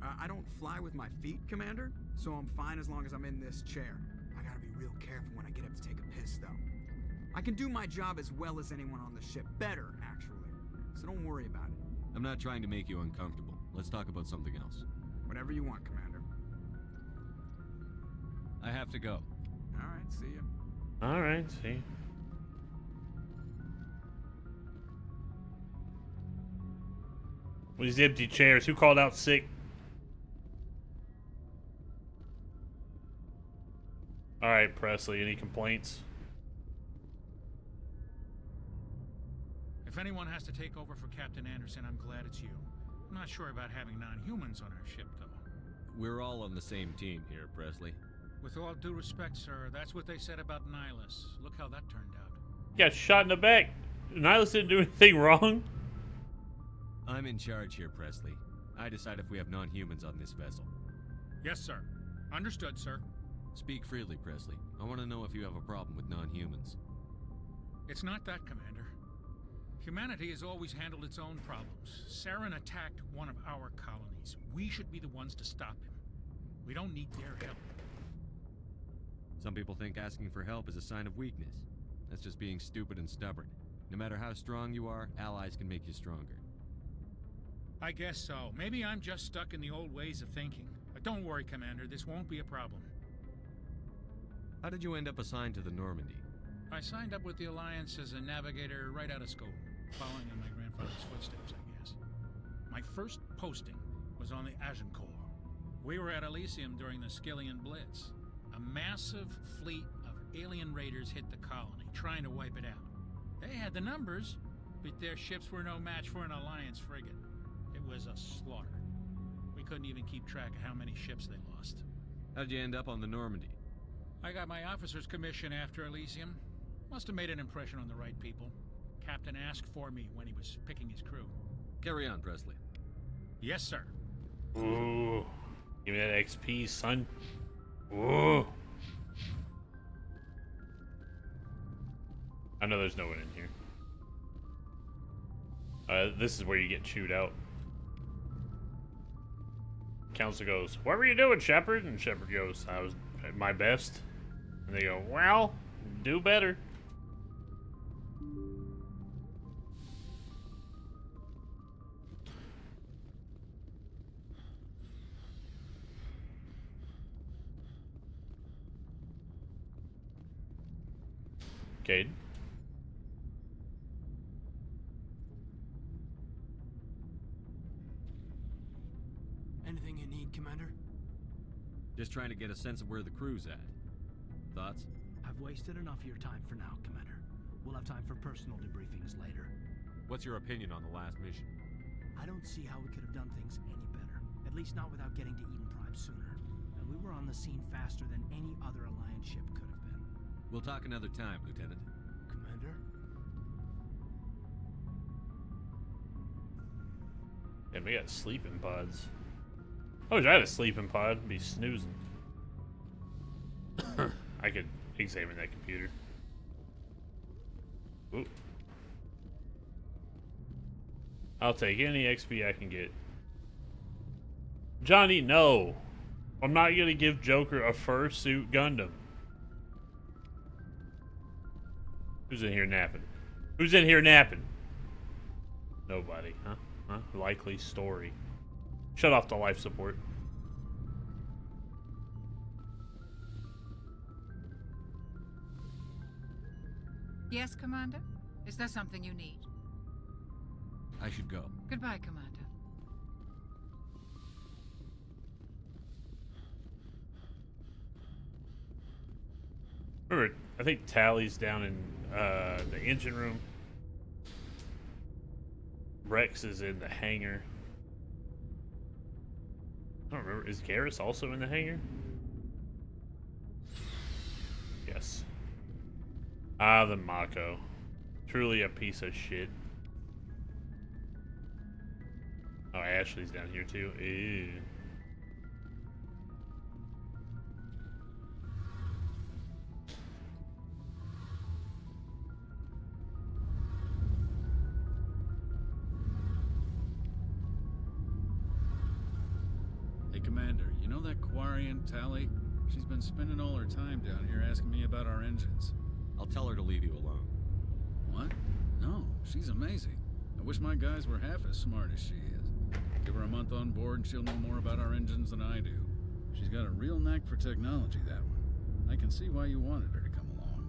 I don't fly with my feet, Commander, so I'm fine as long as I'm in this chair. I gotta be real careful when I get up to take a piss, though. I can do my job as well as anyone on the ship. Better, actually. So don't worry about it. I'm not trying to make you uncomfortable. Let's talk about something else. Whatever you want, Commander. I have to go. Alright, see ya. Alright, see. These empty chairs. Who called out sick? Alright, Presley, any complaints? If anyone has to take over for Captain Anderson, I'm glad it's you. I'm not sure about having non-humans on our ship, though. We're all on the same team here, Presley. With all due respect, sir, that's what they said about Nihilus. Look how that turned out. Got shot in the back. Nihilus didn't do anything wrong. I'm in charge here, Presley. I decide if we have non-humans on this vessel. Yes, sir. Understood, sir. Speak freely, Presley. I want to know if you have a problem with non-humans. It's not that, Commander. Humanity has always handled its own problems. Saren attacked one of our colonies. We should be the ones to stop him. We don't need their help. Some people think asking for help is a sign of weakness. That's just being stupid and stubborn. No matter how strong you are, allies can make you stronger. I guess so. Maybe I'm just stuck in the old ways of thinking. But don't worry, Commander. This won't be a problem. How did you end up assigned to the Normandy? I signed up with the Alliance as a navigator right out of school, following in my grandfather's footsteps, I guess. My first posting was on the Agincourt. We were at Elysium during the Skillian Blitz. A massive fleet of alien raiders hit the colony, trying to wipe it out. They had the numbers, but their ships were no match for an Alliance frigate. It was a slaughter. We couldn't even keep track of how many ships they lost. How'd you end up on the Normandy? I got my officer's commission after Elysium. Must have made an impression on the right people. Captain asked for me when he was picking his crew. Carry on, Presley. Yes, sir. Ooh. Give me that XP, son. Ooh. I know there's no one in here. This is where you get chewed out. Council goes, "What were you doing, Shepard?" And Shepard goes, "I was at my best." And they go, "Well, do better." Cade. Anything you need, Commander? Just trying to get a sense of where the crew's at. Thoughts? I've wasted enough of your time for now, Commander. We'll have time for personal debriefings later. What's your opinion on the last mission? I don't see how we could have done things any better. At least not without getting to Eden Prime sooner. And we were on the scene faster than any other Alliance ship could have been. We'll talk another time, Lieutenant. Commander? Yeah, we got sleeping pods. I wish I had a sleeping pod. I'd be snoozing. I could examine that computer. Ooh. I'll take any XP I can get. Johnny, no. I'm not gonna give Joker a fursuit Gundam. Who's in here napping? Who's in here napping? Nobody, huh? Huh? Likely story. Shut off the life support. Yes, Commander? Is there something you need? I should go. Goodbye, Commander. Remember, I think Tally's down in the engine room. Rex is in the hangar. I don't remember. Is Garrus also in the hangar? Yes. Ah, the Mako. Truly a piece of shit. Oh, Ashley's down here too. Ew. Hey, Commander, you know that Quarian, Tally? She's been spending all her time down here asking me about our engines. I'll tell her to leave you alone. What? No, she's amazing. I wish my guys were half as smart as she is. Give her a month on board and she'll know more about our engines than I do. She's got a real knack for technology, that one. I can see why you wanted her to come along.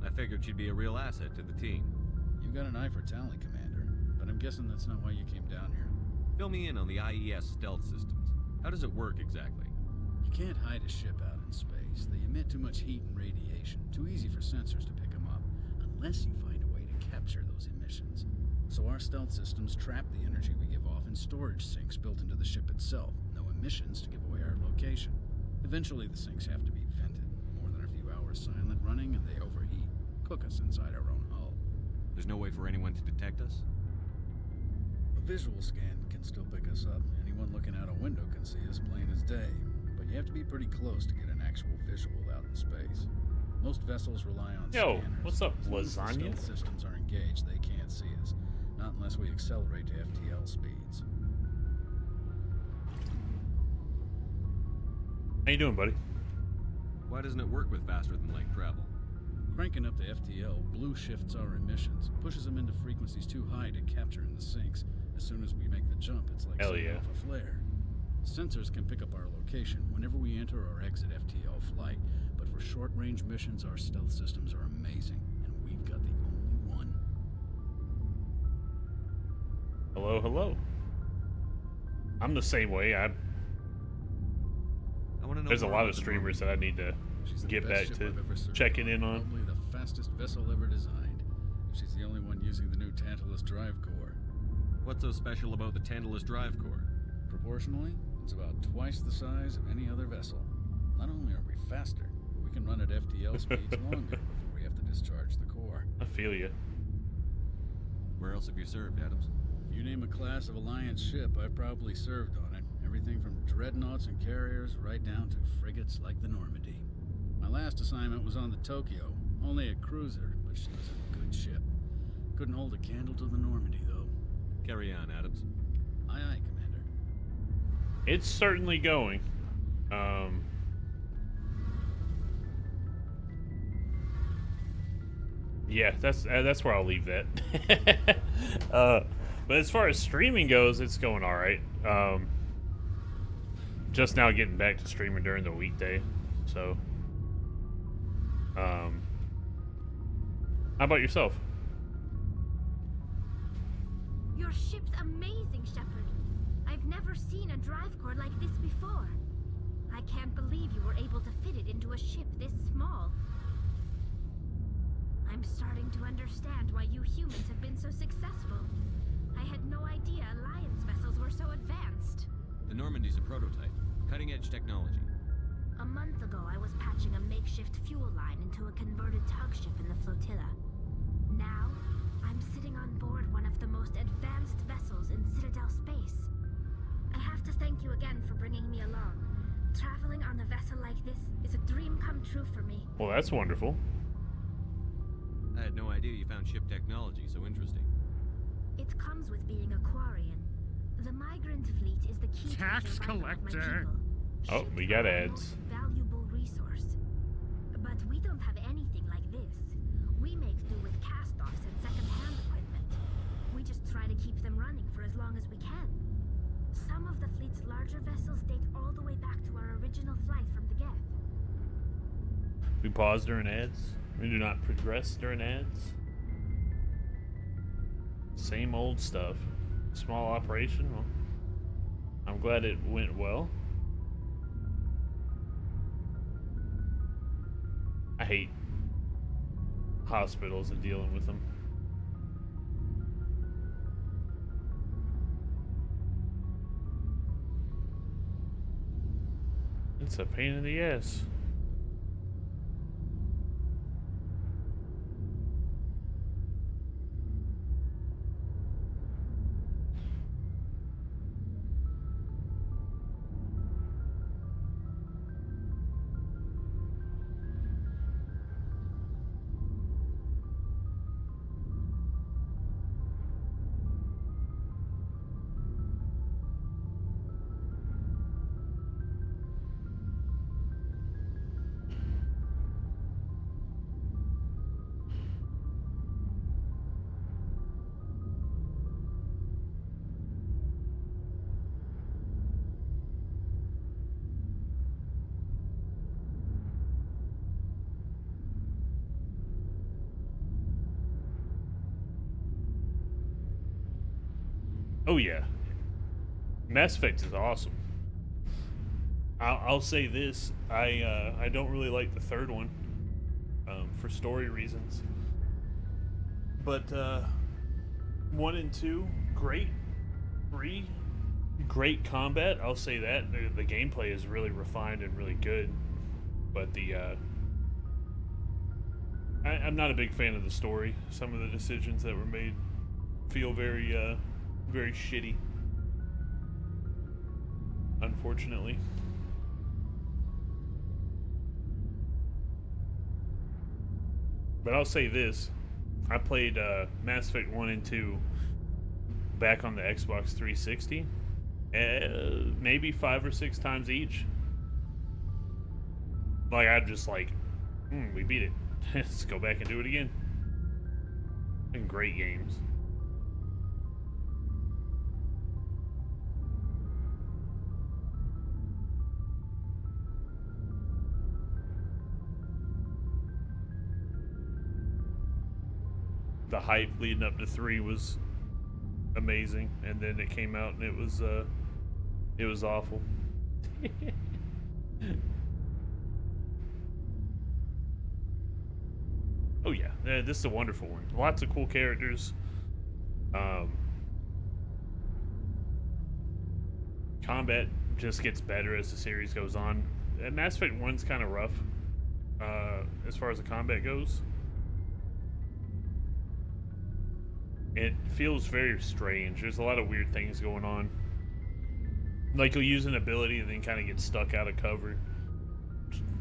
I figured she'd be a real asset to the team. You got an eye for Tally, Commander, but I'm guessing that's not why you came down here. Fill me in on the IES stealth systems. How does it work exactly? You can't hide a ship out in space. They emit too much heat and radiation. Too easy for sensors to pick them up, unless you find a way to capture those emissions. So our stealth systems trap the energy we give off in storage sinks built into the ship itself. No emissions to give away our location. Eventually the sinks have to be vented. More than a few hours silent running and they overheat. Cook us inside our own hull. There's no way for anyone to detect us? A visual scan can still pick us up. Anyone looking out a window can see us plain as day. But you have to be pretty close to get an actual visual out in space. Most vessels rely on scanners. What's up, As long as the lasagna? stealth systems are engaged, they can't see us. Not unless we accelerate to FTL speeds. How you doing, buddy? Why doesn't it work with faster than light travel? Cranking up to FTL, blue shifts our emissions, pushes them into frequencies too high to capture in the sinks. As soon as we make the jump, it's like Hell setting yeah. off a flare. Sensors can pick up our location whenever we enter or exit FTL flight, but for short-range missions, our stealth systems are amazing, and we've got the only one. Hello, hello. I'm the same way. I want to know. There's a more lot about of the streamers that I need to She's the get best back ship to I've ever served checking on, in on. Probably the fastest vessel ever designed. She's the only one using the new Tantalus drive core. What's so special about the Tantalus drive core? Proportionally, it's about twice the size of any other vessel. Not only are we faster, but we can run at FTL speeds longer before we have to discharge the core. I feel you. Where else have you served, Adams? If you name a class of Alliance ship, I've probably served on it. Everything from dreadnoughts and carriers right down to frigates like the Normandy. My last assignment was on the Tokyo. Only a cruiser, but she was a good ship. Couldn't hold a candle to the Normandy, though. Carry on, Adams. Aye, aye, Commander. It's certainly going. Yeah, that's where I'll leave that. But as far as streaming goes, it's going all right. Just now getting back to streaming during the weekday, so. How about yourself? Your ship's amazing, Shepard. I've never seen a drive core like this before. I can't believe you were able to fit it into a ship this small. I'm starting to understand why you humans have been so successful. I had no idea Alliance vessels were so advanced. The Normandy's a prototype. Cutting-edge technology. A month ago, I was patching a makeshift fuel line into a converted tug ship in the flotilla. Now, I'm sitting on board one of the most advanced vessels in Citadel space. I have to thank you again for bringing me along. Traveling on a vessel like this is a dream come true for me. Well, that's wonderful. I had no idea you found ship technology so interesting. It comes with being a Quarian. The migrant fleet is the key Tax to the survival of my collector. people. Oh, we got ads. Valuable resource. But we don't have anything like this. We make do with cast-offs and second-hand equipment. We just try to keep them running for as long as we can. Some of the fleet's larger vessels date all the way back to our original flight from the Geth. We pause during ads. We do not progress during ads. Same old stuff. Small operation. Well, I'm glad it went well. I hate hospitals and dealing with them. It's a pain in the ass. Oh yeah, Mass Effect is awesome. I'll say this: I don't really like the third one for story reasons, but 1 and 2, great. 3, great combat. I'll say that the gameplay is really refined and really good, but I'm not a big fan of the story. Some of the decisions that were made feel very very shitty, unfortunately. But I'll say this: I played Mass Effect 1 and 2 back on the Xbox 360, maybe 5 or 6 times each. Like, I'd just like, we beat it. Let's go back and do it again. And great games. The hype leading up to 3 was amazing, and then it came out and it was awful. Oh yeah, this is a wonderful one. Lots of cool characters. Combat just gets better as the series goes on. And Mass Effect 1's kind of rough as far as the combat goes. It feels very strange. There's a lot of weird things going on. Like, you'll use an ability and then kind of get stuck out of cover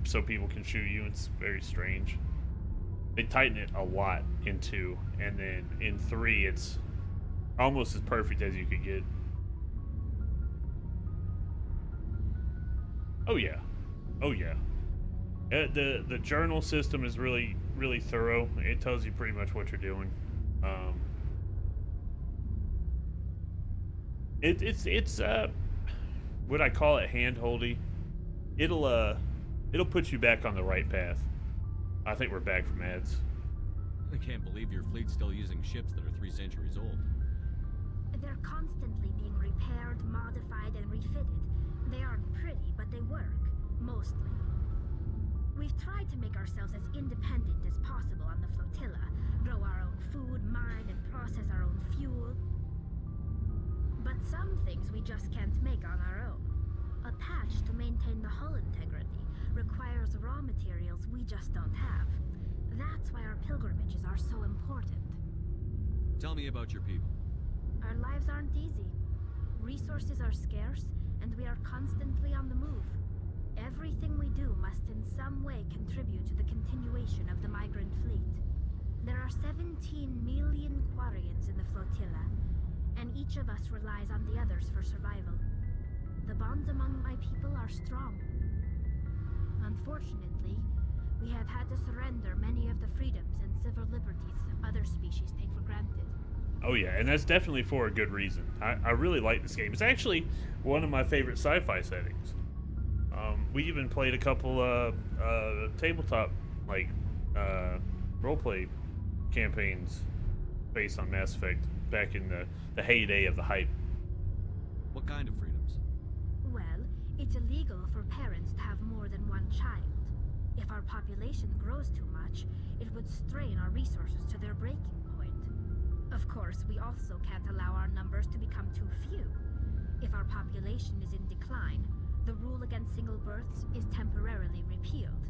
so people can shoot you. It's very strange. They tighten it a lot in 2, and then in 3 it's almost as perfect as you could get. Oh yeah. Oh yeah. The journal system is really thorough. It tells you pretty much what you're doing. It's what I call it hand-holdy. It'll put you back on the right path. I think we're back from ads. I can't believe your fleet's still using ships that are 3 centuries old. They're constantly being repaired, modified, and refitted. They aren't pretty, but they work. Mostly. We've tried to make ourselves as independent as possible on the flotilla. Grow our own food, mine, and process our own fuel. But some things we just can't make on our own. A patch to maintain the hull integrity requires raw materials we just don't have. That's why our pilgrimages are so important. Tell me about your people. Our lives aren't easy. Resources are scarce, and we are constantly on the move. Everything we do must in some way contribute to the continuation of the migrant fleet. There are 17 million Quarians in the flotilla, and each of us relies on the others for survival. The bonds among my people are strong. Unfortunately, we have had to surrender many of the freedoms and civil liberties other species take for granted. Oh yeah, and that's definitely for a good reason. I really like this game. It's actually one of my favorite sci-fi settings. We even played a couple tabletop like roleplay campaigns based on Mass Effect back in the heyday of the hype. What kind of freedoms? Well, it's illegal for parents to have more than one child. If our population grows too much, it would strain our resources to their breaking point. Of course, we also can't allow our numbers to become too few. If our population is in decline, the rule against single births is temporarily repealed.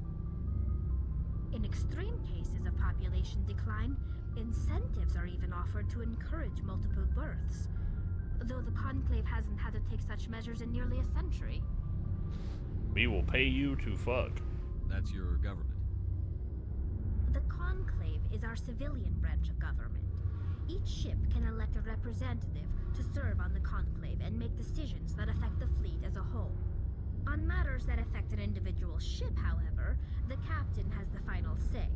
In extreme cases of population decline, incentives are even offered to encourage multiple births, though the Conclave hasn't had to take such measures in nearly a century. We will pay you to fuck. That's your government. The Conclave is our civilian branch of government. Each ship can elect a representative to serve on the Conclave and make decisions that affect the fleet as a whole. On matters that affect an individual ship, however, the captain has the final say.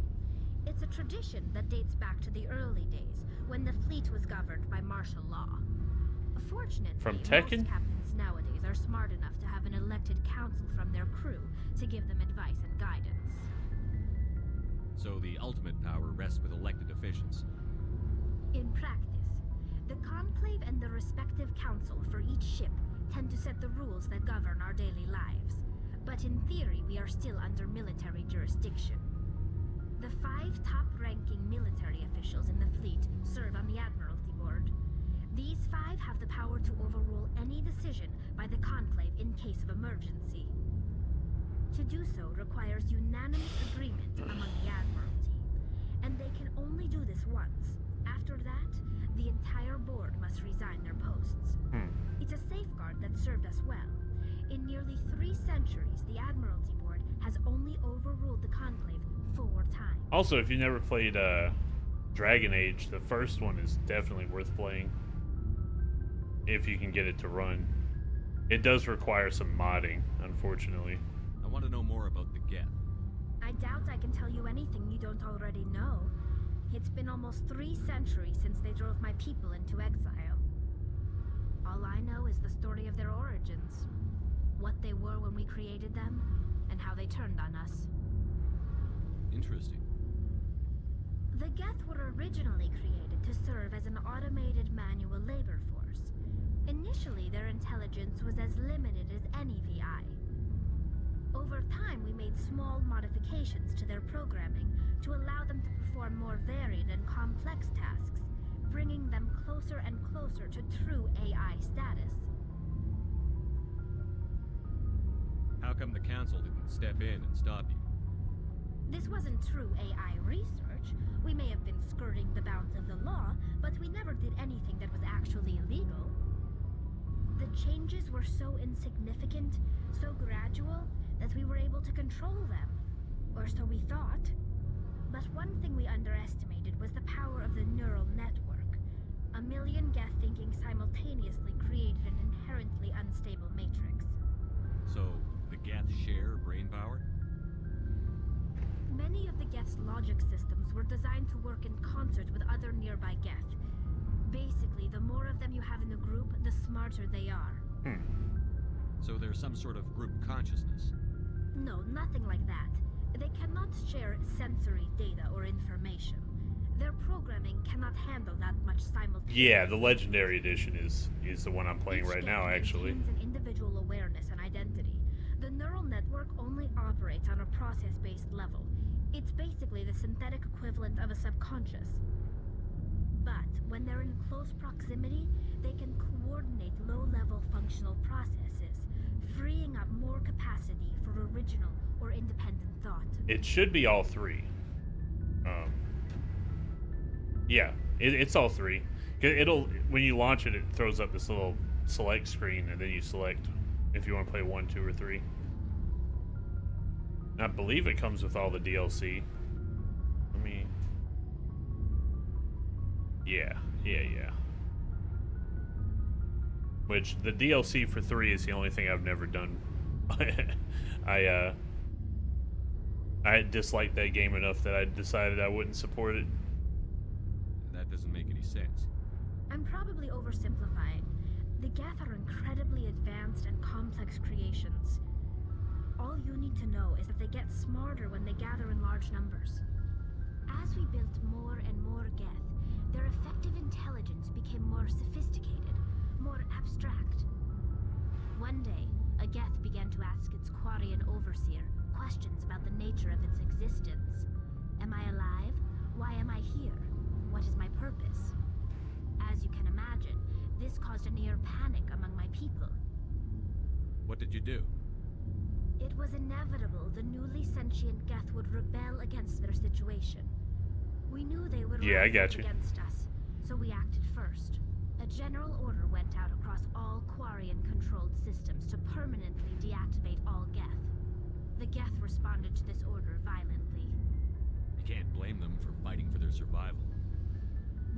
It's a tradition that dates back to the early days, when the fleet was governed by martial law. Fortunately, From Tekken? most captains nowadays are smart enough to have an elected council from their crew to give them advice and guidance. So the ultimate power rests with elected officials. In practice, The Conclave and the respective council for each ship tend to set the rules that govern our daily lives. But in theory, we are still under military jurisdiction. The 5 top-ranking military officials in the fleet serve on the Admiralty Board. These 5 have the power to overrule any decision by the Conclave in case of emergency. To do so requires unanimous agreement among the Admiralty, and they can only do this once. After that, the entire board must resign their posts. It's a safeguard that served us well. In nearly 3 centuries, the Admiralty Board has only overruled the Conclave 4 times. Also, if you never played Dragon Age, the first one is definitely worth playing. If you can get it to run. It does require some modding, unfortunately. I want to know more about the Geth. I doubt I can tell you anything you don't already know. It's been almost 3 centuries since they drove my people into exile. All I know is the story of their origins. What they were when we created them, and how they turned on us. Interesting. The Geth were originally created to serve as an automated manual labor force. Initially, their intelligence was as limited as any VI. Over time, we made small modifications to their programming to allow them to perform more varied and complex tasks, bringing them closer and closer to true AI status. How come the council didn't step in and stop you? This wasn't true AI research. We may have been skirting the bounds of the law, but we never did anything that was actually illegal. The changes were so insignificant, so gradual, that we were able to control them. Or so we thought. But one thing we underestimated was the power of the neural network. 1 million Geth thinking simultaneously created an inherently unstable matrix. So, the Geth share brain power? Many of the Geth's logic systems were designed to work in concert with other nearby Geth. Basically, the more of them you have in the group, the smarter they are. So there's some sort of group consciousness? No, nothing like that. They cannot share sensory data or information. Their programming cannot handle that much simultaneously. Yeah, the Legendary Edition is the one I'm playing right now, actually. It maintains an individual awareness and identity. The neural network only operates on a process-based level. It's basically the synthetic equivalent of a subconscious. But when they're in close proximity, they can coordinate low-level functional processes, freeing up more capacity for original or independent thought. It should be all 3. Yeah, it's all 3. It'll, when you launch it, it throws up this little select screen, and then you select if you want to play 1, 2, or 3. And I believe it comes with all the DLC. Let me... Yeah. Which, the DLC for 3 is the only thing I've never done. I disliked that game enough that I decided I wouldn't support it. That doesn't make any sense. I'm probably oversimplifying. The Geth are incredibly advanced and complex creations. All you need to know is that they get smarter when they gather in large numbers. As we built more and more Geth, their effective intelligence became more sophisticated, more abstract. One day, a Geth began to ask its Quarian overseer questions about the nature of its existence. Am I alive? Why am I here? What is my purpose? As you can imagine, this caused a near panic among my people. What did you do? It was inevitable the newly sentient Geth would rebel against their situation. We knew they would rise up against us, so we acted first. A general order went out across all Quarian-controlled systems to permanently deactivate all Geth. The Geth responded to this order violently. You can't blame them for fighting for their survival.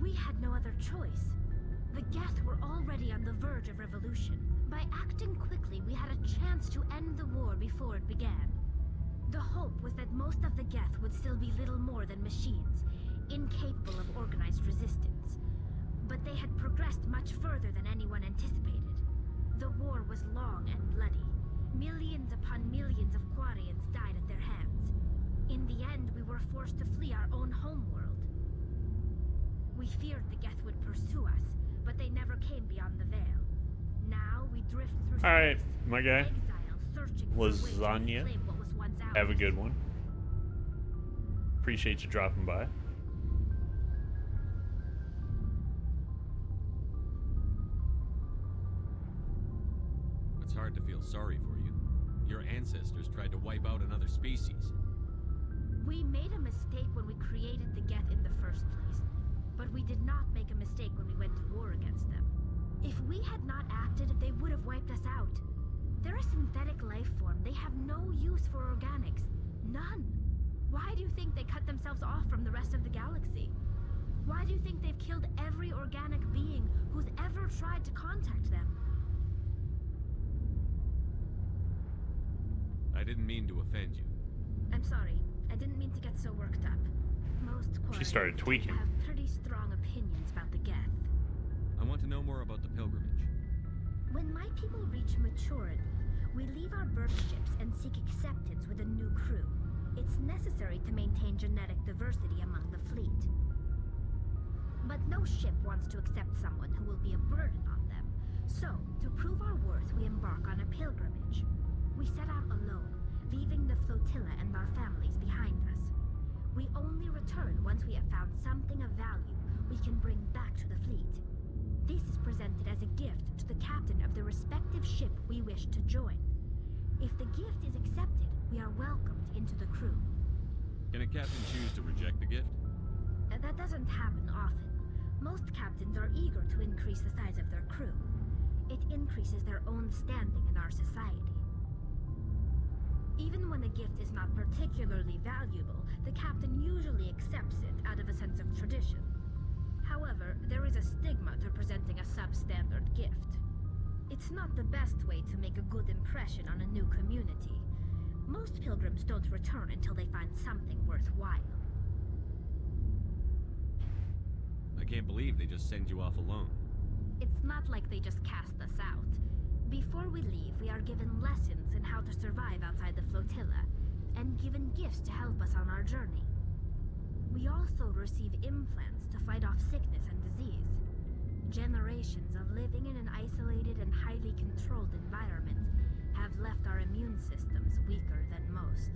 We had no other choice. The Geth were already on the verge of revolution. By acting quickly, we had a chance to end the war before it began. The hope was that most of the Geth would still be little more than machines, incapable of organized resistance. But they had progressed much further than anyone anticipated. The war was long and bloody. Millions upon millions of Quarians died at their hands. In the end, we were forced to flee our own homeworld. We feared the Geth would pursue us, but they never came beyond the veil. Now we drift through All right, space, my guy. exile, searching for ways to Lasagna. reclaim what was once ours. Have a good one. Appreciate you dropping by. It's hard to feel sorry for you. Your ancestors tried to wipe out another species. We made a mistake when we created the Geth in the first place, but we did not make a mistake when we went to war against them. If we had not acted, they would have wiped us out. They're a synthetic life form. They have no use for organics. None. Why do you think they cut themselves off from the rest of the galaxy? Why do you think they've killed every organic being who's ever tried to contact them? I didn't mean to offend you. I'm sorry. I didn't mean to get so worked up. Most She started Quarians tweaking. have pretty strong opinions about the Geth. I want to know more about the pilgrimage. When my people reach maturity, we leave our birth ships and seek acceptance with a new crew. It's necessary to maintain genetic diversity among the fleet. But no ship wants to accept someone who will be a burden on them. So, to prove our worth, we embark on a pilgrimage. We set out alone, leaving the flotilla and our families behind us. We only return once we have found something of value we can bring back to the fleet. This is presented as a gift to the captain of the respective ship we wish to join. If the gift is accepted, we are welcomed into the crew. Can a captain choose to reject the gift? That doesn't happen often. Most captains are eager to increase the size of their crew. It increases their own standing in our society. Even when the gift is not particularly valuable, the captain usually accepts it out of a sense of tradition. However, there is a stigma to presenting a substandard gift. It's not the best way to make a good impression on a new community. Most pilgrims don't return until they find something worthwhile. I can't believe they just send you off alone. It's not like they just cast us out. Before we leave, we are given lessons in how to survive outside the flotilla, and given gifts to help us on our journey. We also receive implants to fight off sickness and disease. Generations of living in an isolated and highly controlled environment have left our immune systems weaker than most.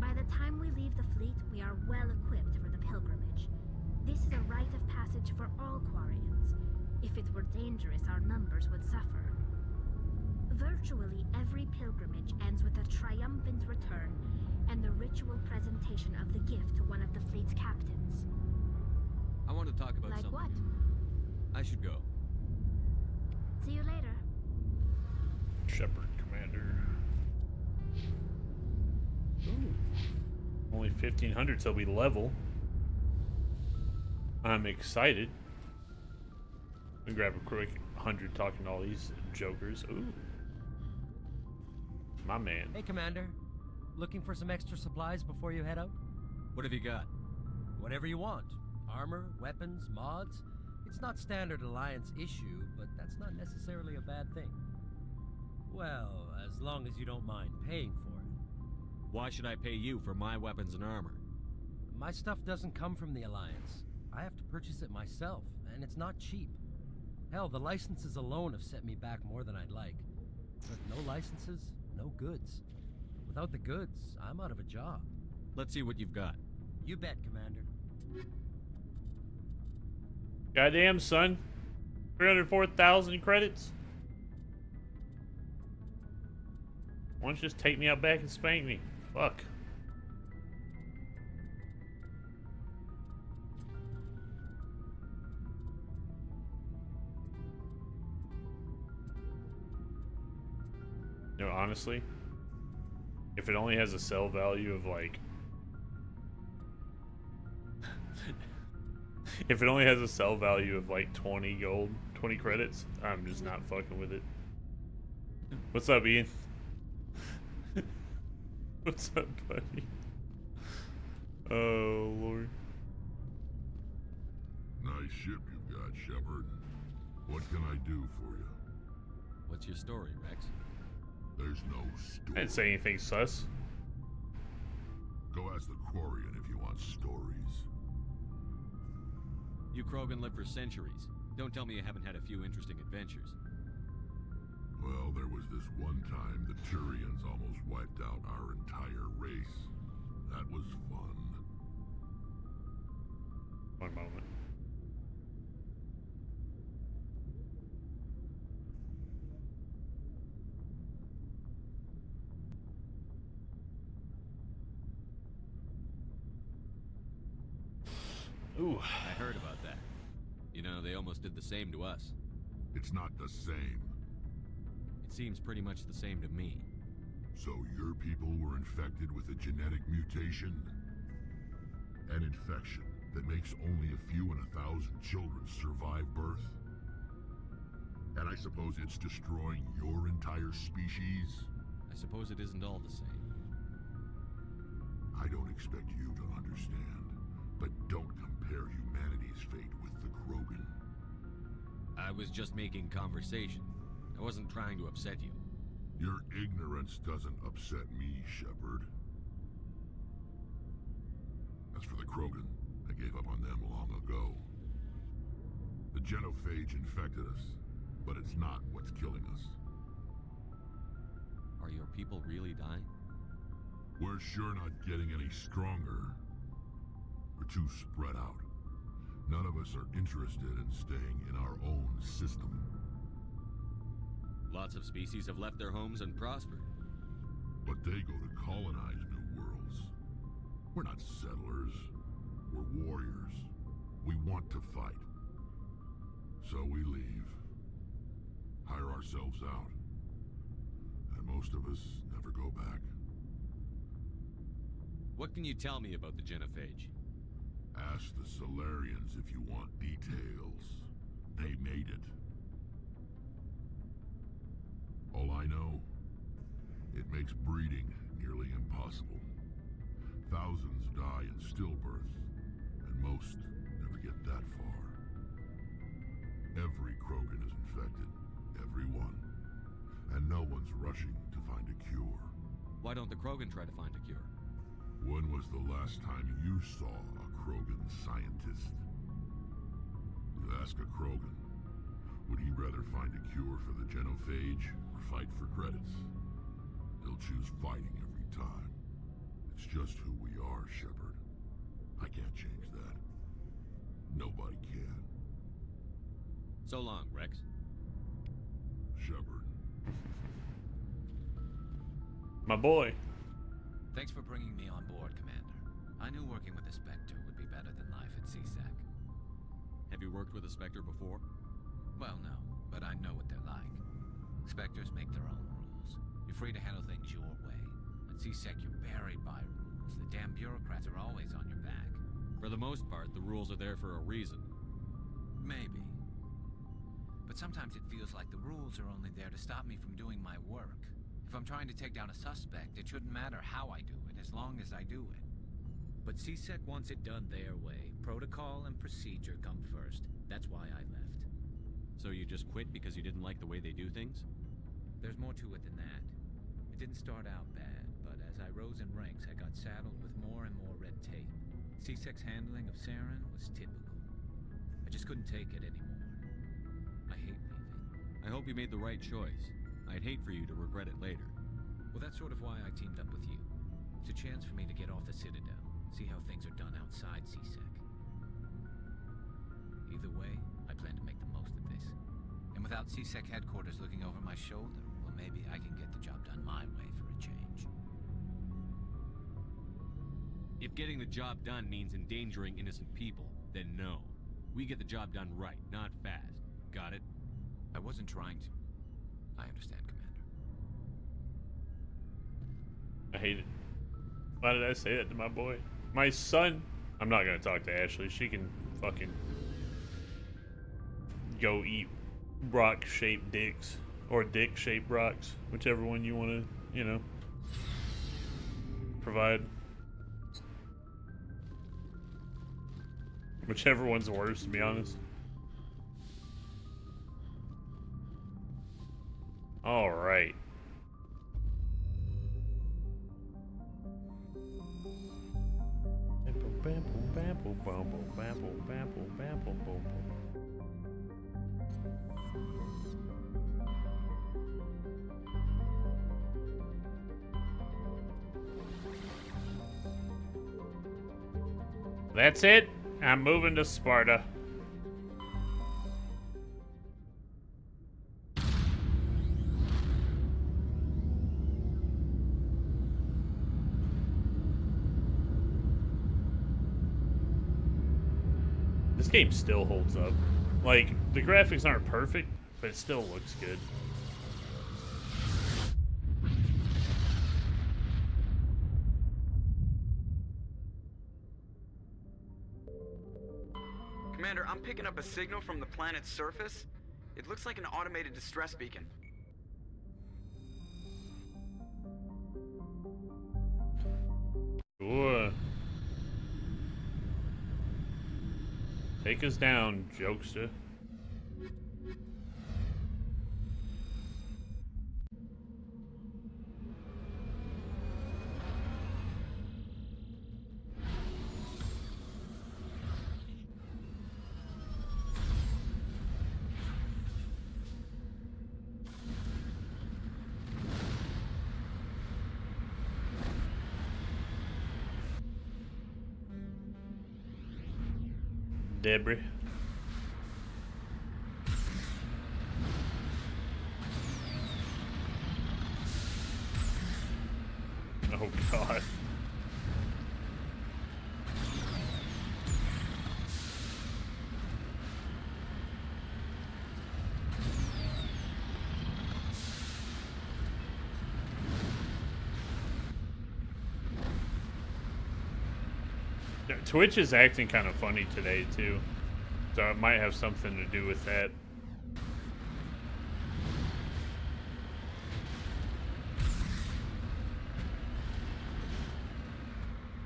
By the time we leave the fleet, we are well equipped for the pilgrimage. This is a rite of passage for all Quarians. If it were dangerous, our numbers would suffer. Virtually every pilgrimage ends with a triumphant return and the ritual presentation of the gift to one of the fleet's captains. I want to talk about Like something. what? I should go. See you later. Shepard Commander. Ooh. Only 1,500 till we level. I'm excited. Let me grab a quick 100 talking to all these jokers. Ooh. My man. Hey, Commander. Looking for some extra supplies before you head out? What have you got? Whatever you want. Armor, weapons, mods. It's not standard Alliance issue, but that's not necessarily a bad thing. Well, as long as you don't mind paying for it. Why should I pay you for my weapons and armor? My stuff doesn't come from the Alliance. I have to purchase it myself, and it's not cheap. Hell, the licenses alone have set me back more than I'd like. But no licenses, no goods. Without the goods, I'm out of a job. Let's see what you've got. You bet, Commander. Goddamn, son. 304,000 credits. Why don't you just take me out back and spank me? Fuck. You know, honestly, if it only has a sell value of like if it only has a sell value of like 20 gold, 20 credits, I'm just not fucking with it. What's up, Ian? What's up, buddy? Oh, Lord. Nice ship you've got, Shepard. What can I do for you? What's your story, Rex? There's no story. I didn't say anything sus. Go ask the Quarian if you want stories. You Krogan lived for centuries. Don't tell me you haven't had a few interesting adventures. Well, there was this one time the Turians almost wiped out our entire race. That was fun. One moment. Ooh. I heard about that. You know, they almost did the same to us. It's not the same. It seems pretty much the same to me. So your people were infected with a genetic mutation? An infection that makes only a few in 1,000 children survive birth? And I suppose it's destroying your entire species? I suppose it isn't all the same. I don't expect you to understand, but don't compare humanity's fate with the Krogan. I was just making conversation. I wasn't trying to upset you. Your ignorance doesn't upset me, Shepard. As for the Krogan, I gave up on them long ago. The genophage infected us, but it's not what's killing us. Are your people really dying? We're sure not getting any stronger. We're too spread out. None of us are interested in staying in our own system. Lots of species have left their homes and prospered. But they go to colonize new worlds. We're not settlers. We're warriors. We want to fight. So we leave. Hire ourselves out. And most of us never go back. What can you tell me about the genophage? Ask the Solarians if you want details. They made it. All I know, it makes breeding nearly impossible. Thousands die in stillbirth, and most never get that far. Every Krogan is infected, every one. And no one's rushing to find a cure. Why don't the Krogan try to find a cure? When was the last time you saw a Krogan scientist? Ask a Krogan. Would he rather find a cure for the genophage or fight for credits? He'll choose fighting every time. It's just who we are, Shepard. I can't change that. Nobody can. So long, Rex. Shepard. My boy. Thanks for bringing me on board, Commander. I knew working with a Spectre would be better than life at CSEC. Have you worked with a Spectre before? Well, no, but I know what they're like. Spectres make their own rules. You're free to handle things your way. At CSEC, you're buried by rules. The damn bureaucrats are always on your back. For the most part, the rules are there for a reason. Maybe. But sometimes it feels like the rules are only there to stop me from doing my work. If I'm trying to take down a suspect, it shouldn't matter how I do it, as long as I do it. But CSEC wants it done their way. Protocol and procedure come first. That's why I left. So you just quit because you didn't like the way they do things? There's more to it than that. It didn't start out bad, but as I rose in ranks, I got saddled with more and more red tape. CSEC's handling of Saren was typical. I just couldn't take it anymore. I hate leaving. I hope you made the right choice. I'd hate for you to regret it later. Well, that's sort of why I teamed up with you. It's a chance for me to get off the Citadel, see how things are done outside CSEC. Either way, I plan to make the most of this. And without CSEC headquarters looking over my shoulder, well, maybe I can get the job done my way for a change. If getting the job done means endangering innocent people, then no. We get the job done right, not fast. Got it? I wasn't trying to. I understand, Commander. I hate it. Why did I say that to my boy? My son. I'm not gonna talk to Ashley. She can fucking go eat rock-shaped dicks or dick-shaped rocks, whichever one you want to, you know, provide. Whichever one's worse, to be honest. All right. boom, boom, boom, bam, boom, bam, boom, bam, boom, boom. That's it. I'm moving to Sparta. This game still holds up. Like, the graphics aren't perfect, but it still looks good. Commander, I'm picking up a signal from the planet's surface. It looks like an automated distress beacon. Sure. Take us down, jokester. Debris. Oh God. Twitch is acting kind of funny today too, so it might have something to do with that.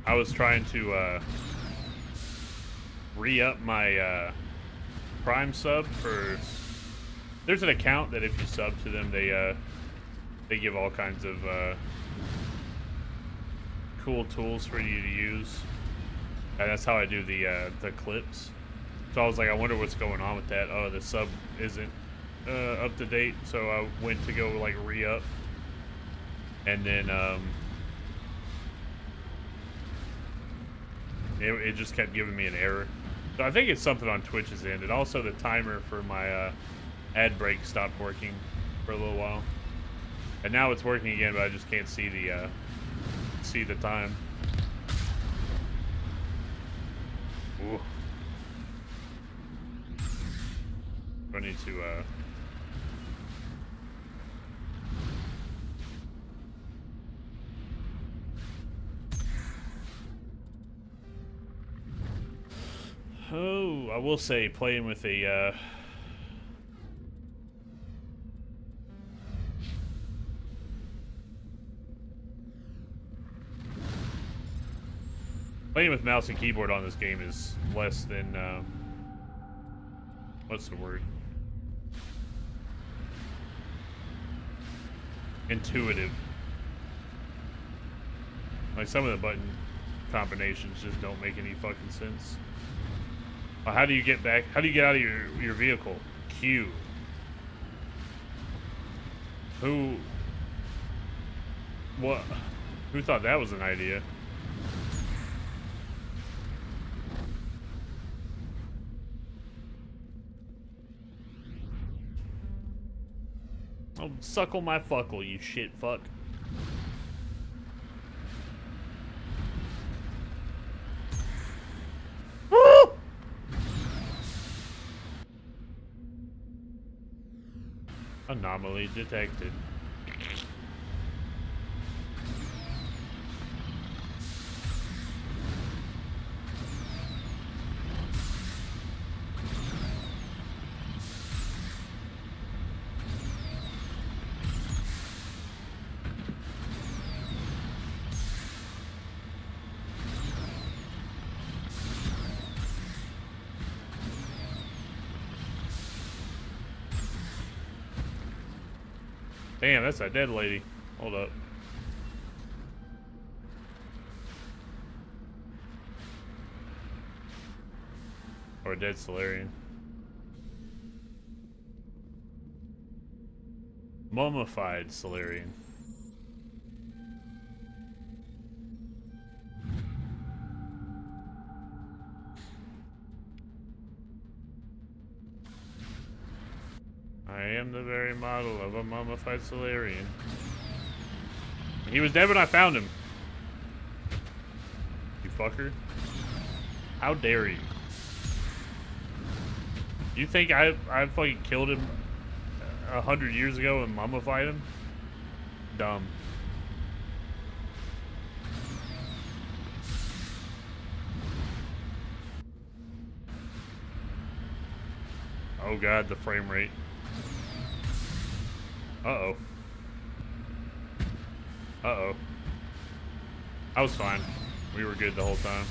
I was trying to re-up my Prime sub for. There's an account that if you sub to them, they give all kinds of cool tools for you to use. And that's how I do the clips. So I was like, I wonder what's going on with that. Oh, the sub isn't up to date. So I went to go like re-up, and then it just kept giving me an error. So I think it's something on Twitch's end. And also the timer for my ad break stopped working for a little while, and now it's working again, but I just can't see the time. Ooh. I need to oh, I will say playing with a playing with mouse and keyboard on this game is less than, what's the word? Intuitive. Like, some of the button combinations just don't make any fucking sense. How do you get back? How do you get out of your vehicle? Q. What? Who thought that was an idea? Oh, suckle my fuckle, you shit fuck. Woo! Anomaly detected. Damn, that's a dead lady. Hold up. Or a dead Solarian. Mummified Solarian. I am the very model of a mummified Solarian. He was dead when I found him. You fucker. How dare you? You think I fucking killed him 100 years ago and mummified him? Dumb. Oh god, the frame rate. Uh-oh. Uh-oh. I was fine. We were good the whole time.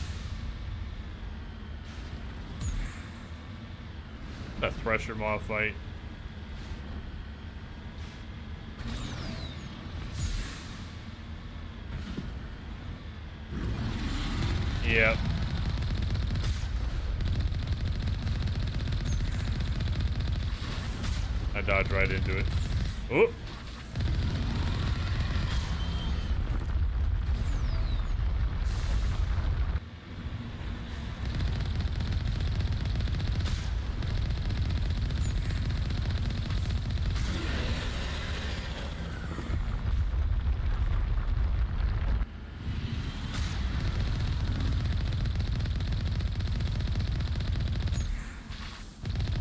That Thresher Maw fight. Yep. I dodged right into it. Oh!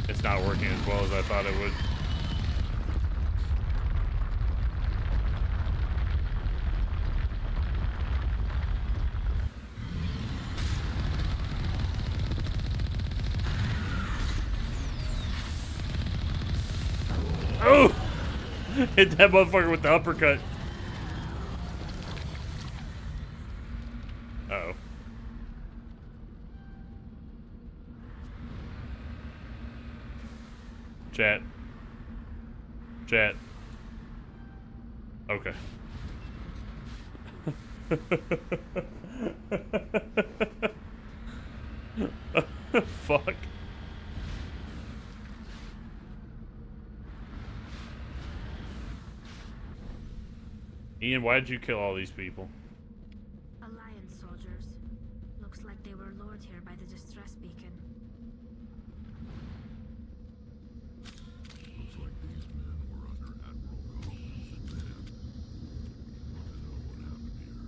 It's not working as well as I thought it would. Oh! Hit that motherfucker with the uppercut. Uh-oh. Chat. Chat. Okay. Fuck. Ian, why did you kill all these people? Alliance soldiers. Looks like they were lured here by the distress beacon. Looks like these men were under Admiral Collins' command. Want to know what happened here?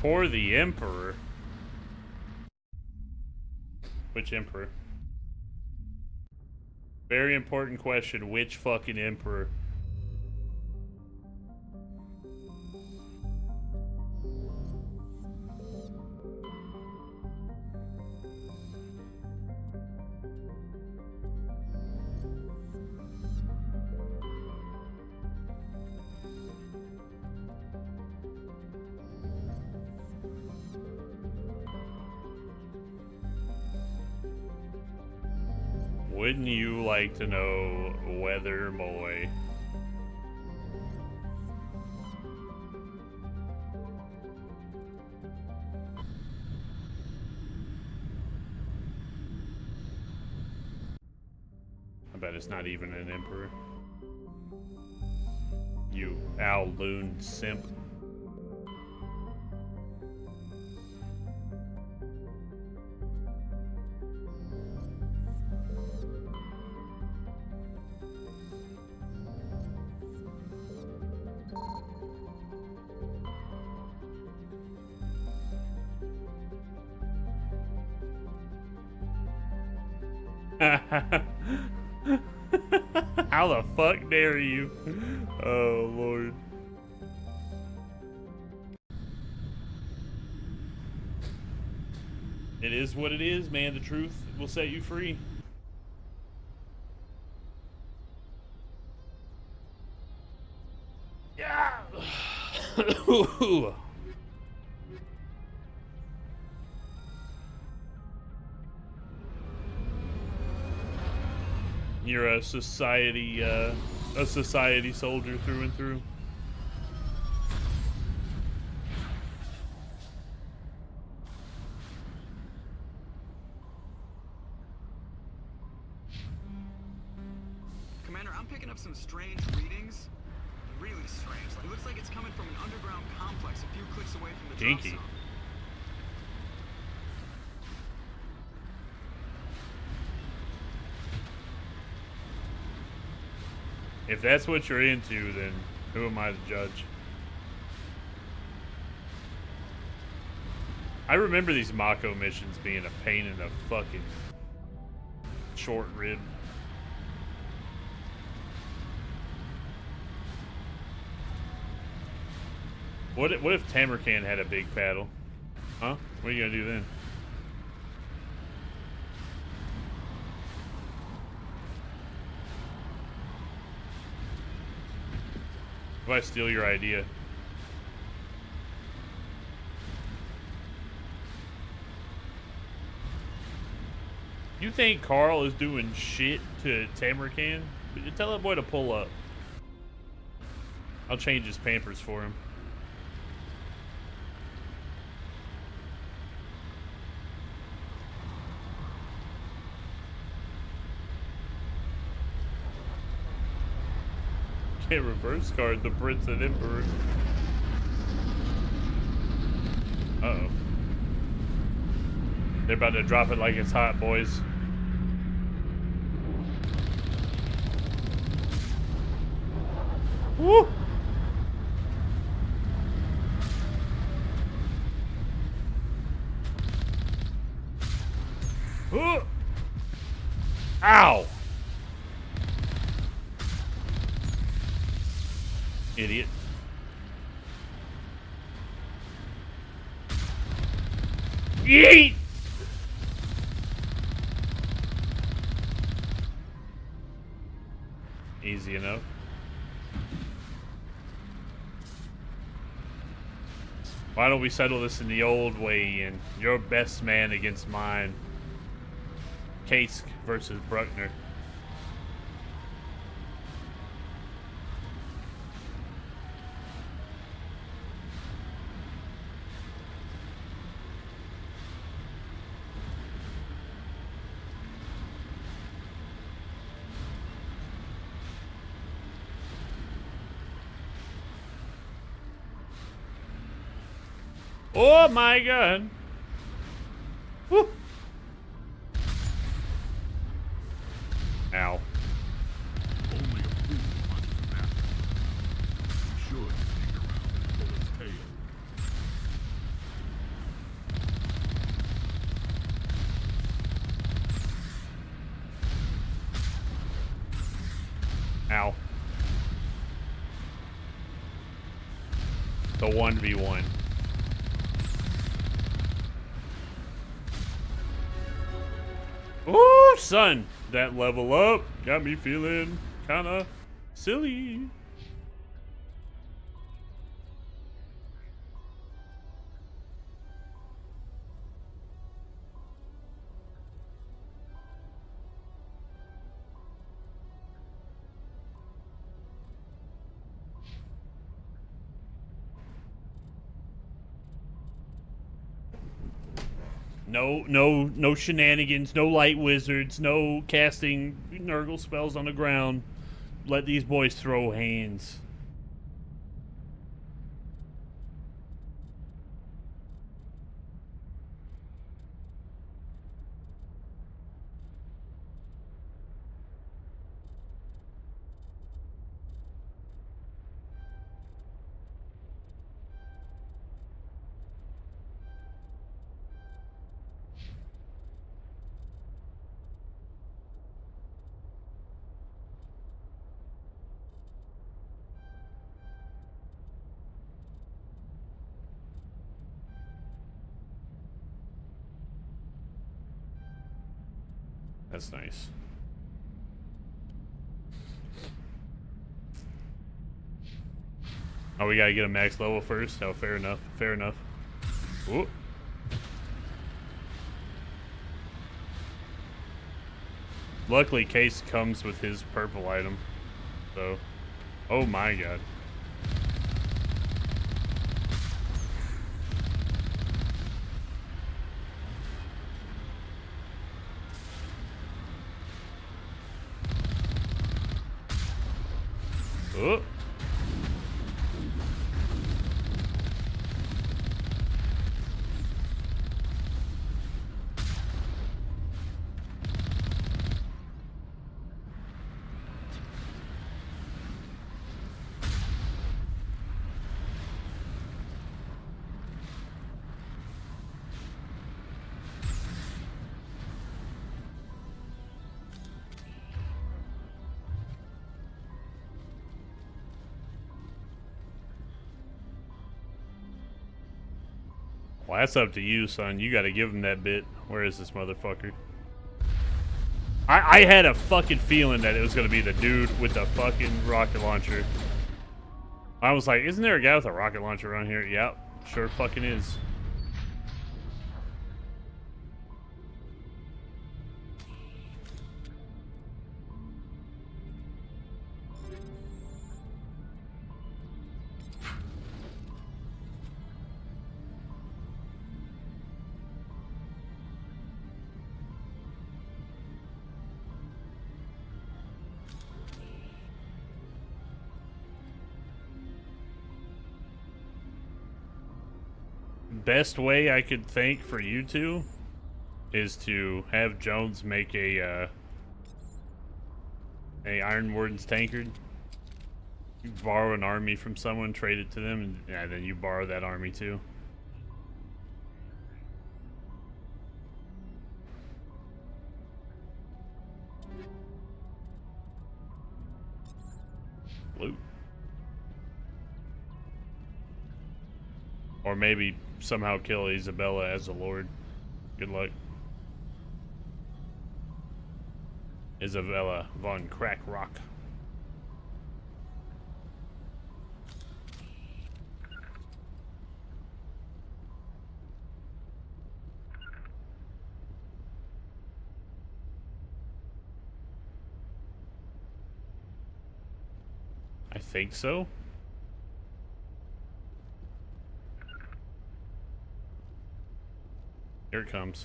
For the Emperor? Which Emperor? Very important question. Which fucking Emperor? Wouldn't you like to know, Weather Boy? I bet it's not even an Emperor. You Al Loon simp. How the fuck dare you? Oh, Lord. It is what it is, man. The truth will set you free. Yeah. You're a society soldier through and through. strange readings. Really strange. Like, it looks like it's coming from an underground complex a few clicks away from the drop Jinky. zone. If that's what you're into, then who am I to judge? I remember these Mako missions being a pain in the fucking short rib. What if Tamarkan had a big battle? Huh? What are you gonna do then? If I steal your idea? You think Carl is doing shit to Tamarkan? Tell that boy to pull up. I'll change his Pampers for him. Can't reverse card the Prince and Emperor. Uh-oh. They're about to drop it like it's hot, boys. Woo! Ooh! Ow! Idiot. Yeet! Easy enough. Why don't we settle this in the old way, Ian? Your best man against mine. Katesk versus Bruckner. Oh my god. Woo. Ow. Only a fool punches an apple. You should sneak around and pull its tail. Ow. The 1v1. Ooh, son, that level up got me feeling kinda silly. No shenanigans, no light wizards, no casting Nurgle spells on the ground. Let these boys throw hands. That's nice. Oh, we gotta get a max level first? Oh, fair enough. Fair enough. Ooh. Luckily, Case comes with his purple item. So, oh my god. Well, that's up to you, son. You gotta give him that bit. Where is this motherfucker? I had a fucking feeling that it was gonna be the dude with the fucking rocket launcher. I was like, isn't there a guy with a rocket launcher around here? Yep, sure fucking is. Best way I could think for you two is to have Jones make a Iron Warden's tankard. You borrow an army from someone, trade it to them, and yeah, then you borrow that army too. Loot. Or maybe somehow kill Isabella as a lord. Good luck. Isabella von Crackrock. I think so. Here it comes.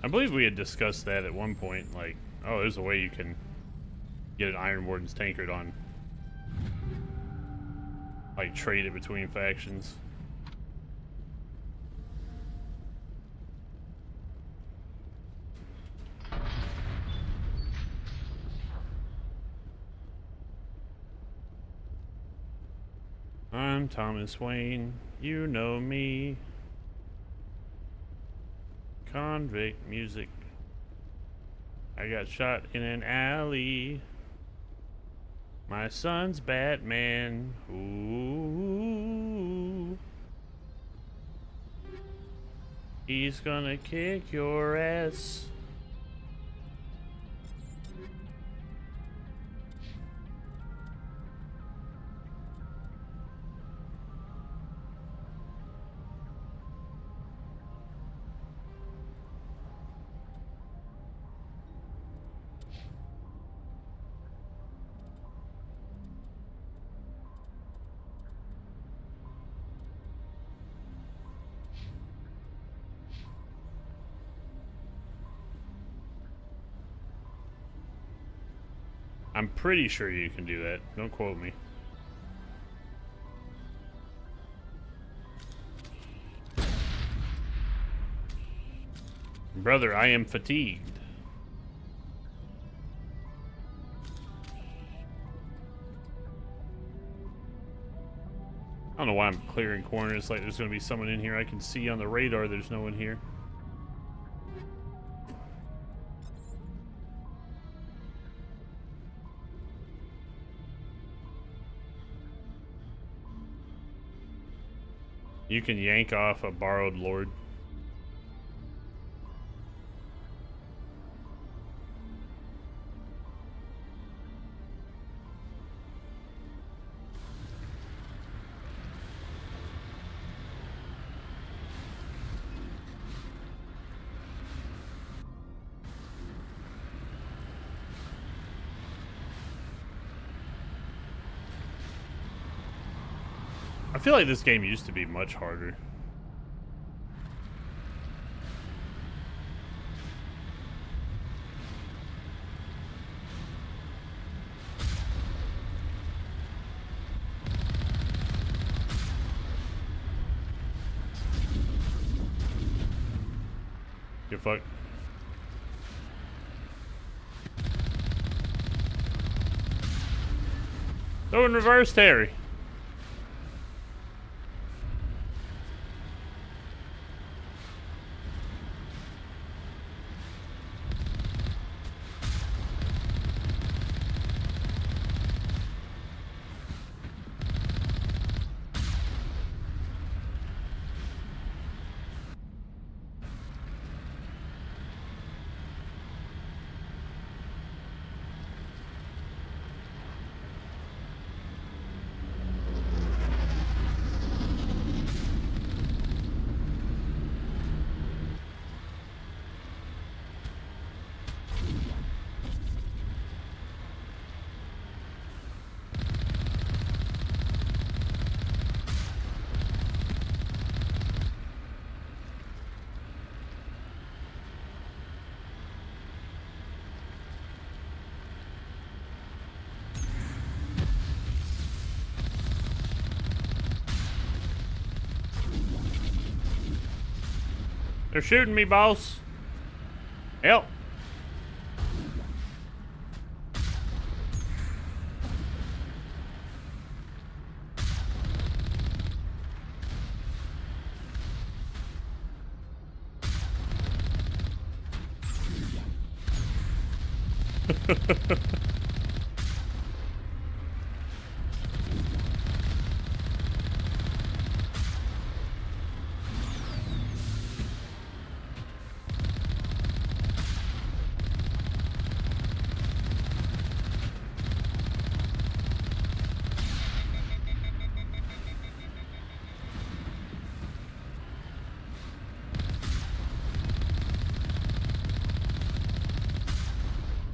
I believe we had discussed that at one point, like, oh, there's a way you can get an Iron Warden's tankard on, like, trade it between factions. I'm Thomas Wayne, you know me. Convict music. I got shot in an alley. My son's Batman. Ooh. He's gonna kick your ass. I'm pretty sure you can do that. Don't quote me. Brother, I am fatigued. I don't know why I'm clearing corners like there's going to be someone in here I can see on the radar. There's no one here. You can yank off a borrowed lord. I feel like this game used to be much harder. Get fucked. Go in reverse, Terry. They're shooting me, boss. Help.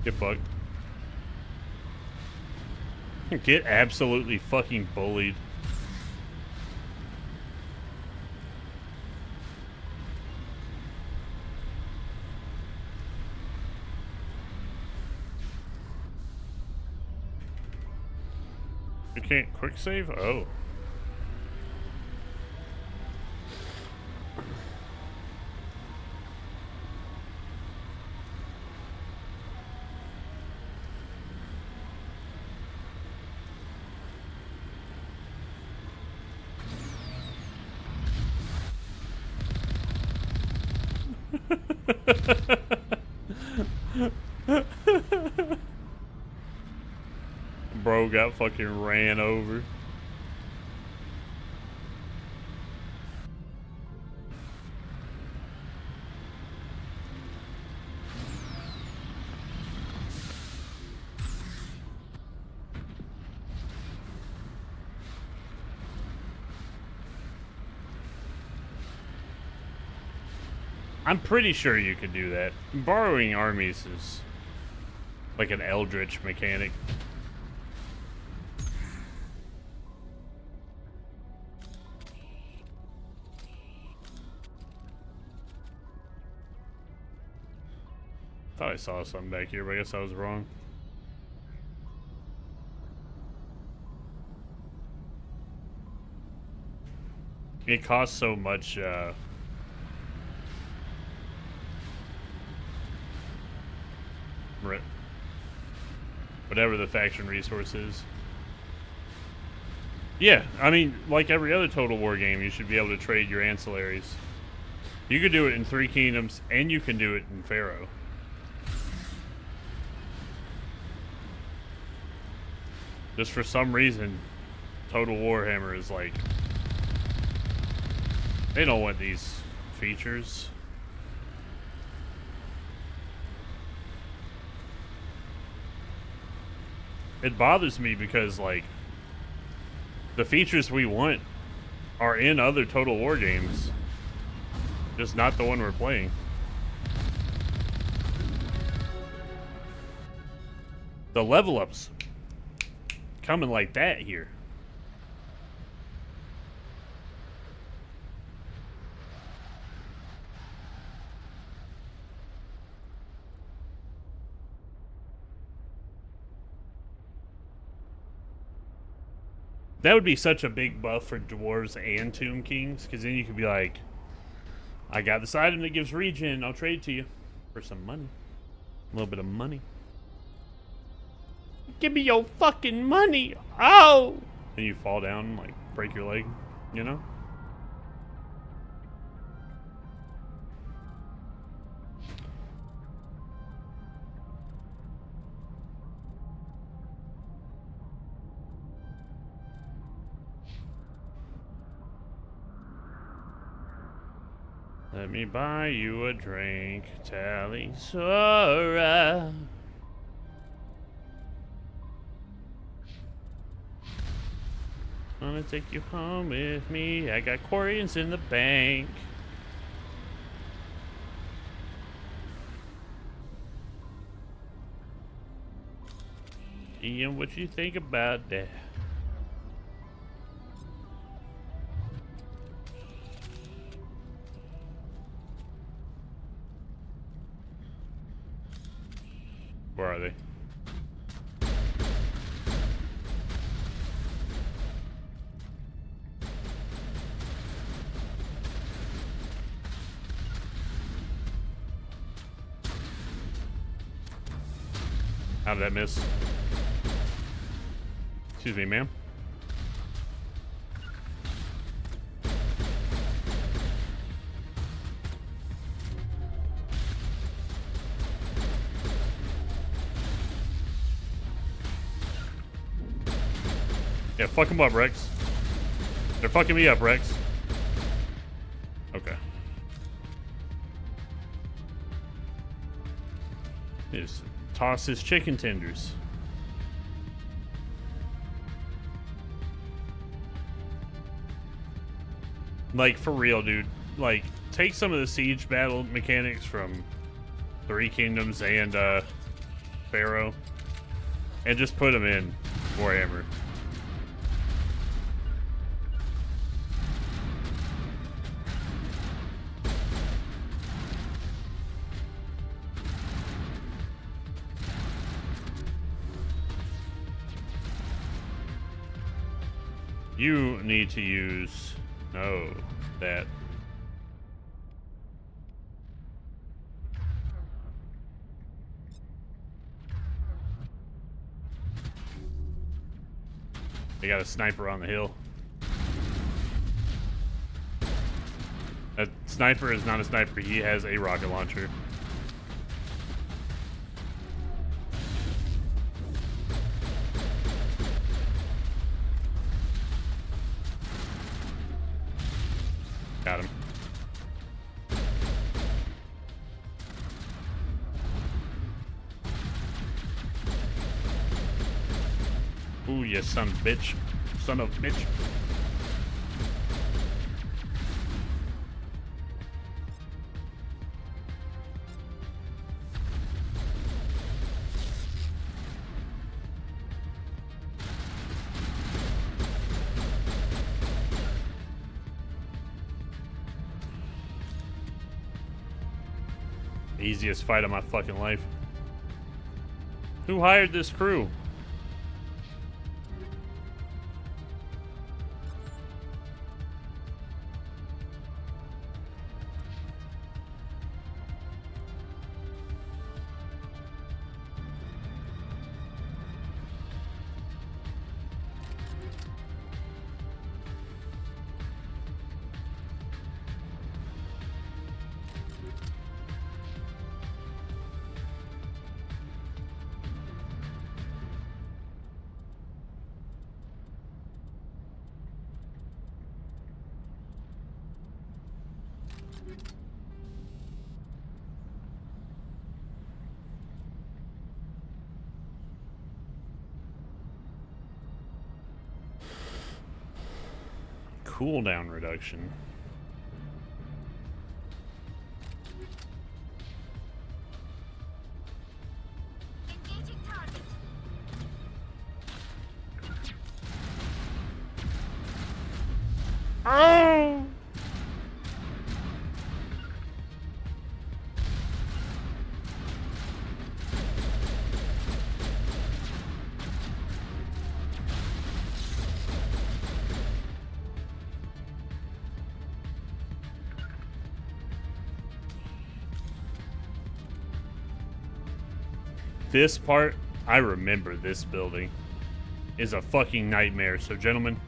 Get fucked. Get absolutely fucking bullied. You can't quick save? Oh. Bro got fucking ran over. I'm pretty sure you could do that. Borrowing armies is like an eldritch mechanic. Thought I saw something back here, but I guess I was wrong. It costs so much, whatever the faction resource is. Yeah, I mean, like every other Total War game, you should be able to trade your ancillaries. You could do it in Three Kingdoms, and you can do it in Pharaoh. Just for some reason, Total Warhammer is like, they don't want these features. It bothers me because, like, the features we want are in other Total War games, just not the one we're playing. The level ups coming like that here. That would be such a big buff for Dwarves and Tomb Kings, because then you could be like, I got this item that gives regen, I'll trade it to you for some money. A little bit of money. Give me your fucking money! Oh! And you fall down and, like, break your leg, you know? Let me buy you a drink, Talisora. Gonna take you home with me. I got Quarians in the bank. Ian, what you think about that? Where are they? How did that miss? Excuse me, ma'am. Yeah, fuck him up, Rex. They're fucking me up, Rex. Okay. Just toss his chicken tenders. Like, for real, dude. Like, take some of the siege battle mechanics from Three Kingdoms and Pharaoh and just put them in Warhammer. You need to use, no, that. They got a sniper on the hill. That sniper is not a sniper, he has a rocket launcher. Got him. Ooh, you son of a bitch. Son of a bitch. Easiest fight of my fucking life. Who hired this crew? Cooldown reduction. Engaging target. Oh! This part, I remember this building, is a fucking nightmare. So, gentlemen,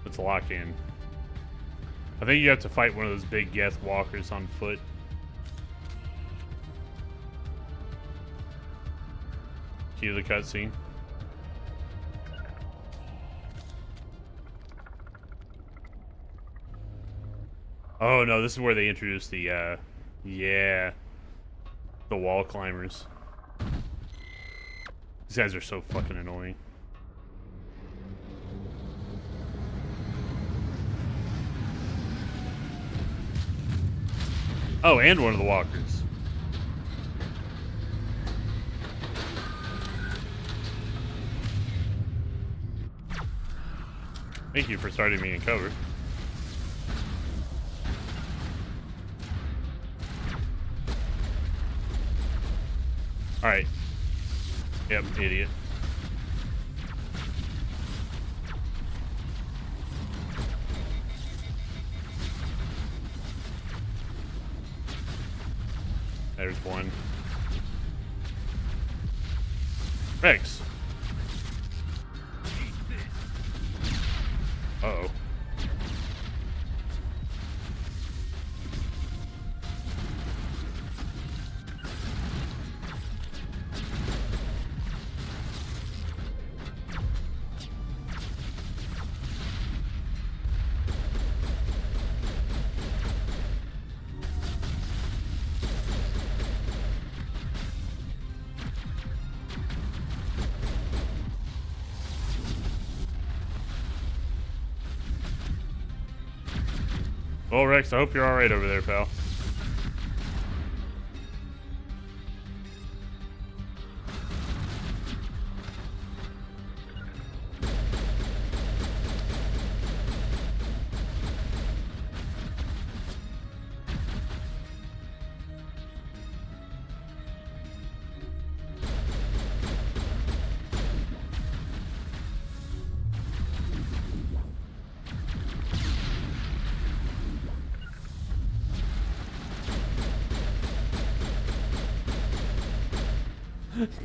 let's lock in. I think you have to fight one of those big Geth walkers on foot. Cue the cutscene. Oh no, this is where they introduced the, yeah, the wall climbers. These guys are so fucking annoying. Oh, and one of the walkers. Thank you for starting me in cover. Alright. Yep, idiot. There's one. Rex. Uh-oh. Well, Rex, I hope you're alright over there, pal.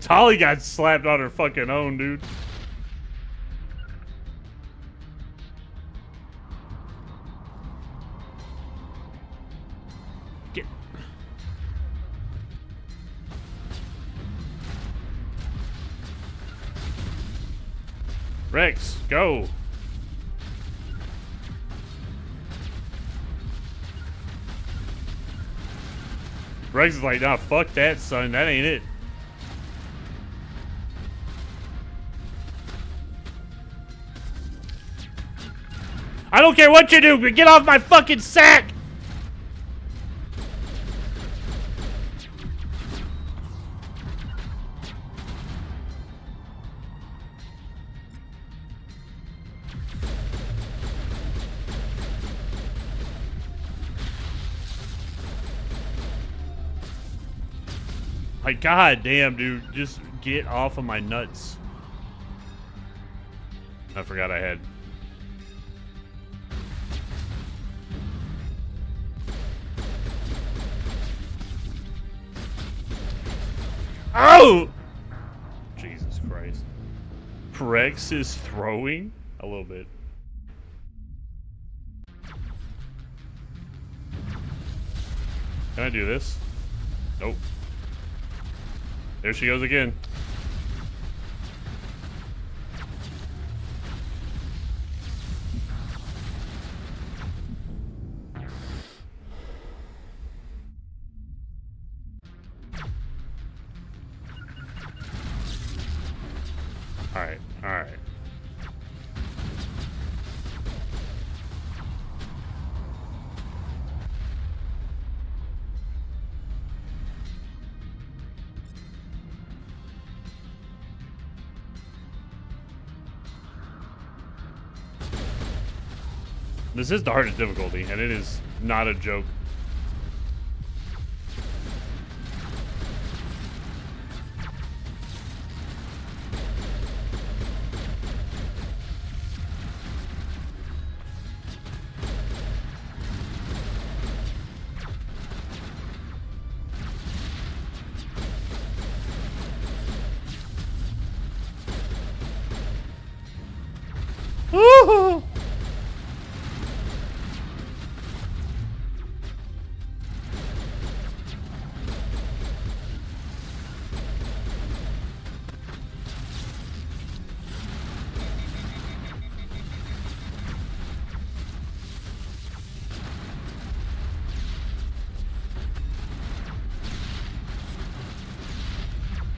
Tali got slapped on her fucking own, dude. Get. Rex, go. Rex is like, nah, fuck that, son. That ain't it. I don't care what you do, but get off my fucking sack! Like, god damn, dude. Just get off of my nuts. I forgot I had... Oh! Jesus Christ. Rex is throwing? A little bit. Can I do this? Nope. There she goes again. Alright, alright. This is the hardest difficulty, and it is not a joke. Woohoo!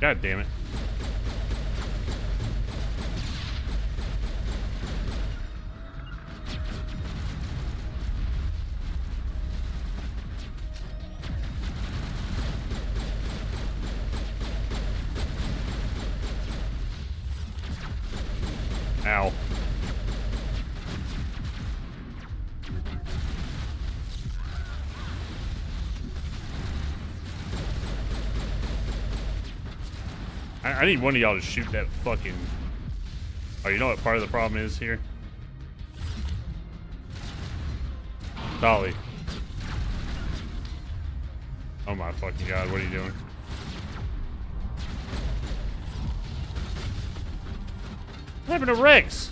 God damn it. Ow. I need one of y'all to shoot that fucking... Oh, you know what part of the problem is here? Dolly. Oh my fucking god, what are you doing? What happened to Rex?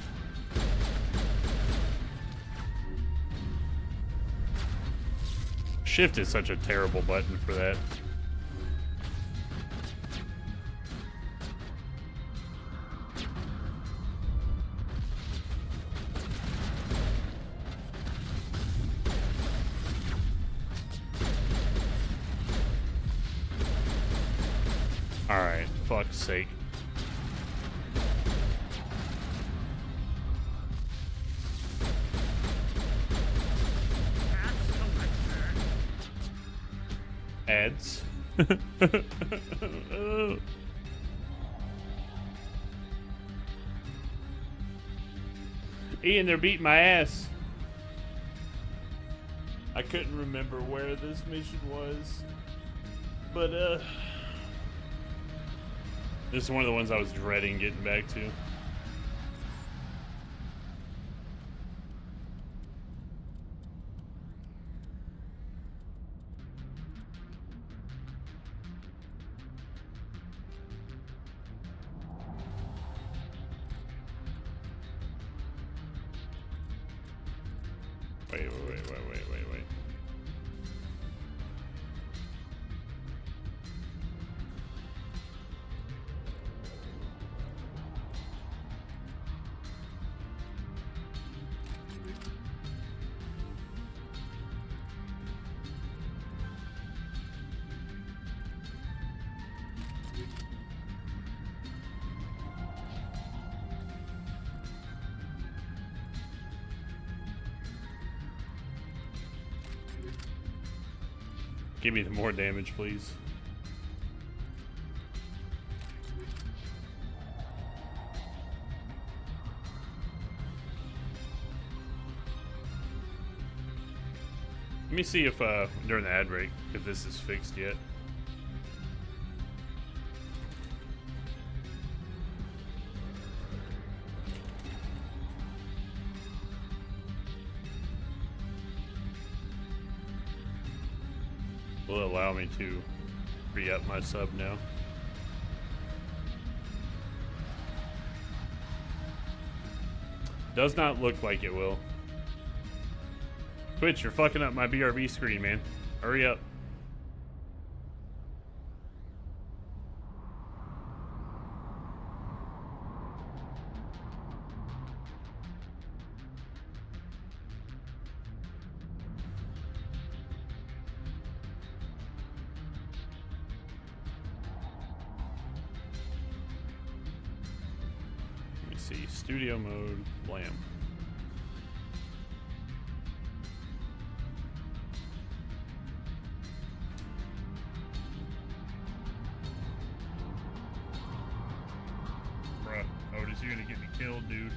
Shift is such a terrible button for that. Alright, fuck's sake. Ads. Ian, they're beating my ass. I couldn't remember where this mission was. But, this is one of the ones I was dreading getting back to. Wait. Give me the more damage, please. Let me see if during the ad break if this is fixed yet. Will allow me to re-up my sub now. Does not look like it will. Twitch, you're fucking up my BRB screen, man. Hurry up. See, studio mode, blam. Bruh, Otis, you're gonna get me killed, dude.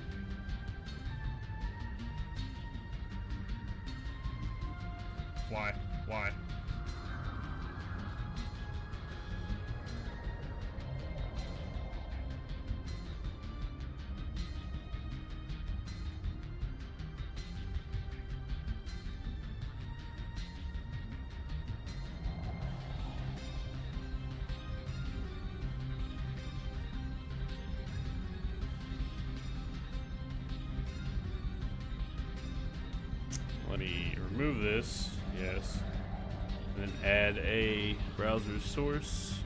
Why? Why? Let me remove this, yes, and then add a browser source.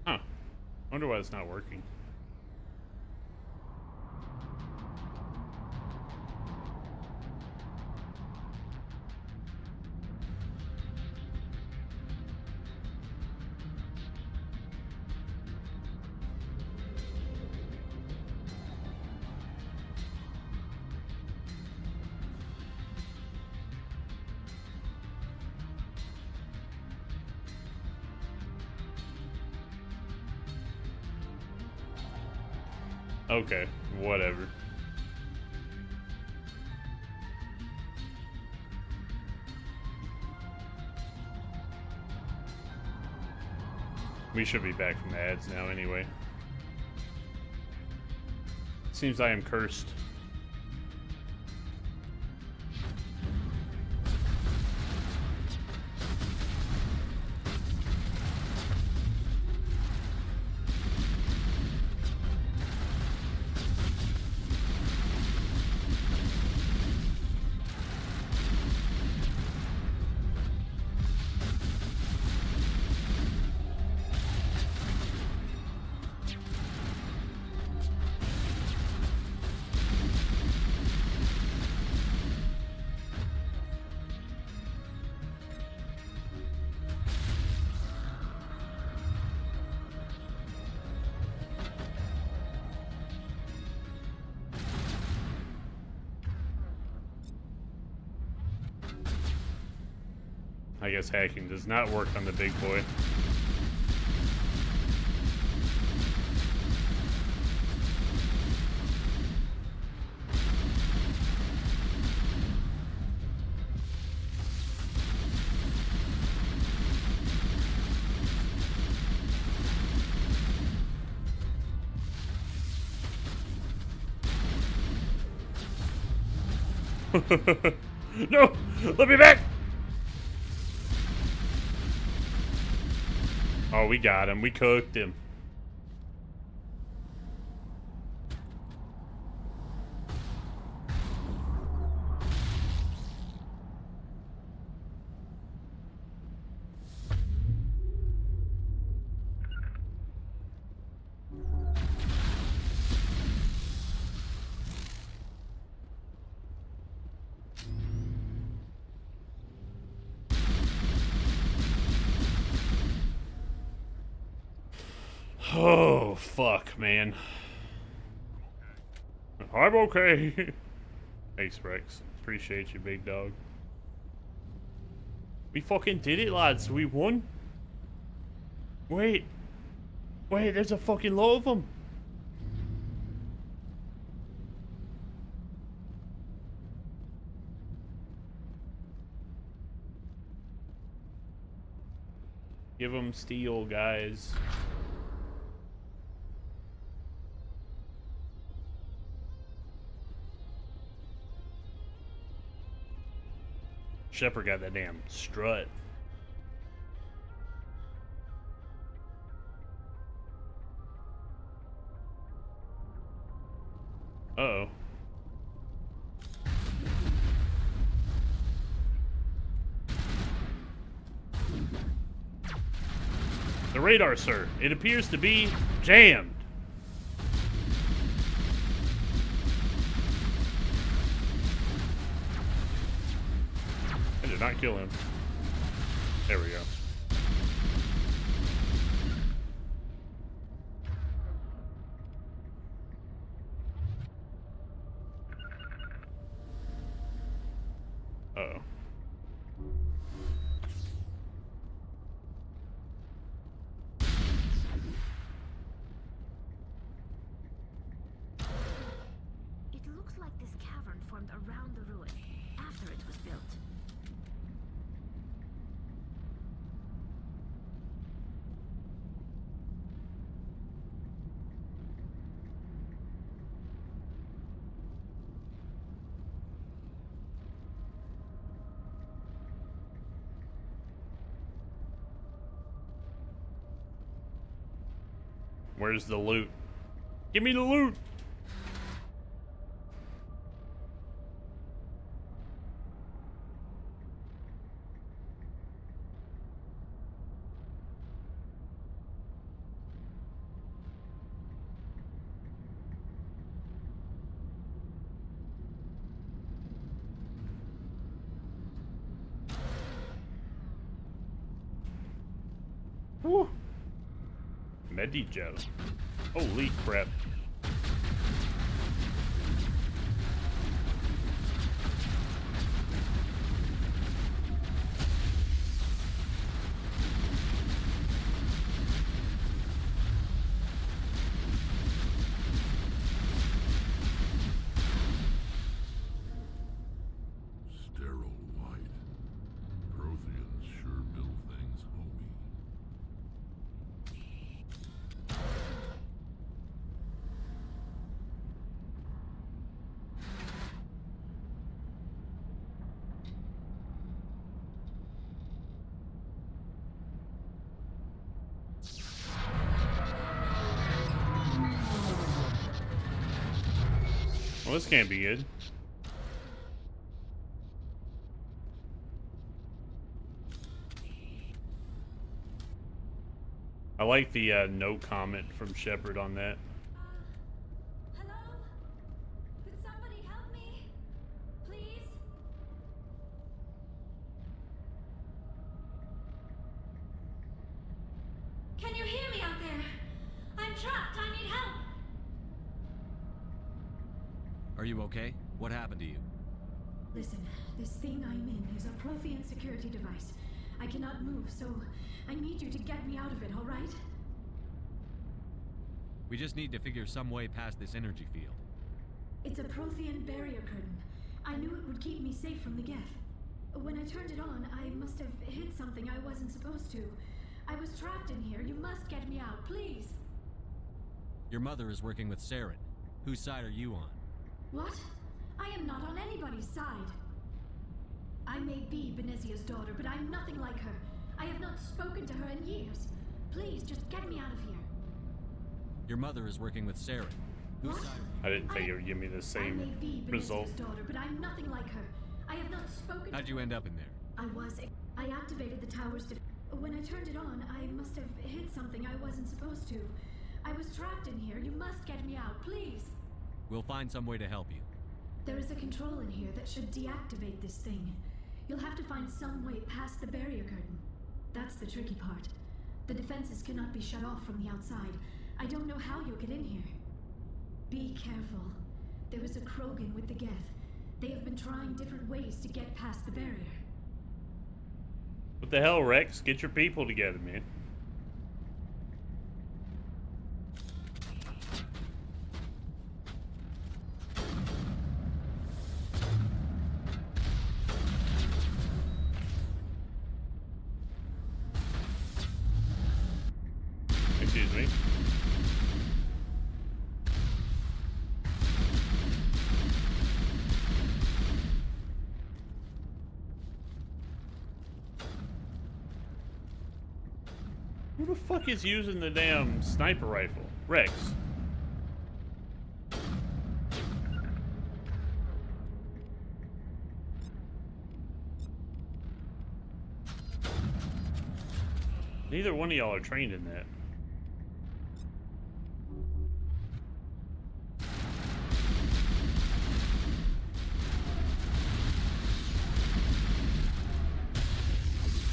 Huh, wonder why it's not working. Okay, whatever. We should be back from the ads now anyway. Seems I am cursed. I guess hacking does not work on the big boy. No! Let me back! Oh, we got him. We cooked him. Oh, fuck, man. I'm okay. Thanks, Rex. Appreciate you, big dog. We fucking did it, lads. We won. Wait. Wait, there's a fucking lot of them. Give them steel, guys. Shepard got that damn strut. Uh-oh. The radar, sir. It appears to be jammed. I did not kill him. There we go. Uh-oh. It looks like this cavern formed around the ruin after it was built. Where's the loot? Give me the loot! Woo! Medigel. Holy crap. Sterile white. Protheans sure build things homey. Well, this can't be good. I like the no comment from Shepard on that. Hello? Could somebody help me? Please? Can you hear me out there? I'm trapped. I need help. Are you okay? What happened to you? Listen, this thing I'm in is a Prothean security device. I cannot move, so I need you to get me out of it, all right? We just need to figure some way past this energy field. It's a Prothean barrier curtain. I knew it would keep me safe from the Geth. When I turned it on, I must have hit something I wasn't supposed to. I was trapped in here. You must get me out, please. Your mother is working with Saren. Whose side are you on? What? I am not on anybody's side. I may be Benezia's daughter, but I'm nothing like her. I have not spoken to her in years. Please, just get me out of here. Your mother is working with Saren. Whose What? side? I didn't think it would give me the I may same be result. Benezia's daughter, but I'm nothing like her. I have not spoken How'd to you her. end up in there? I activated the tower's when I turned it on, I must have hit something I wasn't supposed to. I was trapped in here. You must get me out, please. We'll find some way to help you. There is a control in here that should deactivate this thing. You'll have to find some way past the barrier curtain. That's the tricky part. The defenses cannot be shut off from the outside. I don't know how you'll get in here. Be careful. There is a Krogan with the Geth. They have been trying different ways to get past the barrier. What the hell, Rex? Get your people together, man. Excuse me. Who the fuck is using the damn sniper rifle? Rex. Neither one of y'all are trained in that.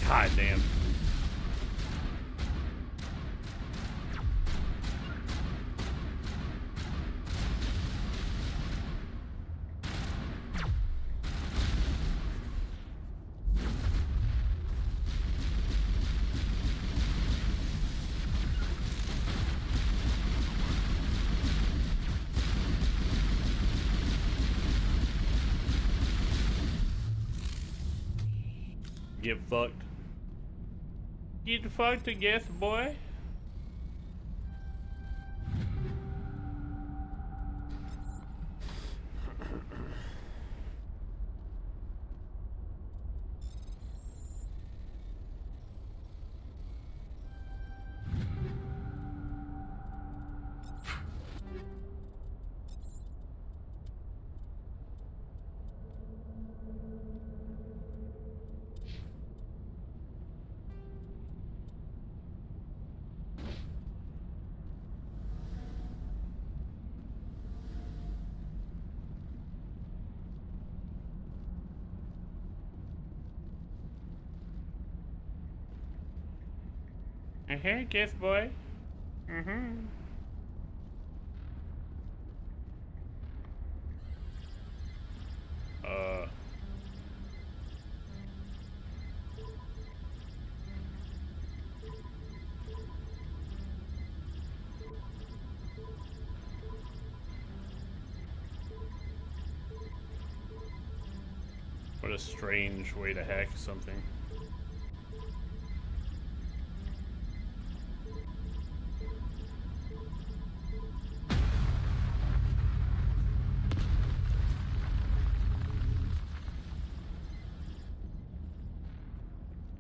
God damn. Get fucked. Get fucked, I guess, boy. Guess, boy. What a strange way to hack something.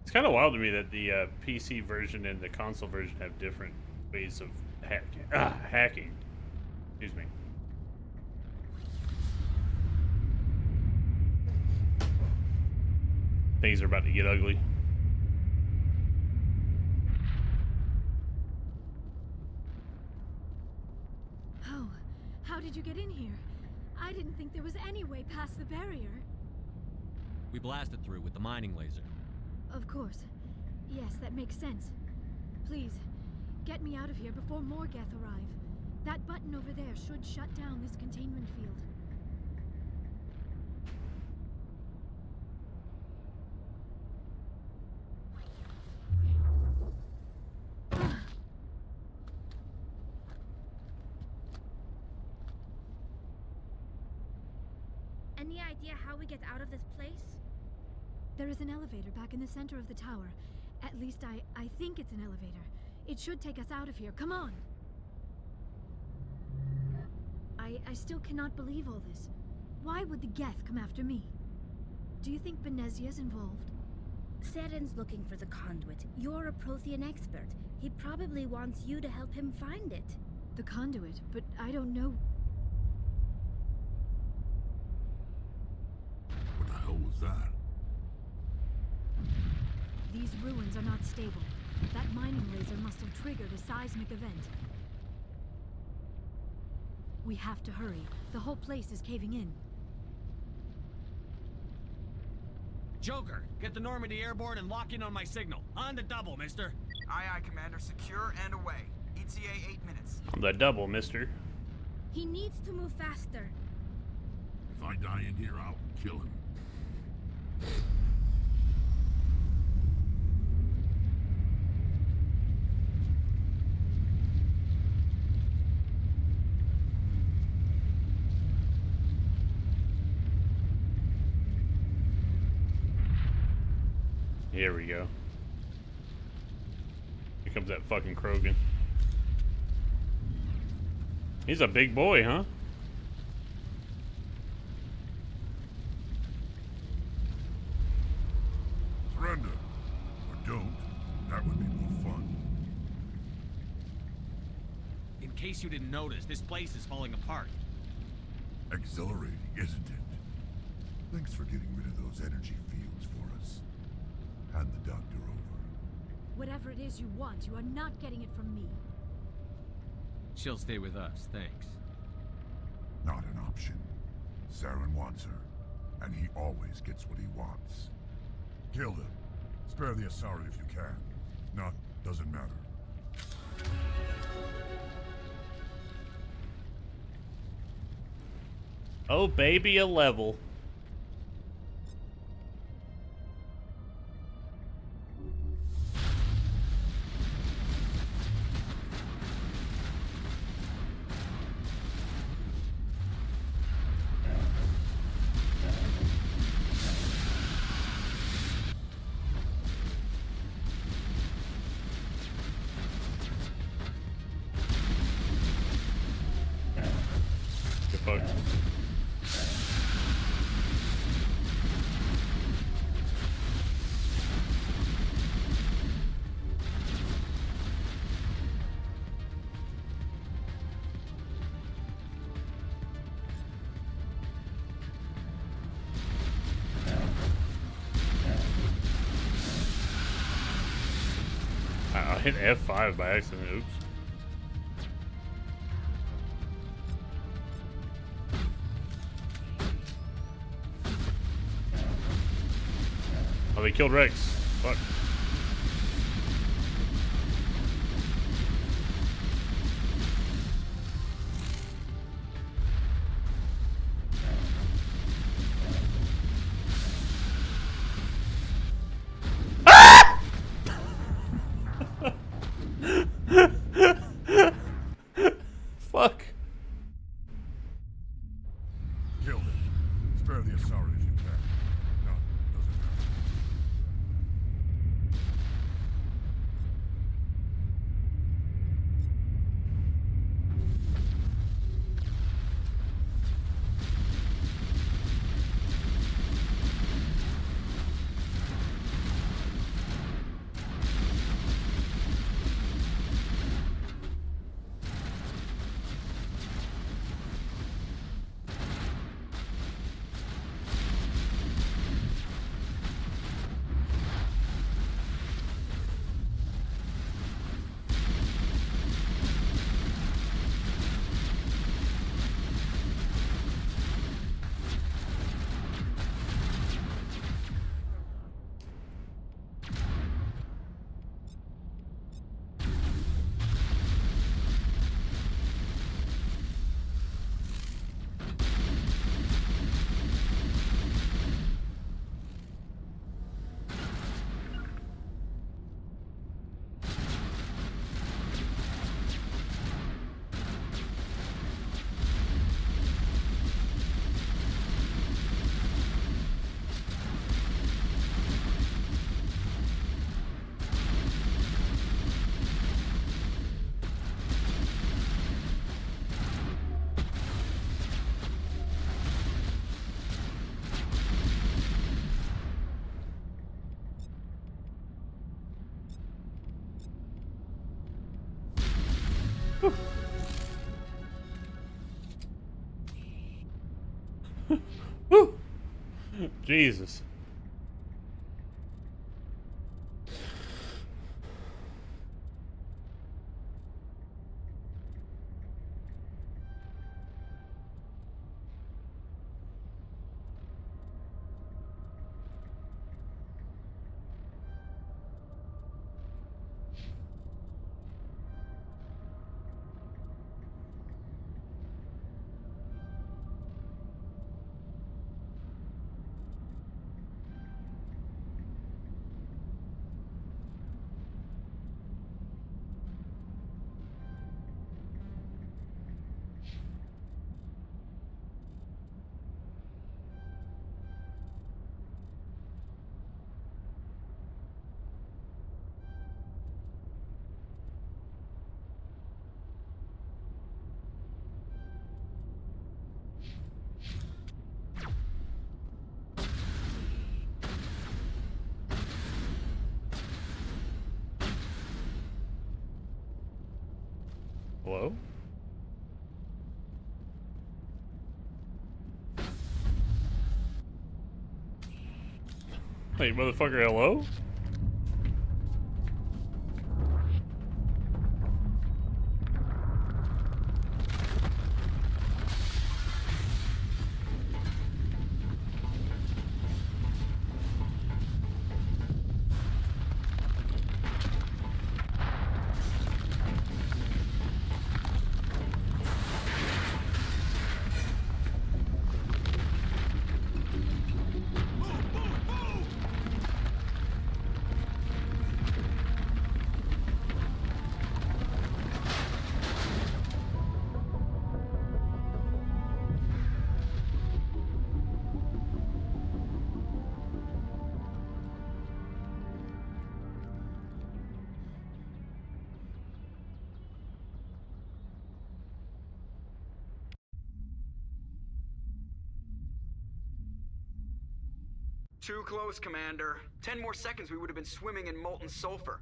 It's kind of wild to me that the PC version and the console version have different ways of hacking. Excuse me. Things are about to get ugly. Oh, how did you get in here? I didn't think there was any way past the barrier. We blasted through with the mining laser. Of course. Yes, that makes sense. Please, get me out of here before more Geth arrive. That button over there should shut down this containment field. Any idea how we get out of this place? There is an elevator back in the center of the tower. At least I think it's an elevator. It should take us out of here. Come on! I still cannot believe all this. Why would the Geth come after me? Do you think Benezia's involved? Saren's looking for the conduit. You're a Prothean expert. He probably wants you to help him find it. The conduit? But I don't know... What the hell was that? These ruins are not stable. That mining laser must have triggered a seismic event. We have to hurry. The whole place is caving in. Joker, get the Normandy airborne and lock in on my signal. On the double, mister. Aye, aye, Commander. Secure and away. ETA 8 minutes. On the double, mister. He needs to move faster. If I die in here, I'll kill him. Here we go. Here comes that fucking Krogan. He's a big boy, huh? Surrender. Or don't. That would be more fun. In case you didn't notice, this place is falling apart. Exhilarating, isn't it? Thanks for getting rid of those energy fields for us. Hand the doctor over. Whatever it is you want, you are not getting it from me. She'll stay with us, thanks. Not an option. Saren wants her, and he always gets what he wants. Kill them. Spare the Asari if you can. If not, doesn't matter. Oh, baby, a level. Good fuck. I hit F5 by accident. Oops. Oh, they killed Rex. Fuck. Fuck. Kill them. Spare the Asari if you can. No, doesn't matter. Woo! Jesus. Hello? Hey, motherfucker, hello? Too close, Commander. 10 more seconds we would have been swimming in molten sulfur.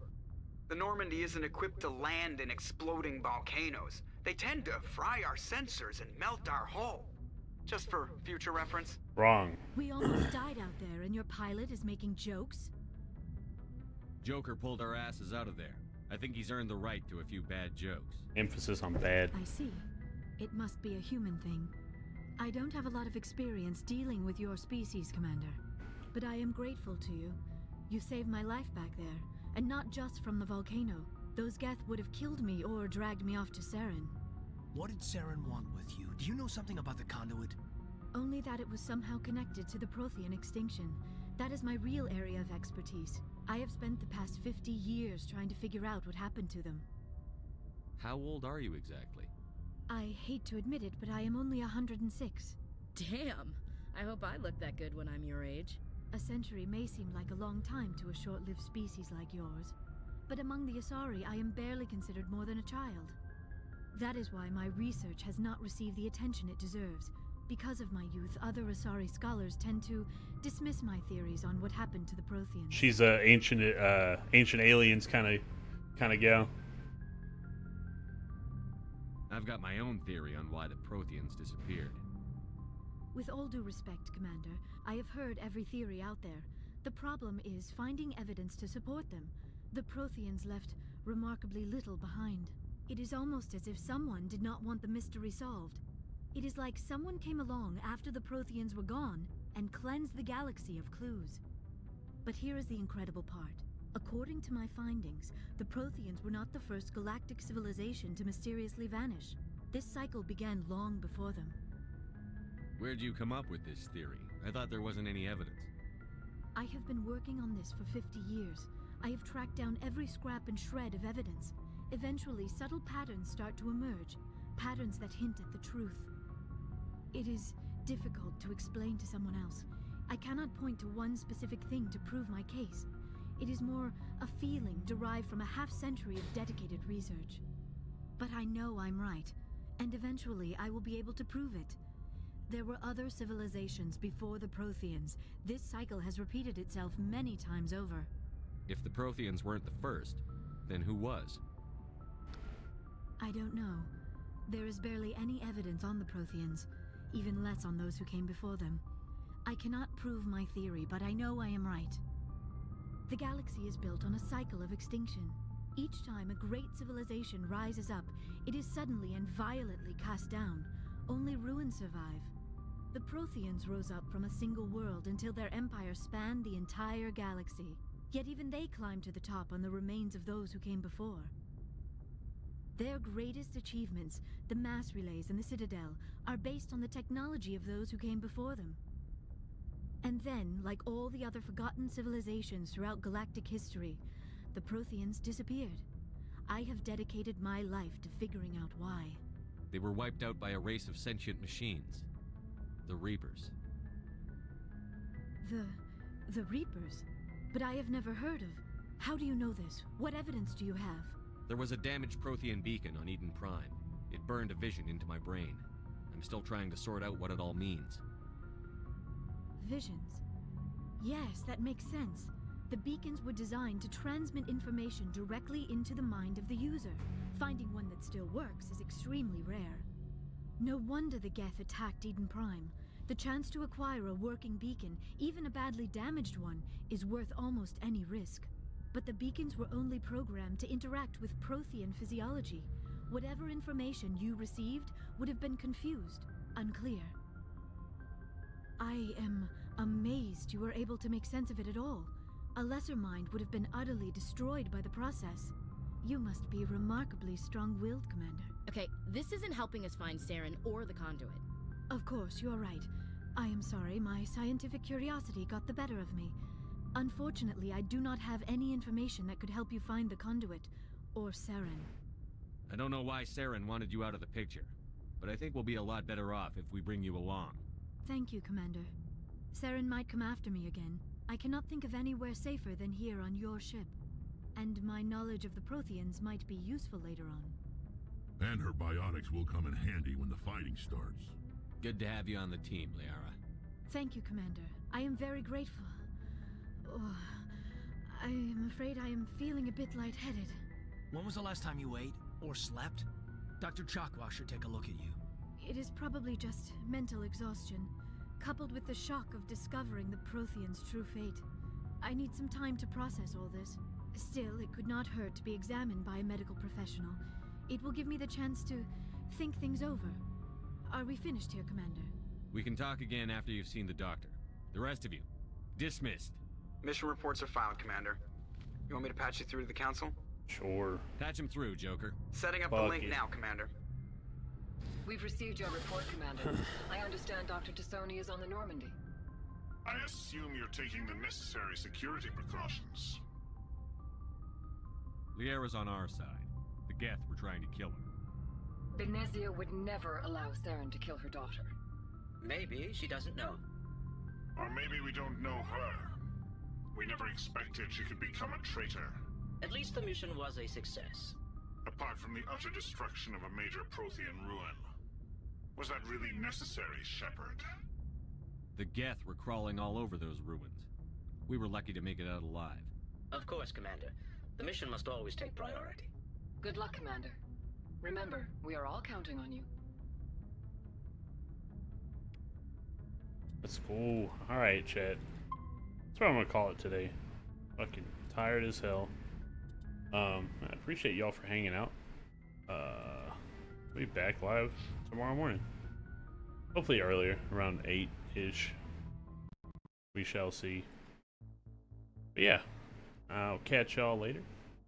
The Normandy isn't equipped to land in exploding volcanoes. They tend to fry our sensors and melt our hull. Just for future reference. Wrong. We almost died out there, and your pilot is making jokes? Joker pulled our asses out of there. I think he's earned the right to a few bad jokes. Emphasis on bad. I see. It must be a human thing. I don't have a lot of experience dealing with your species, Commander. But I am grateful to you. You saved my life back there, and not just from the volcano. Those Geth would have killed me or dragged me off to Saren. What did Saren want with you? Do you know something about the conduit? Only that it was somehow connected to the Prothean extinction. That is my real area of expertise. I have spent the past 50 years trying to figure out what happened to them. How old are you exactly? I hate to admit it, but I am only 106. Damn! I hope I look that good when I'm your age. A century may seem like a long time to a short-lived species like yours, but among the Asari I am barely considered more than a child. That is why my research has not received the attention it deserves. Because of my youth, other Asari scholars tend to dismiss my theories on what happened to the Protheans. She's a ancient aliens kind of gal. I've got my own theory on why the Protheans disappeared. With all due respect, Commander, I have heard every theory out there. The problem is finding evidence to support them. The Protheans left remarkably little behind. It is almost as if someone did not want the mystery solved. It is like someone came along after the Protheans were gone and cleansed the galaxy of clues. But here is the incredible part. According to my findings, the Protheans were not the first galactic civilization to mysteriously vanish. This cycle began long before them. Where'd you come up with this theory? I thought there wasn't any evidence. I have been working on this for 50 years. I have tracked down every scrap and shred of evidence. Eventually, subtle patterns start to emerge, patterns that hint at the truth. It is difficult to explain to someone else. I cannot point to one specific thing to prove my case. It is more a feeling derived from a half-century of dedicated research. But I know I'm right, and eventually I will be able to prove it. There were other civilizations before the Protheans. This cycle has repeated itself many times over. If the Protheans weren't the first, then who was? I don't know. There is barely any evidence on the Protheans. even less on those who came before them. I cannot prove my theory, but I know I am right. The galaxy is built on a cycle of extinction. Each time a great civilization rises up, it is suddenly and violently cast down. Only ruins survive. The Protheans rose up from a single world until their empire spanned the entire galaxy. Yet even they climbed to the top on the remains of those who came before. Their greatest achievements, the mass relays and the Citadel, are based on the technology of those who came before them. And then, like all the other forgotten civilizations throughout galactic history, the Protheans disappeared. I have dedicated my life to figuring out why. They were wiped out by a race of sentient machines. The Reapers. The Reapers? But I have never heard of. How do you know this? What evidence do you have? There was a damaged Prothean beacon on Eden Prime. It burned a vision into my brain. I'm still trying to sort out what it all means. Visions. Yes, that makes sense. The beacons were designed to transmit information directly into the mind of the user. Finding one that still works is extremely rare. No wonder the Geth attacked Eden Prime. The chance to acquire a working beacon, even a badly damaged one, is worth almost any risk. But the beacons were only programmed to interact with Prothean physiology. Whatever information you received would have been confused, unclear. I am amazed you were able to make sense of it at all. A lesser mind would have been utterly destroyed by the process. You must be remarkably strong-willed, Commander. Okay, this isn't helping us find Saren or the conduit. Of course, you are right. I am sorry, my scientific curiosity got the better of me. Unfortunately, I do not have any information that could help you find the conduit, or Saren. I don't know why Saren wanted you out of the picture, but I think we'll be a lot better off if we bring you along. Thank you, Commander. Saren might come after me again. I cannot think of anywhere safer than here on your ship. And my knowledge of the Protheans might be useful later on. And her biotics will come in handy when the fighting starts. Good to have you on the team, Liara. Thank you, Commander. I am very grateful. Oh, I am afraid I am feeling a bit lightheaded. When was the last time you ate or slept? Dr. Chakwa should take a look at you. It is probably just mental exhaustion, coupled with the shock of discovering the Protheans' true fate. I need some time to process all this. Still, it could not hurt to be examined by a medical professional. It will give me the chance to think things over. Are we finished here, Commander? We can talk again after you've seen the doctor. The rest of you, dismissed. Mission reports are filed, Commander. You want me to patch you through to the Council? Sure. Patch him through, Joker. Setting up the link now, Commander. We've received your report, Commander. I understand Dr. Tassoni is on the Normandy. I assume you're taking the necessary security precautions. Liara's on our side. The Geth were trying to kill her. Benezia would never allow Saren to kill her daughter. Maybe she doesn't know. Or maybe we don't know her. We never expected she could become a traitor. At least the mission was a success. Apart from the utter destruction of a major Prothean ruin. Was that really necessary, Shepard? The Geth were crawling all over those ruins. We were lucky to make it out alive. Of course, Commander. The mission must always take priority. Good luck, Commander. Remember, we are all counting on you. That's cool. Alright, chat. That's what I'm gonna call it today. Fucking tired as hell. I appreciate y'all for hanging out. We'll be back live tomorrow morning. Hopefully earlier, around 8-ish. We shall see. But yeah, I'll catch y'all later.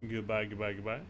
Goodbye, goodbye, goodbye.